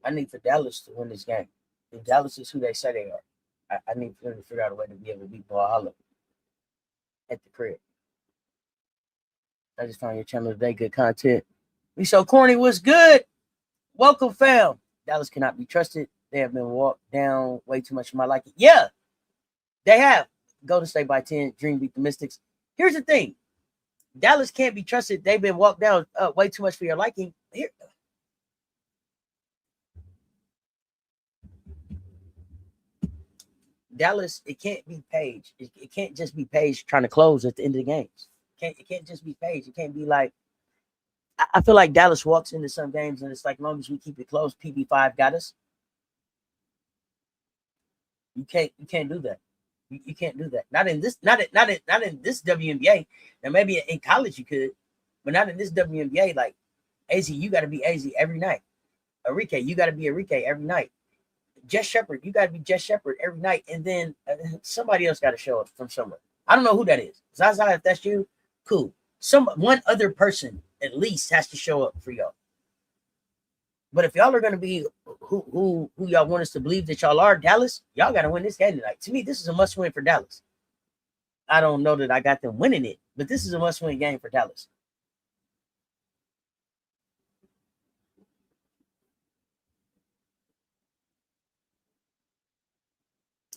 S1: I need for Dallas to win this game. If Dallas is who they say they are, I need for them to figure out a way to be able to beat Valhalla at the crib. I just found your channel today. Good content. We so corny. What's good? Welcome, fam. Dallas cannot be trusted. They have been walked down way too much for my liking. Yeah, they have. Golden State by 10. Dream beat the Mystics. Here's the thing. Dallas can't be trusted. They've been walked down way too much for your liking. Here. Dallas, it can't be Paige. It can't just be Paige trying to close at the end of the games. It can't just be Paige. It can't be like, I feel like Dallas walks into some games and it's like, as long as we keep it close, PB5 got us. You can't do that. You can't do that. Not in this WNBA. Now maybe in college you could, but not in this WNBA. Like AZ, you got to be AZ every night. Enrique, you got to be Enrique every night. Jess Shepard, you got to be Jess Shepard every night, and then somebody else got to show up from somewhere. I don't know who that is. Zaza, if that's you, cool. One other person at least has to show up for y'all. But if y'all are gonna be who y'all want us to believe that y'all are, Dallas, y'all got to win this game tonight. To me, this is a must win for Dallas. I don't know that I got them winning it, but this is a must win game for Dallas.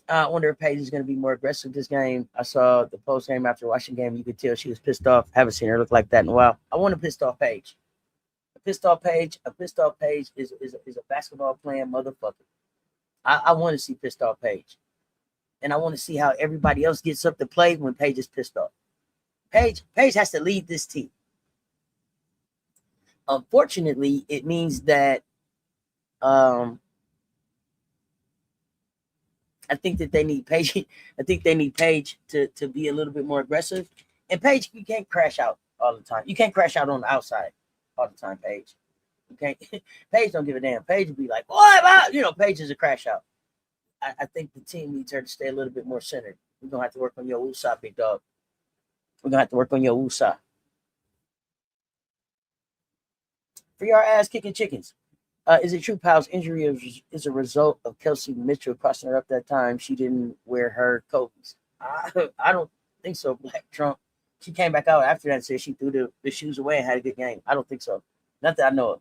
S1: I wonder if Paige is going to be more aggressive this game. I saw the post game after watching the game. You could tell she was pissed off. Haven't seen her look like that in a while. I want a pissed off Paige. A pissed off Paige is a basketball playing motherfucker. I want to see pissed off Paige. And I want to see how everybody else gets up to play when Paige is pissed off. Paige has to lead this team. Unfortunately, it means that I think that they need Paige. I think they need Paige to be a little bit more aggressive. And Paige, you can't crash out all the time. You can't crash out on the outside all the time, Paige. You can't. Paige don't give a damn. Paige would be like, what? Paige is a crash out. I think the team needs her to stay a little bit more centered. We're gonna have to work on your Usa, big dog. We're gonna have to work on your Usa. Free our ass kicking chickens. Is it true Powell's injury is a result of Kelsey Mitchell crossing her up that time she didn't wear her Kobe's? I don't think so, Black Trump. She came back out after that and said she threw the shoes away and had a good game. I don't think so. Not that I know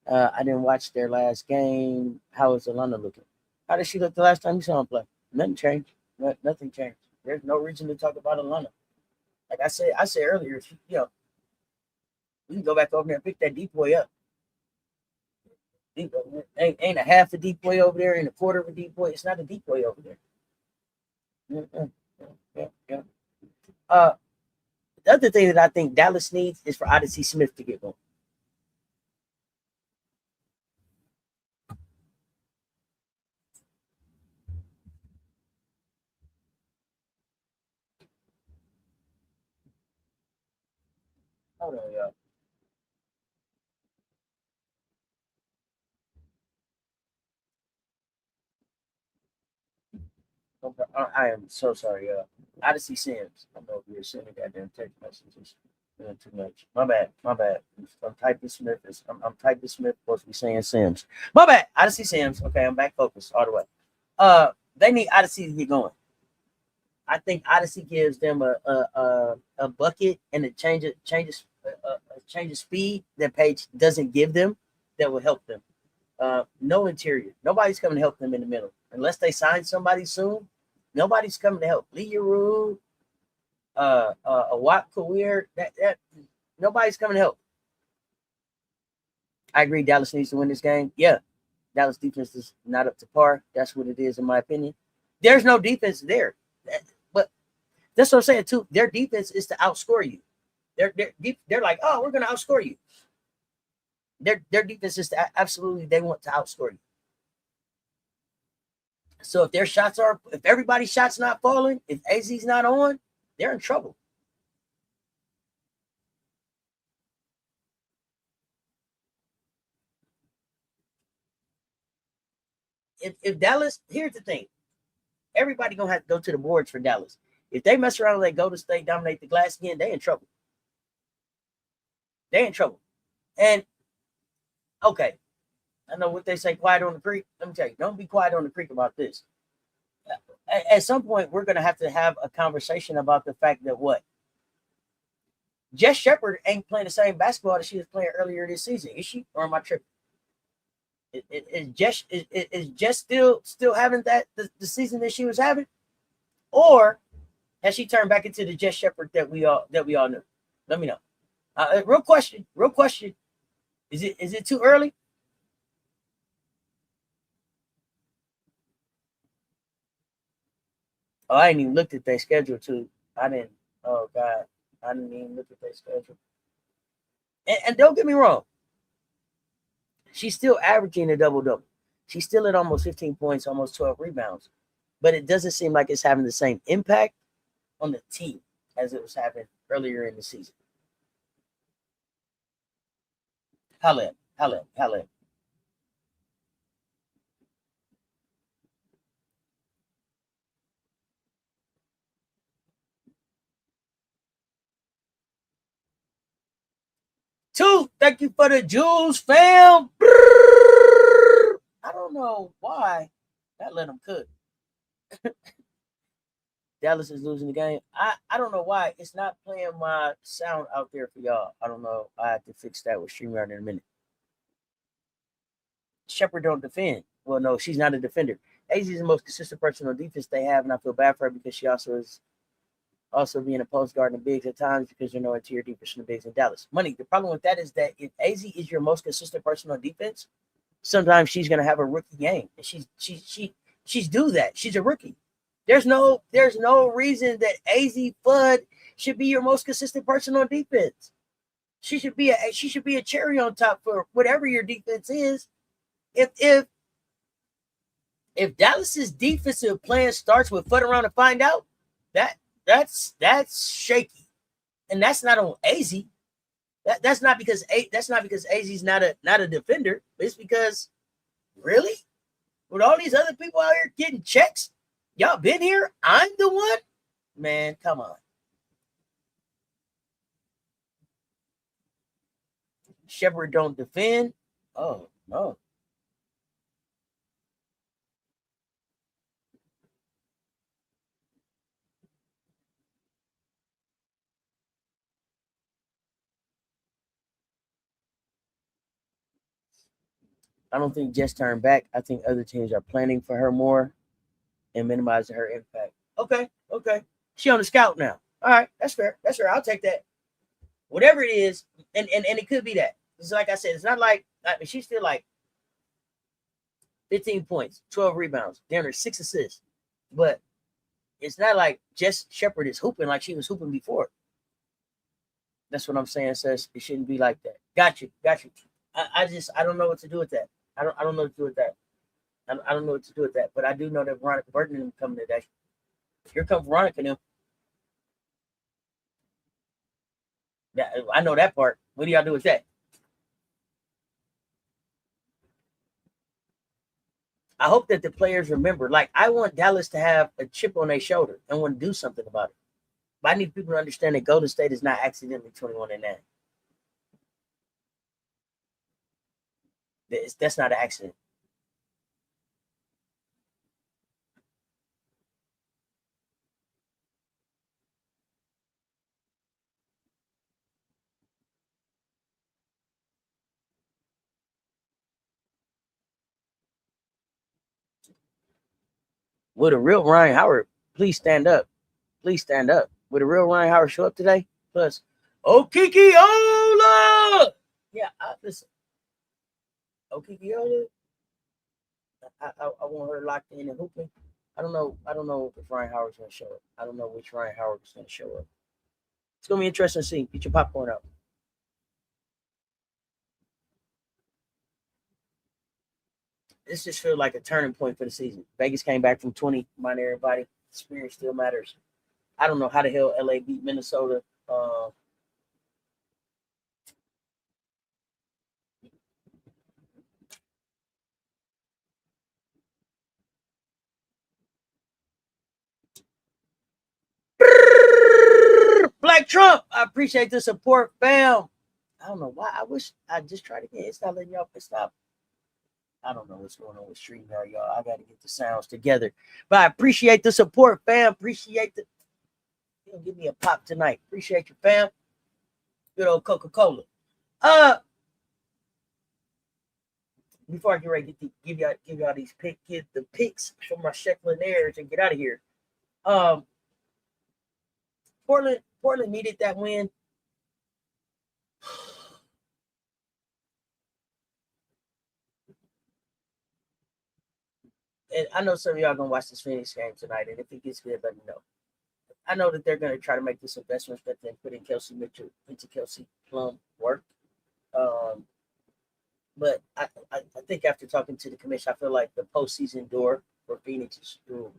S1: of. I didn't watch their last game. How is Alana looking? How did she look the last time you saw him play? Nothing changed. Nothing changed. There's no reason to talk about Alana. Like I said earlier, if we can go back over there and pick that deep boy up. Ain't a half a deep boy over there, and a quarter of a deep boy. It's not a deep boy over there. Yeah. The other thing that I think Dallas needs is for Odyssey Smith to get going. Hold on, y'all. I am so sorry. Odyssey Sims. I'm over here sending goddamn text messages. Doing too much. My bad. My bad. I'm typing Smith. I'm typing Smith. Supposed to be saying Sims. My bad. Odyssey Sims. Okay, I'm back focused all the way. They need Odyssey to get going. I think Odyssey gives them a bucket and a change of speed that Paige doesn't give them that will help them. No interior. Nobody's coming to help them in the middle unless they sign somebody soon. Nobody's coming to help. Learu, a Watt career. That nobody's coming to help. I agree. Dallas needs to win this game. Yeah, Dallas defense is not up to par. That's what it is, in my opinion. There's no defense there, but that's what I'm saying too. Their defense is to outscore you. They're like, oh, we're gonna outscore you. Their defense is to absolutely they want to outscore you. So if everybody's shots not falling, if AZ's not on, they're in trouble. If Dallas, here's the thing, everybody gonna have to go to the boards for Dallas. If they mess around and let Golden State dominate the glass again, they in trouble. They in trouble. And okay, I know what they say, quiet on the creek. Let me tell you, don't be quiet on the creek about this. At some point, we're gonna have to have a conversation about the fact that what? Jess Shepard ain't playing the same basketball that she was playing earlier this season, is she? Or am I tripping? Is Jess still having the season that she was having, or has she turned back into the Jess Shepard that we all knew? Let me know. Real question. Is it too early? Oh, I didn't even look at their schedule too. I didn't. Oh God, I didn't even look at their schedule. And don't get me wrong, she's still averaging a double-double. She's still at almost 15 points, almost 12 rebounds. But it doesn't seem like it's having the same impact on the team as it was having earlier in the season. Holla. Two, thank you for the jewels, fam. I don't know why that let them cook. Dallas is losing the game. I don't know why it's not playing my sound out there for y'all. I don't know. I have to fix that with StreamYard in a minute. Shepard don't defend. Well, no, she's not a defender. AZ is the most consistent person on defense they have, and I feel bad for her because she also being a post guard in bigs at times because there's no interior defense in the bigs in Dallas. Money. The problem with that is that if AZ is your most consistent person on defense, sometimes she's gonna have a rookie game, and she's do that. She's a rookie. There's no reason that AZ Fudd should be your most consistent person on defense. She should be a cherry on top for whatever your defense is. If Dallas's defensive plan starts with Fudd around to find out, that's shaky, and that's not on AZ. That's not because AZ's not a defender. It's because really, with all these other people out here getting checks, y'all been here. I'm the one. Man, come on. Shepard don't defend. Oh no. I don't think Jess turned back. I think other teams are planning for her more and minimizing her impact. Okay. She on the scout now. All right, that's fair. I'll take that. Whatever it is, and it could be that. It's like I said, it's not like she's still like 15 points, 12 rebounds, damn near 6 assists. But it's not like Jess Shepard is hooping like she was hooping before. That's what I'm saying, Cess. It shouldn't be like that. Got you. I don't know what to do with that. I don't know what to do with that. I don't know what to do with that. But I do know that Veronica Burton and them coming today. Here comes Veronica and them. Yeah, I know that part. What do y'all do with that? I hope that the players remember. Like, I want Dallas to have a chip on their shoulder and want to do something about it. But I need people to understand that Golden State is not accidentally 21-9. That's not an accident. Would a real Ryan Howard please stand up? Please stand up. Would a real Ryan Howard show up today? Plus, Okiki Ola. Yeah, listen. Okiki Ola. I want her locked in and hooping. I don't know if Ryan Howard's gonna show up. I don't know which Ryan Howard is gonna show up. It's gonna be interesting to see. Get your popcorn out. This just feels like a turning point for the season. Vegas came back from 20. Mind everybody, experience still matters. I don't know how the hell LA beat Minnesota. Black Trump, I appreciate the support, fam. I don't know why. I wish I just tried again. It's not letting y'all stop. I don't know what's going on with StreamYard, y'all. I got to get the sounds together. But I appreciate the support, fam. Appreciate the. You'll give me a pop tonight. Appreciate you, fam. Good old Coca-Cola. Before I get ready to give y'all these get the picks from my Shecklinaires and get out of here. Portland needed that win. And I know some of y'all gonna watch this Phoenix game tonight, and if it gets good, let me know. I know that they're gonna try to make this investment that then put in Kelsey Mitchell into Kelsey Plum work. But I think after talking to the commission, I feel like the postseason door for Phoenix is through.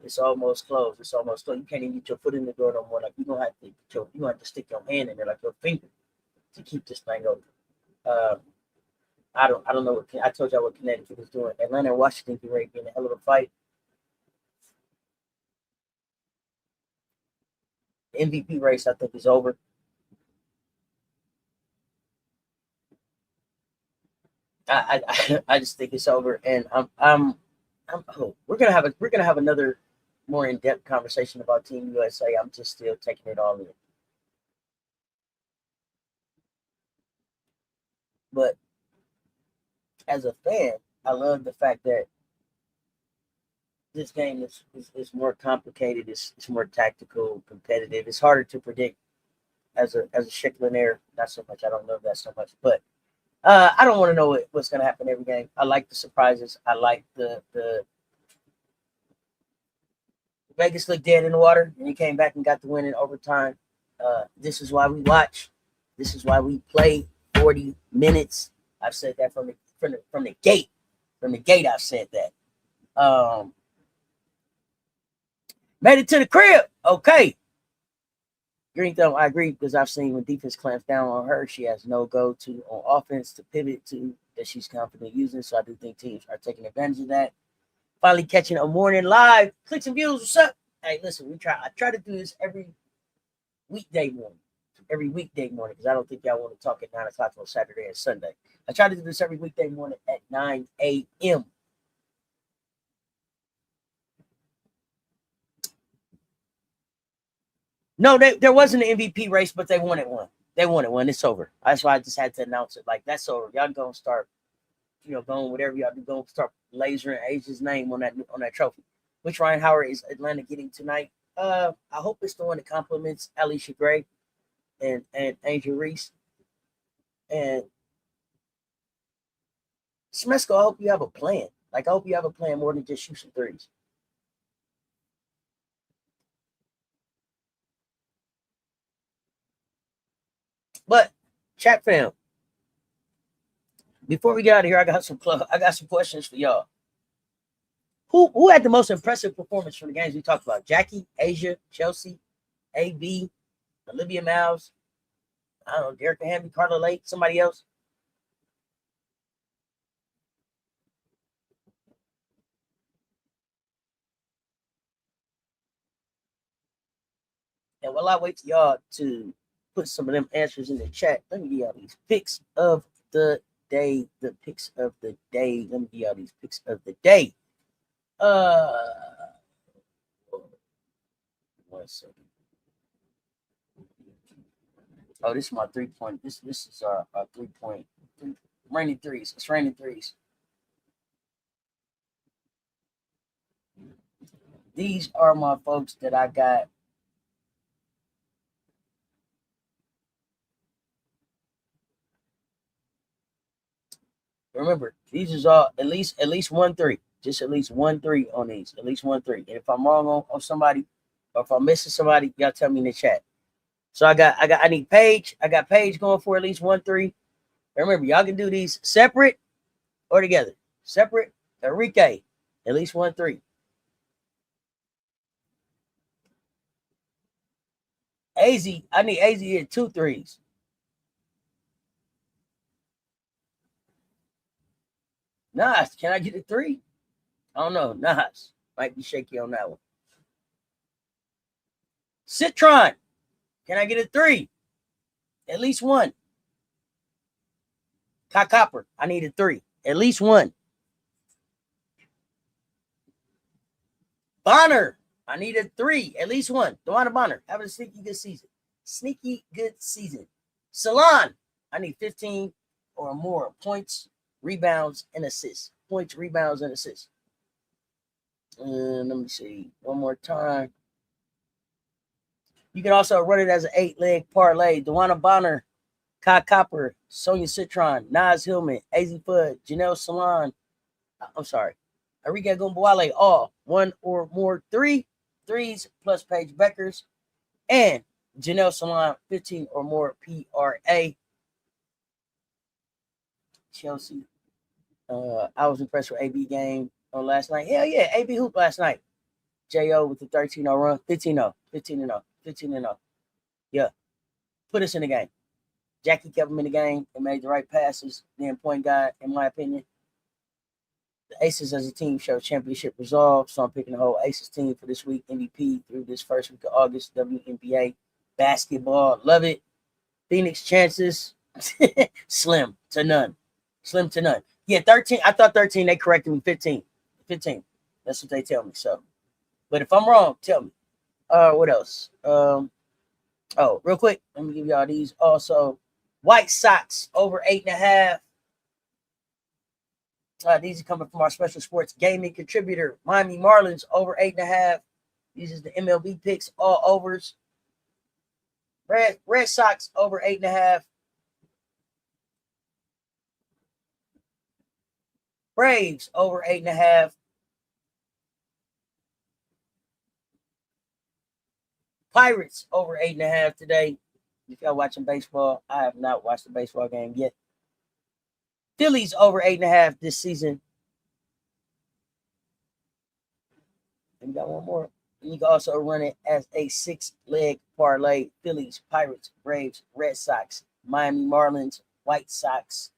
S1: It's almost closed. It's almost closed. You can't even get your foot in the door no more. Like you're gonna have to stick your hand in there, like your finger, to keep this thing open. I don't know what I told y'all what Connecticut is doing. Atlanta and Washington get ready to be in a hell of a fight. The MVP race, I think, is over. I just think it's over, and we're gonna have another more in depth conversation about Team USA. I'm just still taking it all in, but as a fan, I love the fact that this game is more complicated. It's more tactical, competitive. It's harder to predict as a Shecklinaire. Not so much. I don't love that so much, but I don't want to know what's going to happen every game. I like the surprises. I like the Vegas looked dead in the water, and you came back and got the win in overtime. This is why we watch. This is why we play 40 minutes. I've said that from the gate. From the gate, I've said that. Made it to the crib. Okay. Green Thumb, I agree, because I've seen when defense clamps down on her, she has no go-to on offense to pivot to that she's confident using. So I do think teams are taking advantage of that. Finally catching a morning live. Clicks and views. What's up? Hey, listen, I try to do this every weekday morning. Every weekday morning, because I don't think y'all want to talk at 9 o'clock on Saturday and Sunday. I try to do this every weekday morning at 9 a.m. No, there wasn't an MVP race, but they wanted one. They wanted one. It's over. That's why I just had to announce it. Like, that's over. Y'all gonna start, going whatever y'all do. Go start lasering Asia's name on that trophy. Which Ryan Howard is Atlanta getting tonight? I hope it's the one that compliments Alicia Gray and Angel Reese. And Smesco, I hope you have a plan. Like, I hope you have a plan more than just shoot some threes. But chat fam, before we get out of here, I got some questions for y'all. Who had the most impressive performance from the games we talked about? Jackie, Asia, Chelsea, AB, Olivia Miles, I don't know, Derek Hamby, Carla Lake, somebody else? And while I wait for y'all to put some of them answers in the chat, let me give y'all these picks of the day. The picks of the day. Let me give y'all these picks of the day. 1 second. Oh, this is my 3-point. This is our 3-point. Raining threes. It's raining threes. These are my folks that I got. Remember, these is all at least 1-3. Just at least 1-3 on these. At least 1-3. And if I'm wrong on somebody, or if I'm missing somebody, y'all tell me in the chat. So I need Paige. I got Paige going for at least 1-3. Remember, y'all can do these separate or together. Separate. Enrique, at least 1-3. AZ, I need AZ to hit 2 threes. Nas, can I get a 3? I don't know. Nas might be shaky on that one. Citron, can I get a 3? At least 1. Kai Copper, I need a 3. At least 1. Bonner, I need a 3. At least 1. Dewana Bonner, having a sneaky good season. Sneaky good season. Salon, I need 15 or more points, rebounds, and assists. Points, rebounds, and assists. And let me see. One more time. You can also run it as an 8-leg parlay. Dewana Bonner, Kai Copper, Sonia Citron, Nas Hillman, AZ Fudd, Janelle Salon. I'm sorry. Enrique Gumbuale, all 1 or more threes plus Paige Bueckers. And Janelle Salon, 15 or more PRA. Chelsea. I was impressed with AB game on last night. Hell yeah, AB hoop last night. JO with the 13-0 run. 15-0. 15-0. 15-0. Yeah. Put us in the game. Jackie kept him in the game and made the right passes. Then point guard, in my opinion. The Aces as a team show championship resolve. So I'm picking the whole Aces team for this week. MVP through this first week of August. WNBA basketball. Love it. Phoenix chances. Slim to none. Slim to none. Yeah, 13. I thought 13. They corrected me. 15. 15. That's what they tell me. So, but if I'm wrong, tell me. What else? Oh, real quick, let me give y'all these. Also, White Sox over 8.5. These are coming from our special sports gaming contributor, Miami Marlins over 8.5. These is the MLB picks, all overs. Red Sox over 8.5. Braves over 8.5. Pirates over 8.5 today. If y'all watching baseball, I have not watched the baseball game yet. Phillies over 8.5 this season. And we got one more. And you can also run it as a 6-leg parlay. Phillies, Pirates, Braves, Red Sox, Miami Marlins, White Sox,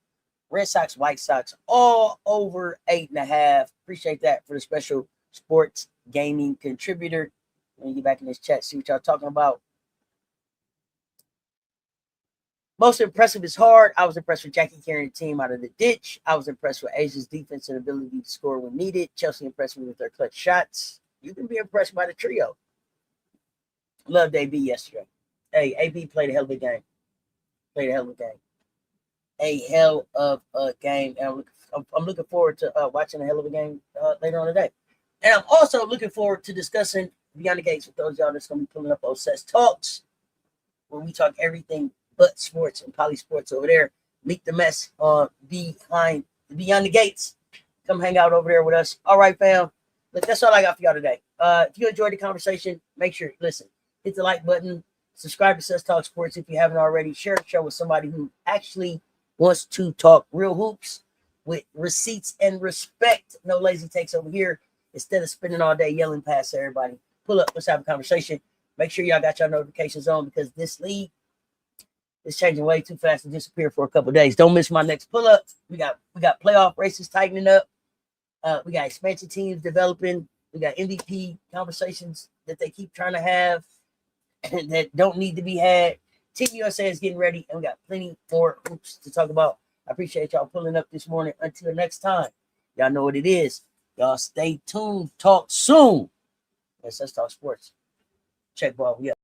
S1: Red Sox, White Sox, all over 8.5. Appreciate that for the special sports gaming contributor. Let me get back in this chat, see what y'all talking about. Most impressive is hard. I was impressed with Jackie carrying the team out of the ditch. I was impressed with Asia's defense and ability to score when needed. Chelsea impressed me with their clutch shots. You can be impressed by the trio. Loved AB yesterday. Hey, AB played a hell of a game. A hell of a game. And I'm looking forward to watching a hell of a game later on today. And I'm also looking forward to discussing Beyond the Gates with those of y'all that's going to be pulling up on Cess Talks, where we talk everything but sports and poly sports over there. Meet the mess Beyond the Gates. Come hang out over there with us. All right, fam. Look, that's all I got for y'all today. If you enjoyed the conversation, make sure, listen, hit the like button, subscribe to Cess Talk Sports if you haven't already. Share the show with somebody who actually wants to talk real hoops with receipts and respect. No lazy takes over here. Instead of spending all day yelling past everybody, pull up, let's have a conversation. Make sure y'all got your notifications on because this league is changing way too fast to disappear for a couple of days. Don't miss my next pull-up. We got playoff races tightening up. We got expansion teams developing. We got MVP conversations that they keep trying to have. that don't need to be had. Team USA is getting ready, and we got plenty more hoops to talk about. I appreciate y'all pulling up this morning. Until next time, y'all know what it is. Y'all stay tuned. Talk soon. Let's talk sports. Check ball. We up.